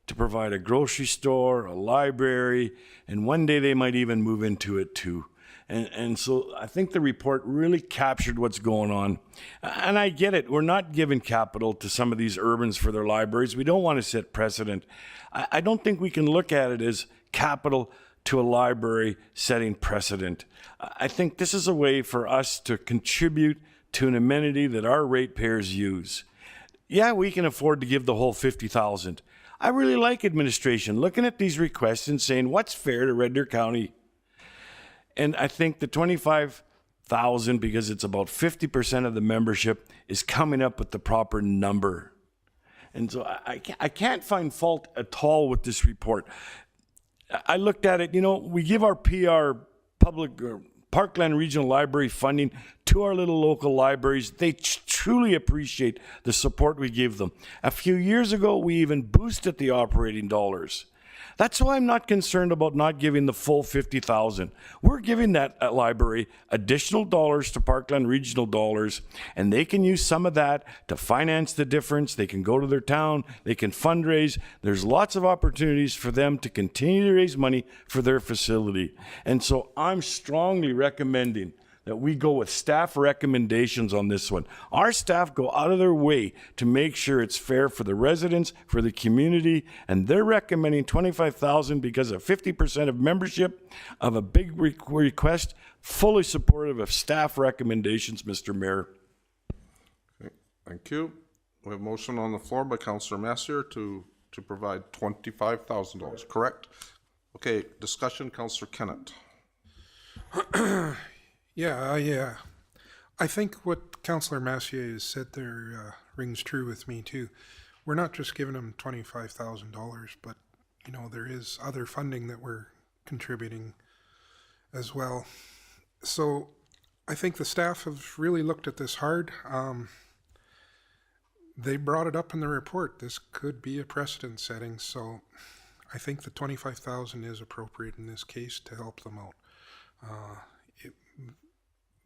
to provide a grocery store, a library, and one day they might even move into it too. And so I think the report really captured what's going on. And I get it. We're not giving capital to some of these urbans for their libraries. We don't want to set precedent. I don't think we can look at it as capital to a library setting precedent. I think this is a way for us to contribute to an amenity that our ratepayers use. Yeah, we can afford to give the whole 50,000. I really like administration looking at these requests and saying, what's fair to Red Deer County? And I think the 25,000, because it's about 50% of the membership, is coming up with the proper number. And so I can't find fault at all with this report. I looked at it, we give our Parkland Regional Library funding to our little local libraries. They truly appreciate the support we give them. A few years ago, we even boosted the operating dollars. That's why I'm not concerned about not giving the full 50,000. We're giving that library additional dollars to Parkland Regional dollars, and they can use some of that to finance the difference. They can go to their town, they can fundraise. There's lots of opportunities for them to continue to raise money for their facility. And so I'm strongly recommending that we go with staff recommendations on this one. Our staff go out of their way to make sure it's fair for the residents, for the community, and they're recommending 25,000 because of 50% of membership of a big request, fully supportive of staff recommendations, Mr. Mayor. Okay, thank you. We have a motion on the floor by Councillor Massier to provide $25,000, correct? Okay, discussion, Councillor Kennett. Yeah. I think what Councillor Massier has said there rings true with me too. We're not just giving them $25,000, but there is other funding that we're contributing as well. So I think the staff have really looked at this hard. they brought it up in the report. This could be a precedent setting, so I think the 25,000 is appropriate in this case to help them out.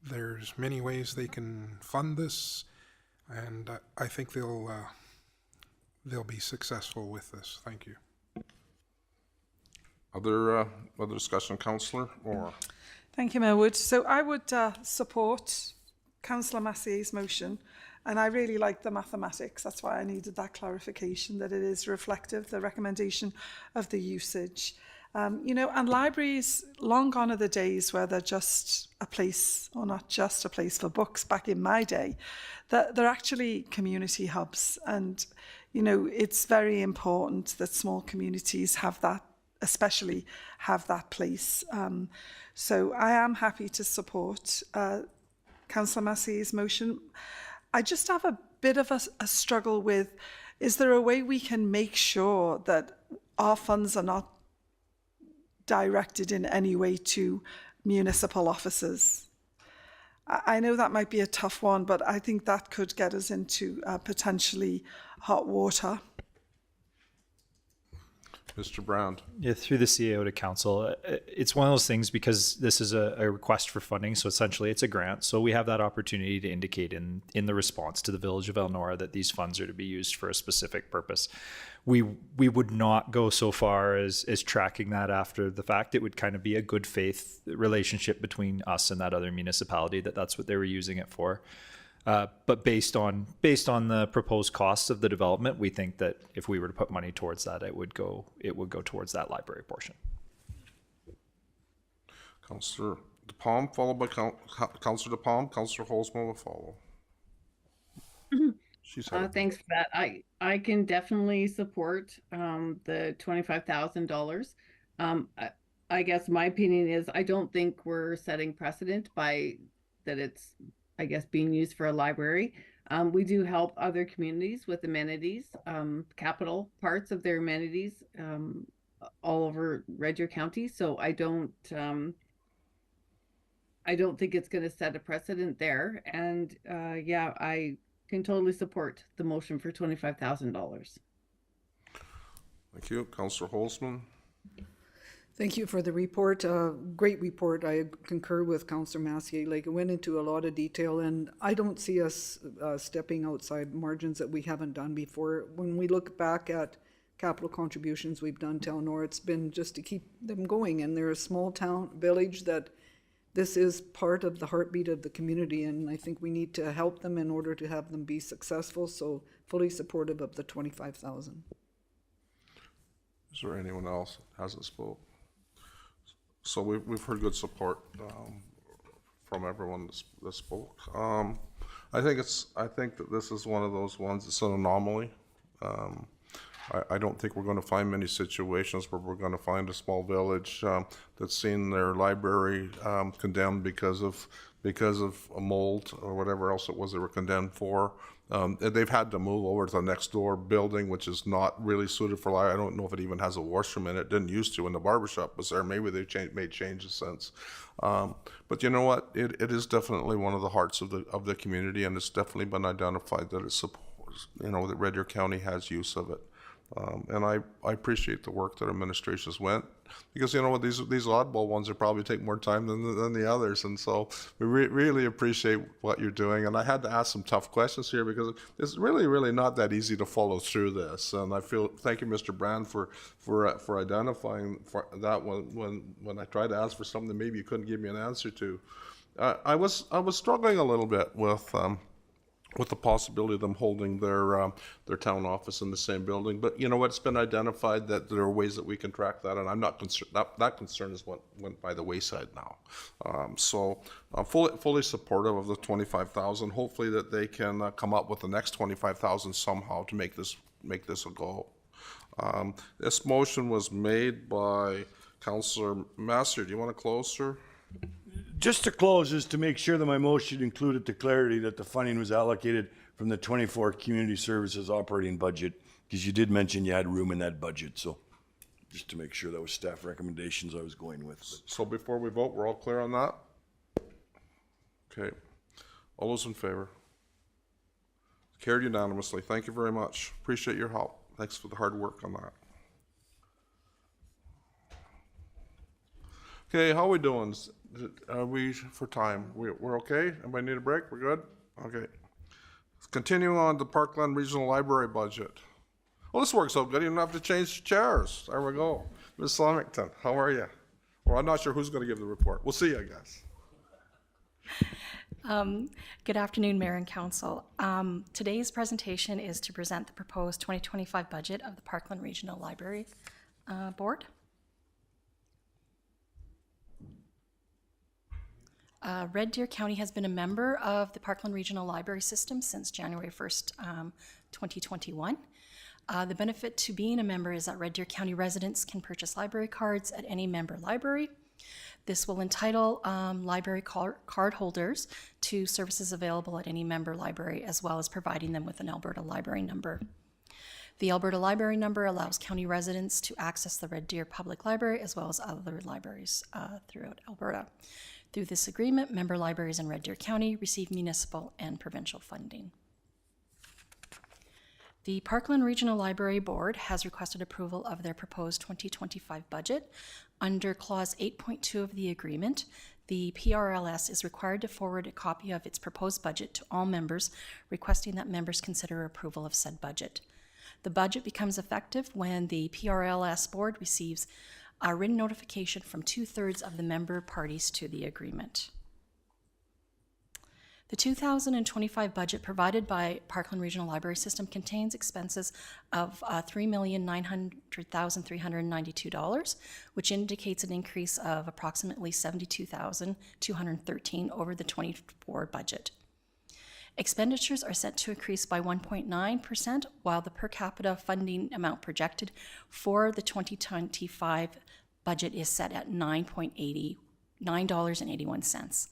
There's many ways they can fund this, and I think they'll be successful with this. Thank you. Other discussion, Councillor? Or Thank you, Mayor Wood. So I would support Councillor Massier's motion, and I really like the mathematics. That's why I needed that clarification, that it is reflective, the recommendation of the usage. You know, and libraries, long gone are the days where they're just a place, or not just a place for books. Back in my day, they're actually community hubs. And, you know, it's very important that small communities have that, especially have that place. So I am happy to support Councillor Massey's motion. I just have a bit of a struggle with, is there a way we can make sure that our funds are not directed in any way to municipal offices? I know that might be a tough one, but I think that could get us into potentially hot water. Mr. Brand. Yeah, through the CAO to council, it's one of those things because this is a request for funding, so essentially it's a grant. So we have that opportunity to indicate in the response to the Village of Elnora that these funds are to be used for a specific purpose. We would not go so far as tracking that after the fact. It would kind of be a good faith relationship between us and that other municipality that's what they were using it for. But based on the proposed costs of the development, we think that if we were to put money towards that, it would go towards that library portion. Councillor DePalm, followed by Councillor DePalm. Councillor Holzman will follow. Thanks for that. I can definitely support the $25,000. I guess my opinion is I don't think we're setting precedent by that it's, I guess, being used for a library. We do help other communities with amenities, capital parts of their amenities all over Red Deer County. So I don't think it's going to set a precedent there. And yeah, I can totally support the motion for $25,000. Thank you. Councillor Holzman. Thank you for the report. Great report. I concur with Councillor Massier. Like, it went into a lot of detail, and I don't see us stepping outside margins that we haven't done before. When we look back at capital contributions we've done to Elnora, it's been just to keep them going. And they're a small town village that this is part of the heartbeat of the community, and I think we need to help them in order to have them be successful. So fully supportive of the 25,000. Is there anyone else that hasn't spoke? So we've heard good support from everyone that spoke. I think that this is one of those ones. It's an anomaly. I don't think we're going to find many situations where we're going to find a small village that's seen their library condemned because of a mold or whatever else it was they were condemned for. They've had to move over to the next door building, which is not really suited for library. I don't know if it even has a washroom in it. It didn't used to when the barbershop was there. Maybe they've made changes since. But you know what? It is definitely one of the hearts of the community, and it's definitely been identified that it supports, that Red Deer County has use of it. And I appreciate the work that administrations went, because these oddball ones will probably take more time than the others, and so we really appreciate what you're doing. And I had to ask some tough questions here because it's really not that easy to follow through this. And I feel thank you, Mr. Brand, for identifying that when I tried to ask for something that maybe you couldn't give me an answer to. I was struggling a little bit with the possibility of them holding their town office in the same building. But you know what, it's been identified that there are ways that we can track that, and I'm not concerned. That concern is what went by the wayside now. So I'm fully supportive of the 25,000. Hopefully that they can come up with the next 25,000 somehow to make this a go. This motion was made by Councillor Massey. Do you want to close, sir? Just to close, is to make sure that my motion included the clarity that the funding was allocated from the 24 community services operating budget, because you did mention you had room in that budget. So just to make sure that was staff recommendations I was going with. So before we vote, we're all clear on that? Okay. All those in favor? Carried unanimously. Thank you very much. Appreciate your help. Thanks for the hard work on that. Okay, how are we doing? Are we for time? We're okay? Anybody need a break? We're good? Okay. Continuing on to Parkland Regional Library Budget. Well, this works out good. You don't have to change chairs. There we go. Ms. Slamington, how are you? Well, I'm not sure who's going to give the report. We'll see, I guess. Good afternoon, Mayor and Council. Today's presentation is to present the proposed 2025 budget of the Parkland Regional Library Board. Red Deer County has been a member of the Parkland Regional Library System since January 1st, 2021. The benefit to being a member is that Red Deer County residents can purchase library cards at any member library. This will entitle library card holders to services available at any member library, as well as providing them with an Alberta Library Number. The Alberta Library Number allows county residents to access the Red Deer Public Library as well as other libraries throughout Alberta. Through this agreement, member libraries in Red Deer County receive municipal and provincial funding. The Parkland Regional Library Board has requested approval of their proposed 2025 budget. Under Clause 8.2 of the agreement, the PRLS is required to forward a copy of its proposed budget to all members, requesting that members consider approval of said budget. The budget becomes effective when the PRLS Board receives a written notification from 2/3 of the member parties to the agreement. The 2025 budget provided by Parkland Regional Library System contains expenses of $3,900,392, which indicates an increase of approximately $72,213 over the 24 budget. Expenditures are set to increase by 1.9%, while the per capita funding amount projected for the 2025 budget is set at $9.81,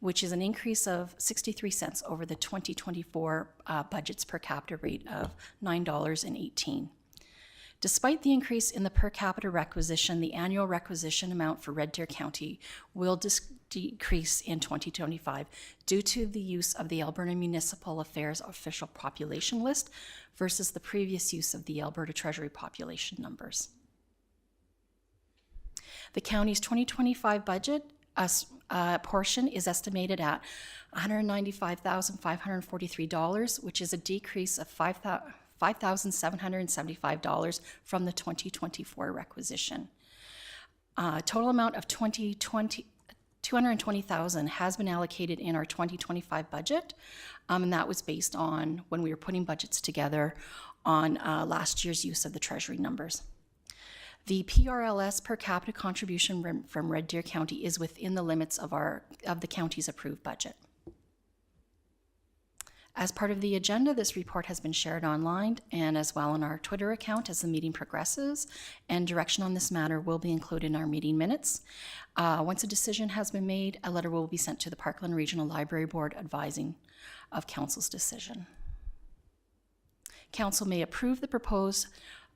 which is an increase of 63 cents over the 2024 budget's per capita rate of $9.18. Despite the increase in the per capita requisition, the annual requisition amount for Red Deer County will decrease in 2025 due to the use of the Alberta Municipal Affairs official population list versus the previous use of the Alberta Treasury population numbers. The county's 2025 budget portion is estimated at $195,543, which is a decrease of $5,775 from the 2024 requisition. Total amount of $220,000 has been allocated in our 2025 budget, and that was based on when we were putting budgets together on last year's use of the Treasury numbers. The PRLS per capita contribution from Red Deer County is within the limits of the county's approved budget. As part of the agenda, this report has been shared online and as well on our Twitter account as the meeting progresses, and direction on this matter will be included in our meeting minutes. Once a decision has been made, a letter will be sent to the Parkland Regional Library Board advising of Council's decision. Council may approve the proposed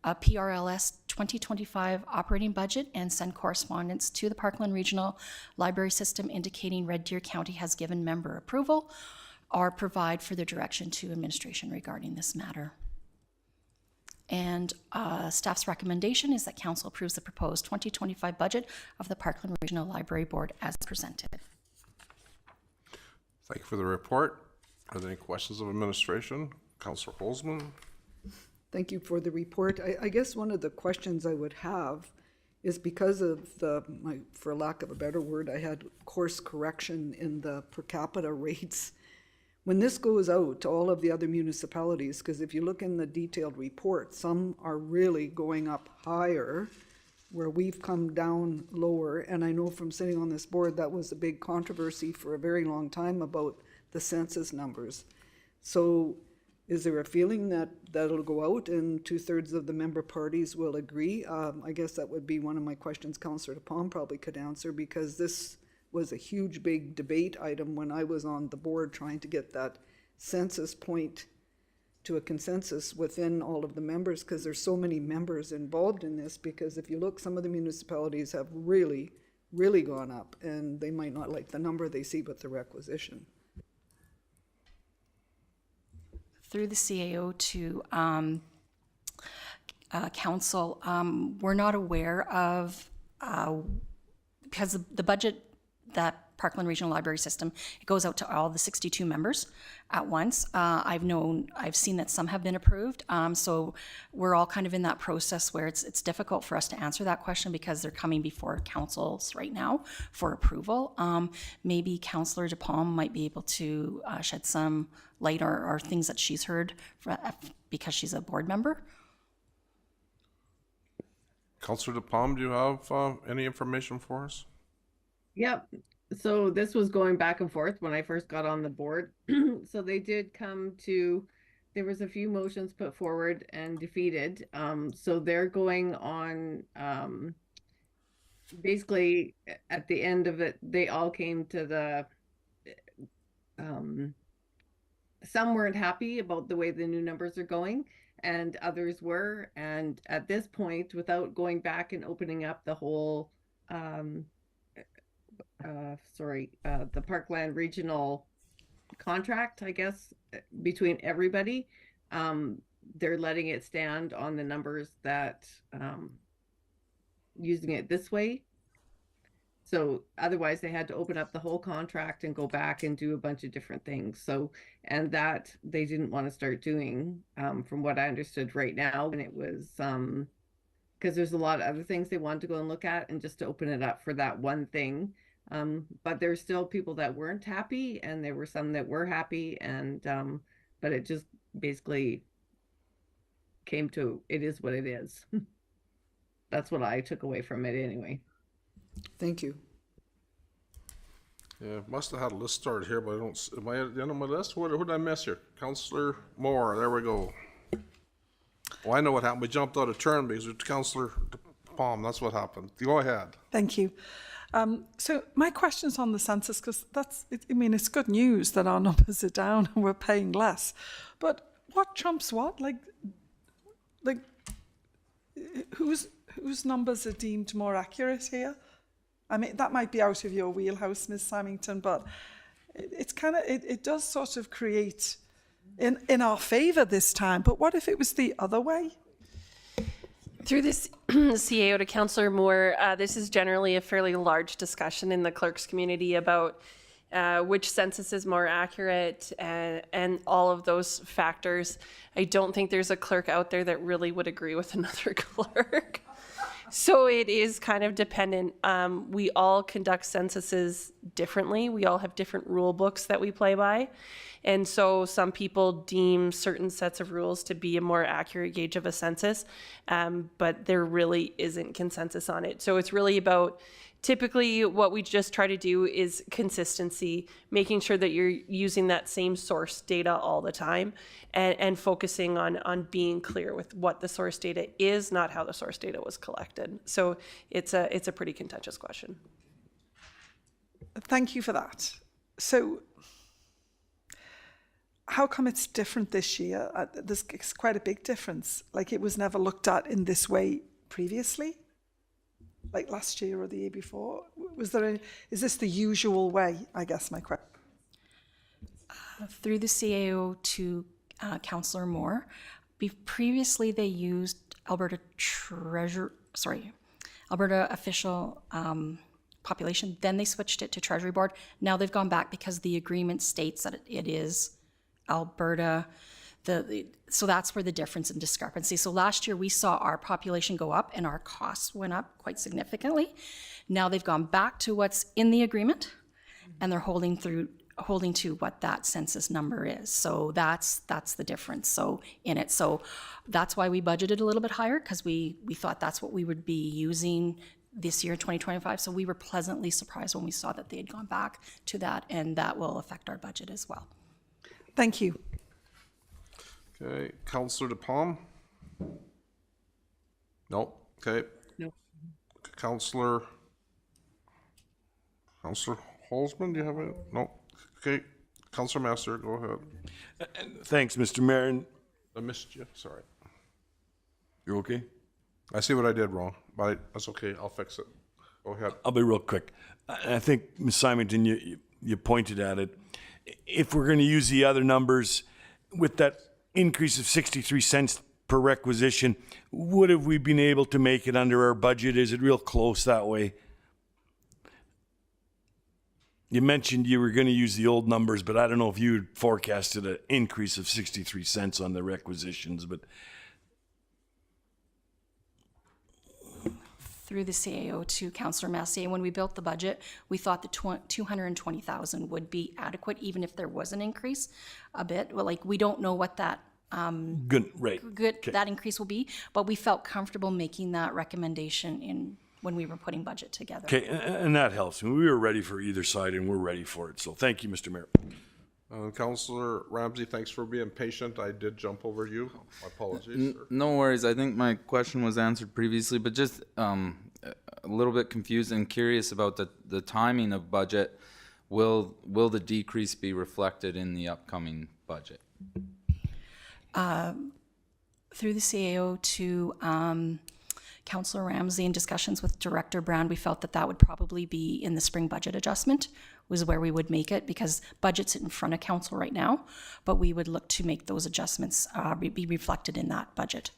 PRLS 2025 operating budget and send correspondence to the Parkland Regional Library System indicating Red Deer County has given member approval, or provide further direction to administration regarding this matter. And staff's recommendation is that Council approves the proposed 2025 budget of the Parkland Regional Library Board as presented. Thank you for the report. Are there any questions of administration? Councillor Holzman? Thank you for the report. I guess one of the questions I would have is because of for lack of a better word, I had course correction in the per capita rates. When this goes out to all of the other municipalities, because if you look in the detailed report, some are really going up higher, where we've come down lower. And I know from sitting on this board, that was a big controversy for a very long time about the census numbers. So is there a feeling that that'll go out and 2/3 of the member parties will agree? I guess that would be one of my questions Councillor DePalm probably could answer, because this was a huge, big debate item when I was on the board trying to get that census point to a consensus within all of the members, because there's so many members involved in this. Because if you look, some of the municipalities have really, really gone up, and they might not like the number they see with the requisition. Through the CAO to council, we're not aware of, because the budget that Parkland Regional Library System, it goes out to all the 62 members at once. I've seen that some have been approved. So we're all kind of in that process where it's difficult for us to answer that question because they're coming before councils right now for approval. Maybe Councillor DePalm might be able to shed some light or things that she's heard because she's a board member. Councillor DePalm, do you have any information for us? Yep. So this was going back and forth when I first got on the board. So they did come to, there was a few motions put forward and defeated. So they're going on, basically at the end of it, they all came to the, some weren't happy about the way the new numbers are going and others were. And at this point, without going back and opening up the whole, the Parkland Regional contract, I guess, between everybody, they're letting it stand on the numbers that, using it this way. So otherwise they had to open up the whole contract and go back and do a bunch of different things. So, and that they didn't want to start doing, from what I understood right now. And it was, because there's a lot of other things they wanted to go and look at and just to open it up for that one thing. But there's still people that weren't happy and there were some that were happy and, but it just basically came to, it is what it is. That's what I took away from it anyway. Thank you. Yeah, must have had a list started here, but I don't, am I at the end of my list? Who did I miss here? Councillor Moore, there we go. Well, I know what happened. We jumped out of turn because it's Councillor Palm. That's what happened. Go ahead. Thank you. So my question's on the census, because it's good news that our numbers are down and we're paying less. But what trumps what? Like whose numbers are deemed more accurate here? I mean, that might be out of your wheelhouse, Ms. Symington, but it's kind of, it does sort of create in our favour this time. But what if it was the other way? Through this CAO to Councillor Moore, this is generally a fairly large discussion in the clerks community about which census is more accurate and all of those factors. I don't think there's a clerk out there that really would agree with another clerk. So it is kind of dependent. We all conduct censuses differently. We all have different rule books that we play by. And so some people deem certain sets of rules to be a more accurate gauge of a census, but there really isn't consensus on it. So it's really about, typically what we just try to do is consistency, making sure that you're using that same source data all the time and focusing on being clear with what the source data is, not how the source data was collected. So it's a pretty contentious question. Thank you for that. So how come it's different this year? There's quite a big difference. Like, it was never looked at in this way previously? Like last year or the year before? Is this the usual way, I guess, my question? Through the CAO to Councillor Moore, previously they used Alberta official population, then they switched it to Treasury Board. Now they've gone back because the agreement states that it is Alberta. So that's where the difference in discrepancy. So last year we saw our population go up and our costs went up quite significantly. Now they've gone back to what's in the agreement and they're holding to what that census number is. So that's the difference. So that's why we budgeted a little bit higher, because we thought that's what we would be using this year, 2025. So we were pleasantly surprised when we saw that they had gone back to that, and that will affect our budget as well. Thank you. Okay, Councillor DePalm? No. Okay. No. Councillor Holzman, do you have it? No. Okay, Councillor Master, go ahead. Thanks, Mr. Mayor. I missed you, sorry. You're okay? I see what I did wrong, but that's okay, I'll fix it. Go ahead. I'll be real quick. I think, Ms. Symington, you pointed at it. If we're going to use the other numbers with that increase of 63 cents per requisition, would have we been able to make it under our budget? Is it real close that way? You mentioned you were going to use the old numbers, but I don't know if you forecasted an increase of 63 cents on the requisitions, but Through the CAO to Councillor Massey, when we built the budget, we thought the 220,000 would be adequate, even if there was an increase a bit. Well, like, we don't know what that good, right. that increase will be, but we felt comfortable making that recommendation in when we were putting budget together. Okay, and that helps. We were ready for either side, and we're ready for it. So thank you, Mr. Mayor. Councillor Ramsey, thanks for being patient. I did jump over you. My apologies. No worries. I think my question was answered previously, but just a little bit confused and curious about the timing of budget. Will the decrease be reflected in the upcoming budget? Through the CAO to Councillor Ramsey, in discussions with Director Brand, we felt that would probably be in the spring budget adjustment was where we would make it, because budget's in front of council right now, but we would look to make those adjustments be reflected in that budget.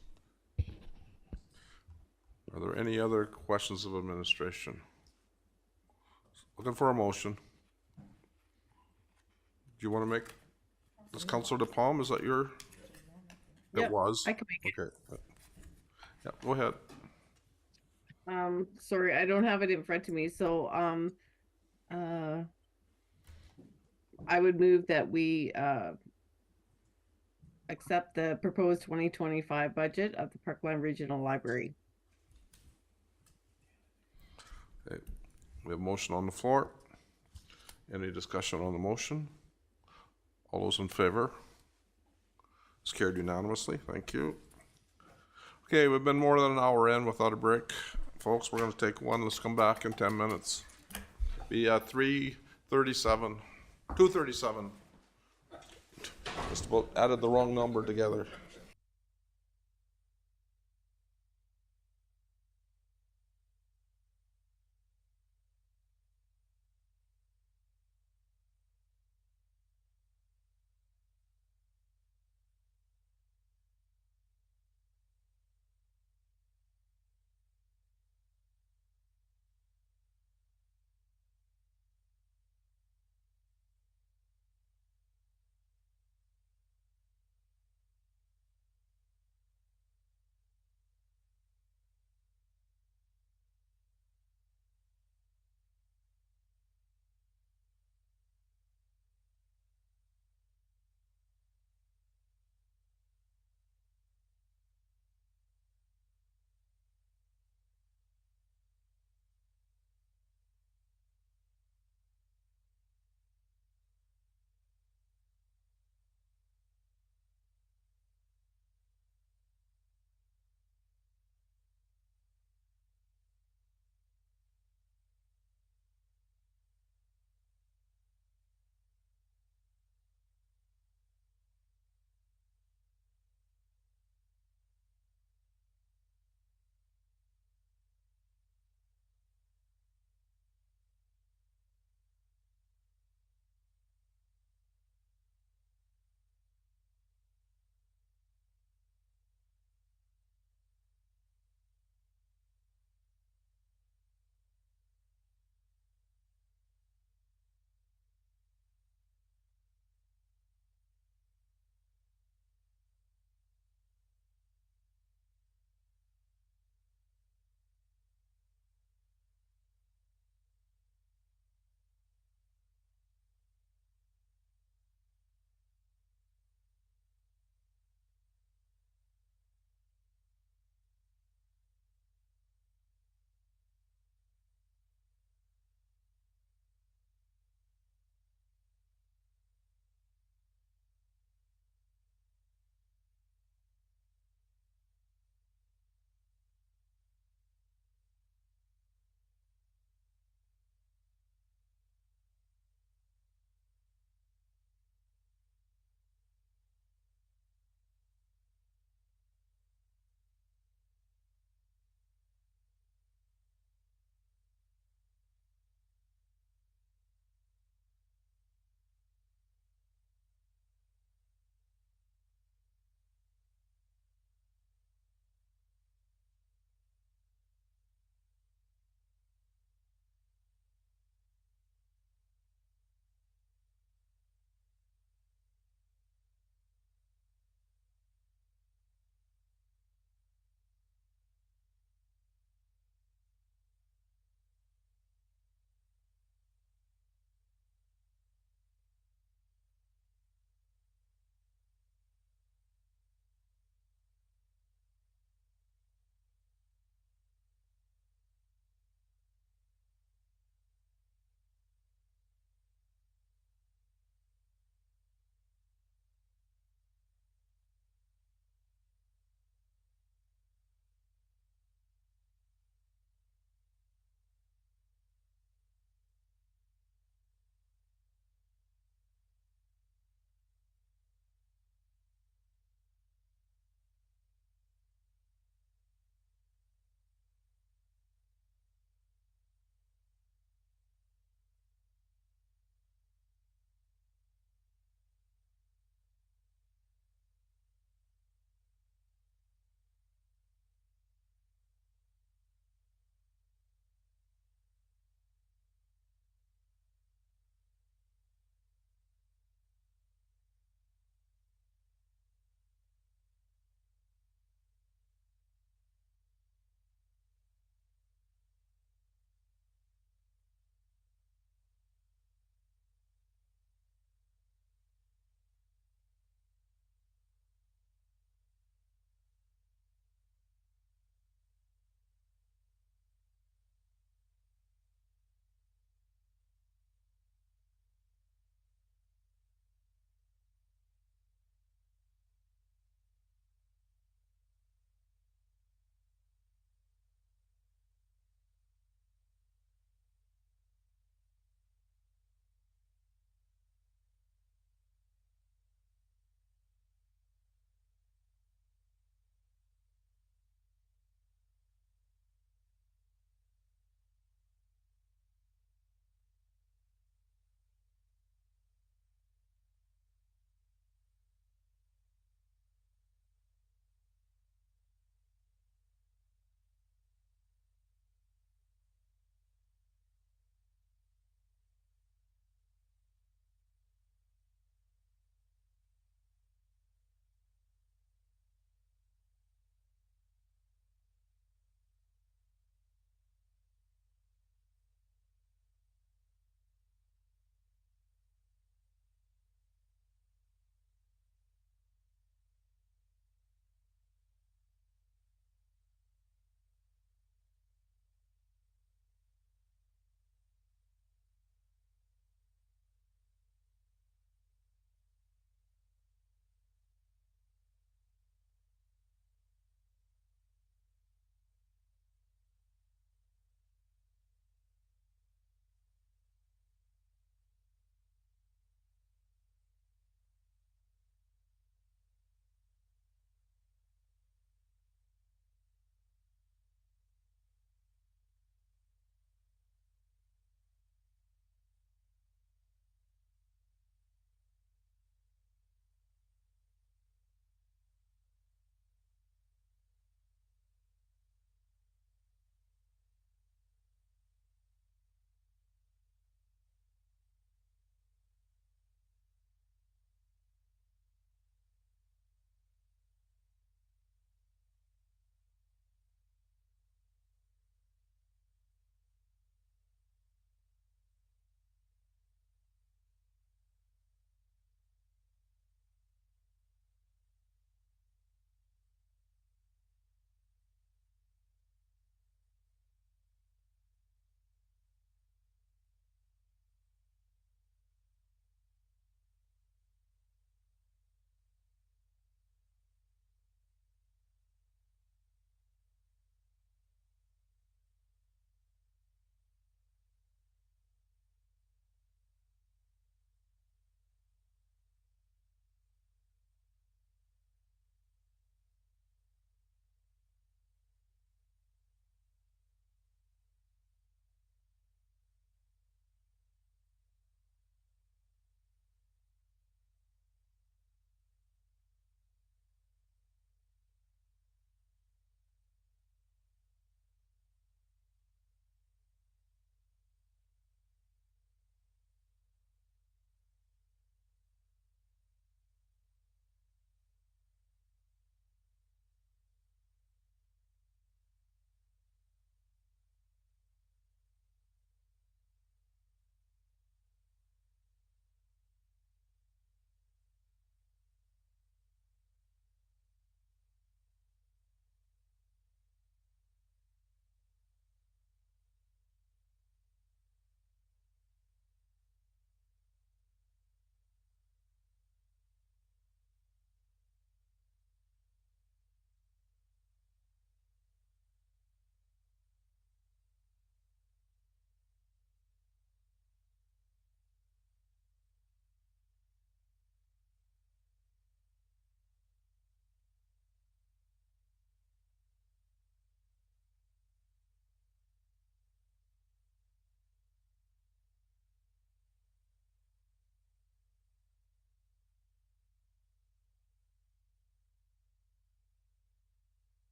Are there any other questions of administration? Looking for a motion. Do you want to make this, Councillor DePalm? Is that your? Yep, It was. I can make it. Okay. Yeah, go ahead. Sorry, I don't have it in front of me. So, I would move that we accept the proposed 2025 budget of the Parkland Regional Library. Okay. We have a motion on the floor. Any discussion on the motion? All those in favor? It's carried unanimously. Thank you. Okay, we've been more than an hour in without a break. Folks, we're going to take one. Let's come back in 10 minutes. Be at 3:37. 2:37. Just about added the wrong number together.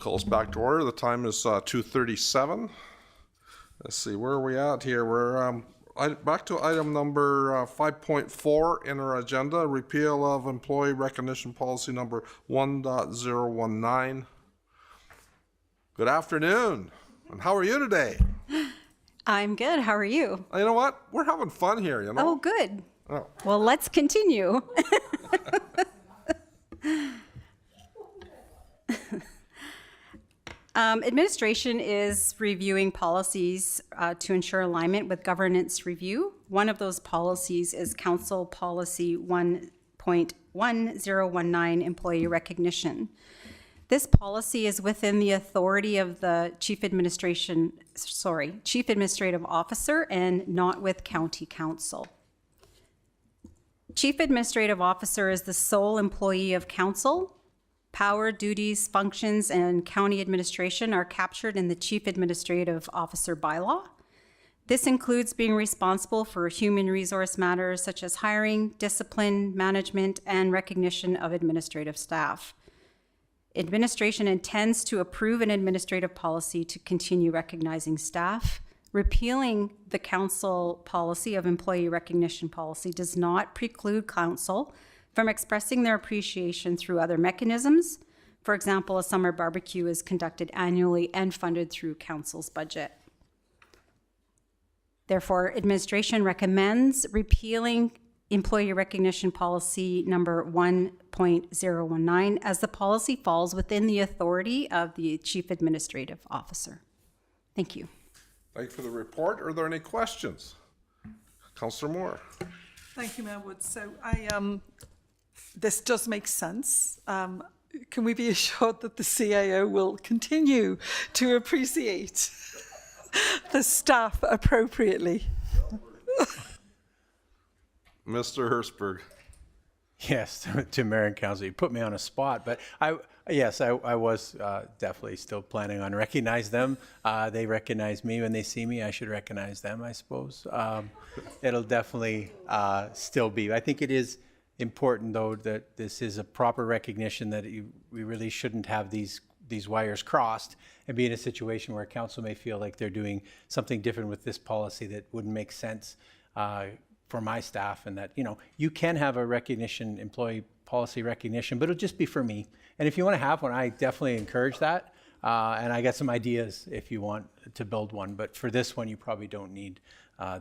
call us back to order. The time is 2:37. Let's see, where are we at here? We're back to item number 5.4 in our agenda, repeal of employee recognition policy number 1.019. Good afternoon, and how are you today? I'm good. How are you? You know what? We're having fun here, you know? Oh, good. Oh. Well, let's continue. Administration is reviewing policies to ensure alignment with governance review. One of those policies is Council Policy 1.1019, Employee Recognition. This policy is within the authority of the Chief Administrative Officer and not with County Council. Chief Administrative Officer is the sole employee of Council. Power, duties, functions, and county administration are captured in the Chief Administrative Officer Bylaw. This includes being responsible for human resource matters such as hiring, discipline, management, and recognition of administrative staff. Administration intends to approve an administrative policy to continue recognizing staff. Repealing the council policy of employee recognition policy does not preclude council from expressing their appreciation through other mechanisms. For example, a summer barbecue is conducted annually and funded through council's budget. Therefore, administration recommends repealing employee recognition policy number 1.019 as the policy falls within the authority of the Chief Administrative Officer. Thank you. Thank you for the report. Are there any questions? Councillor Moore. Thank you, Mayor Wood. So this does make sense. Can we be assured that the CAO will continue to appreciate the staff appropriately? Mr. Hertzberg. Yes, to Mayor and Council, you put me on a spot, but I was definitely still planning on recognizing them. They recognize me when they see me. I should recognize them, I suppose. It'll definitely still be. I think it is important, though, that this is a proper recognition that we really shouldn't have these wires crossed and be in a situation where council may feel like they're doing something different with this policy that wouldn't make sense for my staff, and that, you can have a recognition, employee policy recognition, but it'll just be for me. And if you want to have one, I definitely encourage that. And I got some ideas if you want to build one, but for this one, you probably don't need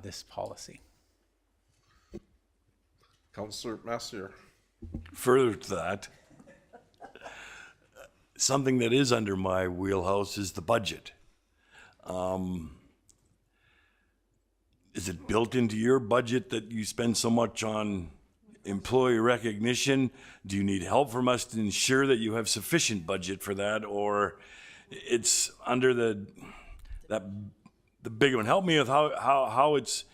this policy. Councillor Massier. Further to that, something that is under my wheelhouse is the budget. Is it built into your budget that you spend so much on employee recognition? Do you need help from us to ensure that you have sufficient budget for that, or it's under the big one? Help me with how it's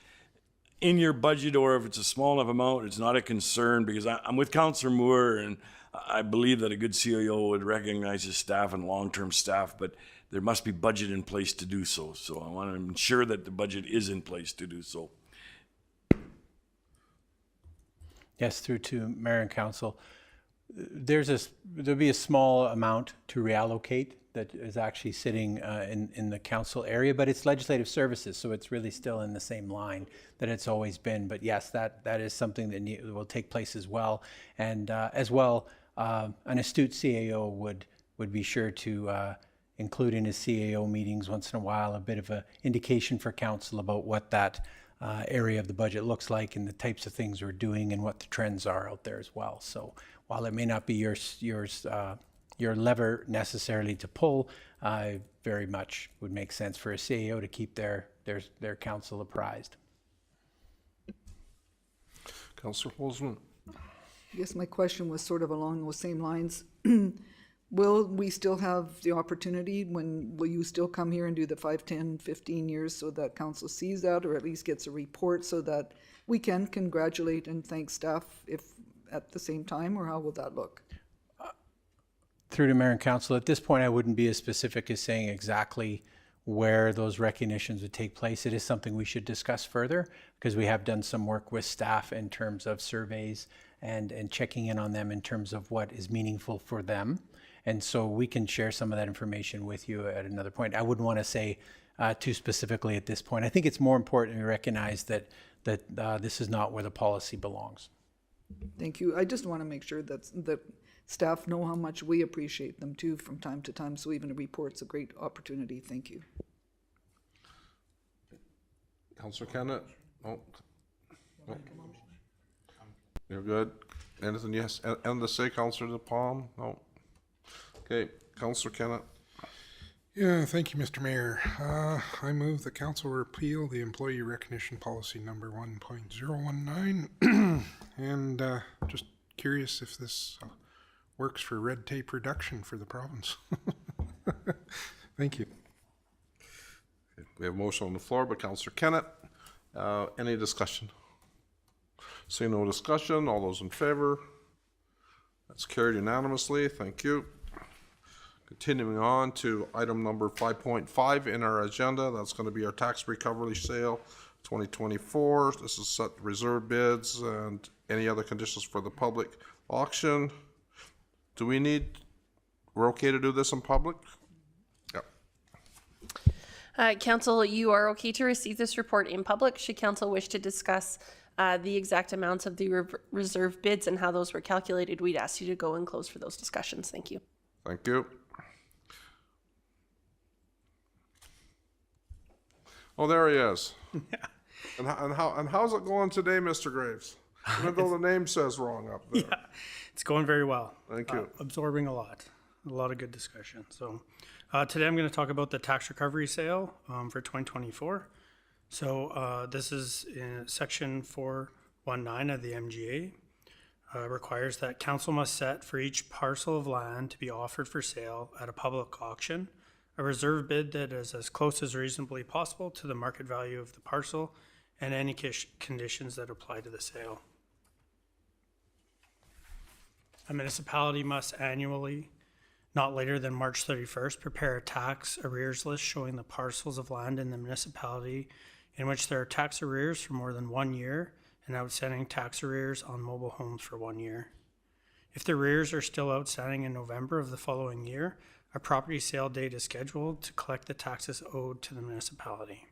in your budget, or if it's a small enough amount, it's not a concern, because I'm with Councillor Moore, and I believe that a good CAO would recognize his staff and long-term staff, but there must be budget in place to do so. So I want to ensure that the budget is in place to do so. Yes, through to Mayor and Council. There'll be a small amount to reallocate that is actually sitting in the council area, but it's legislative services, so it's really still in the same line that it's always been. But yes, that is something that will take place as well. And as well, an astute CAO would be sure to include in his CAO meetings once in a while a bit of an indication for council about what that area of the budget looks like and the types of things we're doing and what the trends are out there as well. So while it may not be your lever necessarily to pull, very much would make sense for a CAO to keep their council apprised. Councillor Holzman. I guess my question was sort of along those same lines. Will we still have the opportunity will you still come here and do the 5, 10, 15 years so that council sees that, or at least gets a report so that we can congratulate and thank staff if at the same time, or how will that look? Through to Mayor and Council, at this point, I wouldn't be as specific as saying exactly where those recognitions would take place. It is something we should discuss further, because we have done some work with staff in terms of surveys and checking in on them in terms of what is meaningful for them. And so we can share some of that information with you at another point. I wouldn't want to say too specifically at this point. I think it's more important to recognize that this is not where the policy belongs. Thank you. I just want to make sure that staff know how much we appreciate them too from time to time. So even a report's a great opportunity. Thank you. Councillor Kennett? Oh. No. You're good? Anything yes? And to say, Councillor DePalm? No. Okay, Councillor Kennett. Yeah, thank you, Mr. Mayor. I move the council repeal the employee recognition policy number 1.019. And just curious if this works for red tape reduction for the province. Thank you. We have a motion on the floor by Councillor Kennett. Any discussion? Seeing no discussion, all those in favor? That's carried unanimously. Thank you. Continuing on to item number 5.5 in our agenda, that's going to be our tax recovery sale 2024. This is set reserve bids and any other conditions for the public auction. We're okay to do this in public? Yep. Council, you are okay to receive this report in public. Should council wish to discuss the exact amounts of the reserve bids and how those were calculated, we'd ask you to go and close for those discussions. Thank you. Thank you. Oh, there he is. Yeah. And how's it going today, Mr. Graves? Even though the name says wrong up there. Yeah, it's going very well. Thank you. Absorbing a lot of good discussion. So today I'm going to talk about the tax recovery sale for 2024. So this is in section 419 of the MGA. Requires that council must set for each parcel of land to be offered for sale at a public auction a reserve bid that is as close as reasonably possible to the market value of the parcel and any conditions that apply to the sale. A municipality must annually, not later than March 31st, prepare a tax arrears list showing the parcels of land in the municipality in which there are tax arrears for more than 1 year and outstanding tax arrears on mobile homes for 1 year. If the arrears are still outstanding in November of the following year, a property sale date is scheduled to collect the taxes owed to the municipality.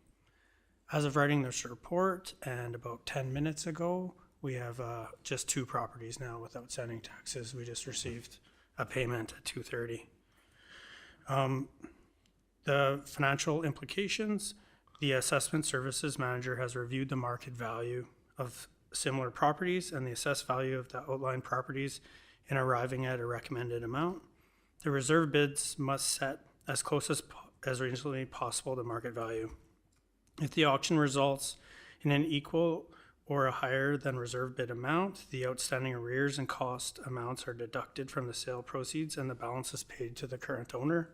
As of writing this report, and about 10 minutes ago, we have just 2 properties now with outstanding taxes. We just received a payment at 2:30. The financial implications, the assessment services manager has reviewed the market value of similar properties and the assessed value of the outlined properties in arriving at a recommended amount. The reserve bids must set as close as reasonably possible to market value. If the auction results in an equal or a higher than reserve bid amount, the outstanding arrears and cost amounts are deducted from the sale proceeds and the balance is paid to the current owner.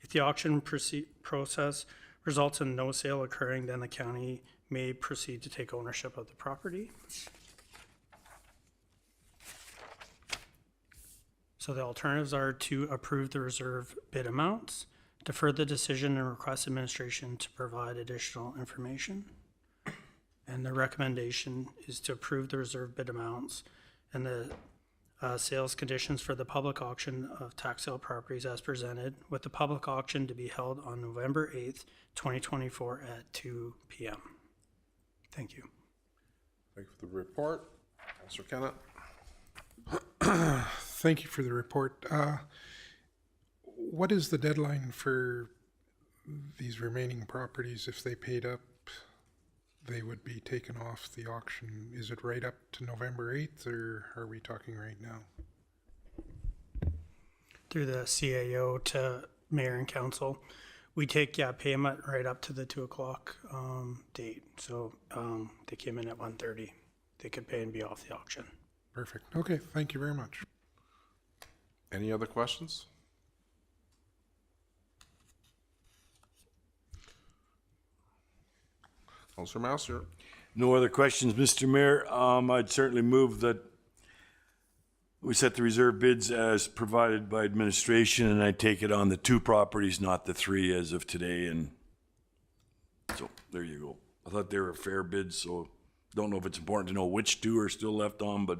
If the auction process results in no sale occurring, then the county may proceed to take ownership of the property. So the alternatives are to approve the reserve bid amounts, defer the decision and request administration to provide additional information. And the recommendation is to approve the reserve bid amounts and the sales conditions for the public auction of tax sale properties as presented, with the public auction to be held on November 8th, 2024 at 2 p.m. Thank you. Thank you for the report. Councillor Kennett. Thank you for the report. What is the deadline for these remaining properties? If they paid up, they would be taken off the auction. Is it right up to November 8th, or are we talking right now? Through the CAO to mayor and council, we take payment right up to the 2 o'clock date. So they came in at 1:30. They could pay and be off the auction. Perfect. Okay, thank you very much. Any other questions? Councillor Master. No other questions, Mr. Mayor. I'd certainly move that we set the reserve bids as provided by administration, and I take it on the 2 properties, not the 3 as of today. And so there you go. I thought they were fair bids, so don't know if it's important to know which 2 are still left on, but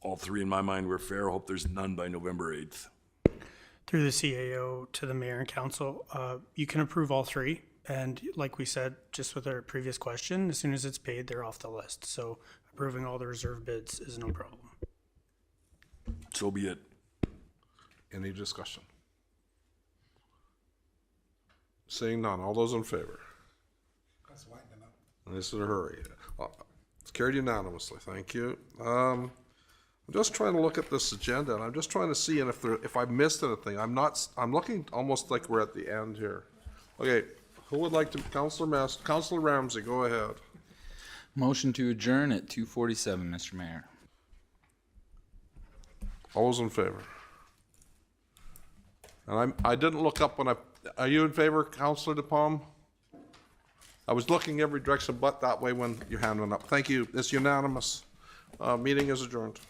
all 3 in my mind were fair. Hope there's none by November 8th. through the CAO to the mayor and council. You can approve all three. And like we said, just with our previous question, as soon as it's paid, they're off the list. So approving all the reserve bids is no problem. So be it. Any discussion? Seeing none, all those in favor? That's winding up. This is a hurry. It's carried unanimously, thank you. I'm just trying to look at this agenda, and I'm just trying to see if I've missed anything. I'm looking almost like we're at the end here. Okay, who would like to, Councillor Ramsey, go ahead. Motion to adjourn at 2:47, Mr. Mayor. All those in favor? And I didn't look up are you in favor, Councillor DePalm? I was looking every direction but that way when your hand went up. Thank you. It's unanimous. Meeting is adjourned.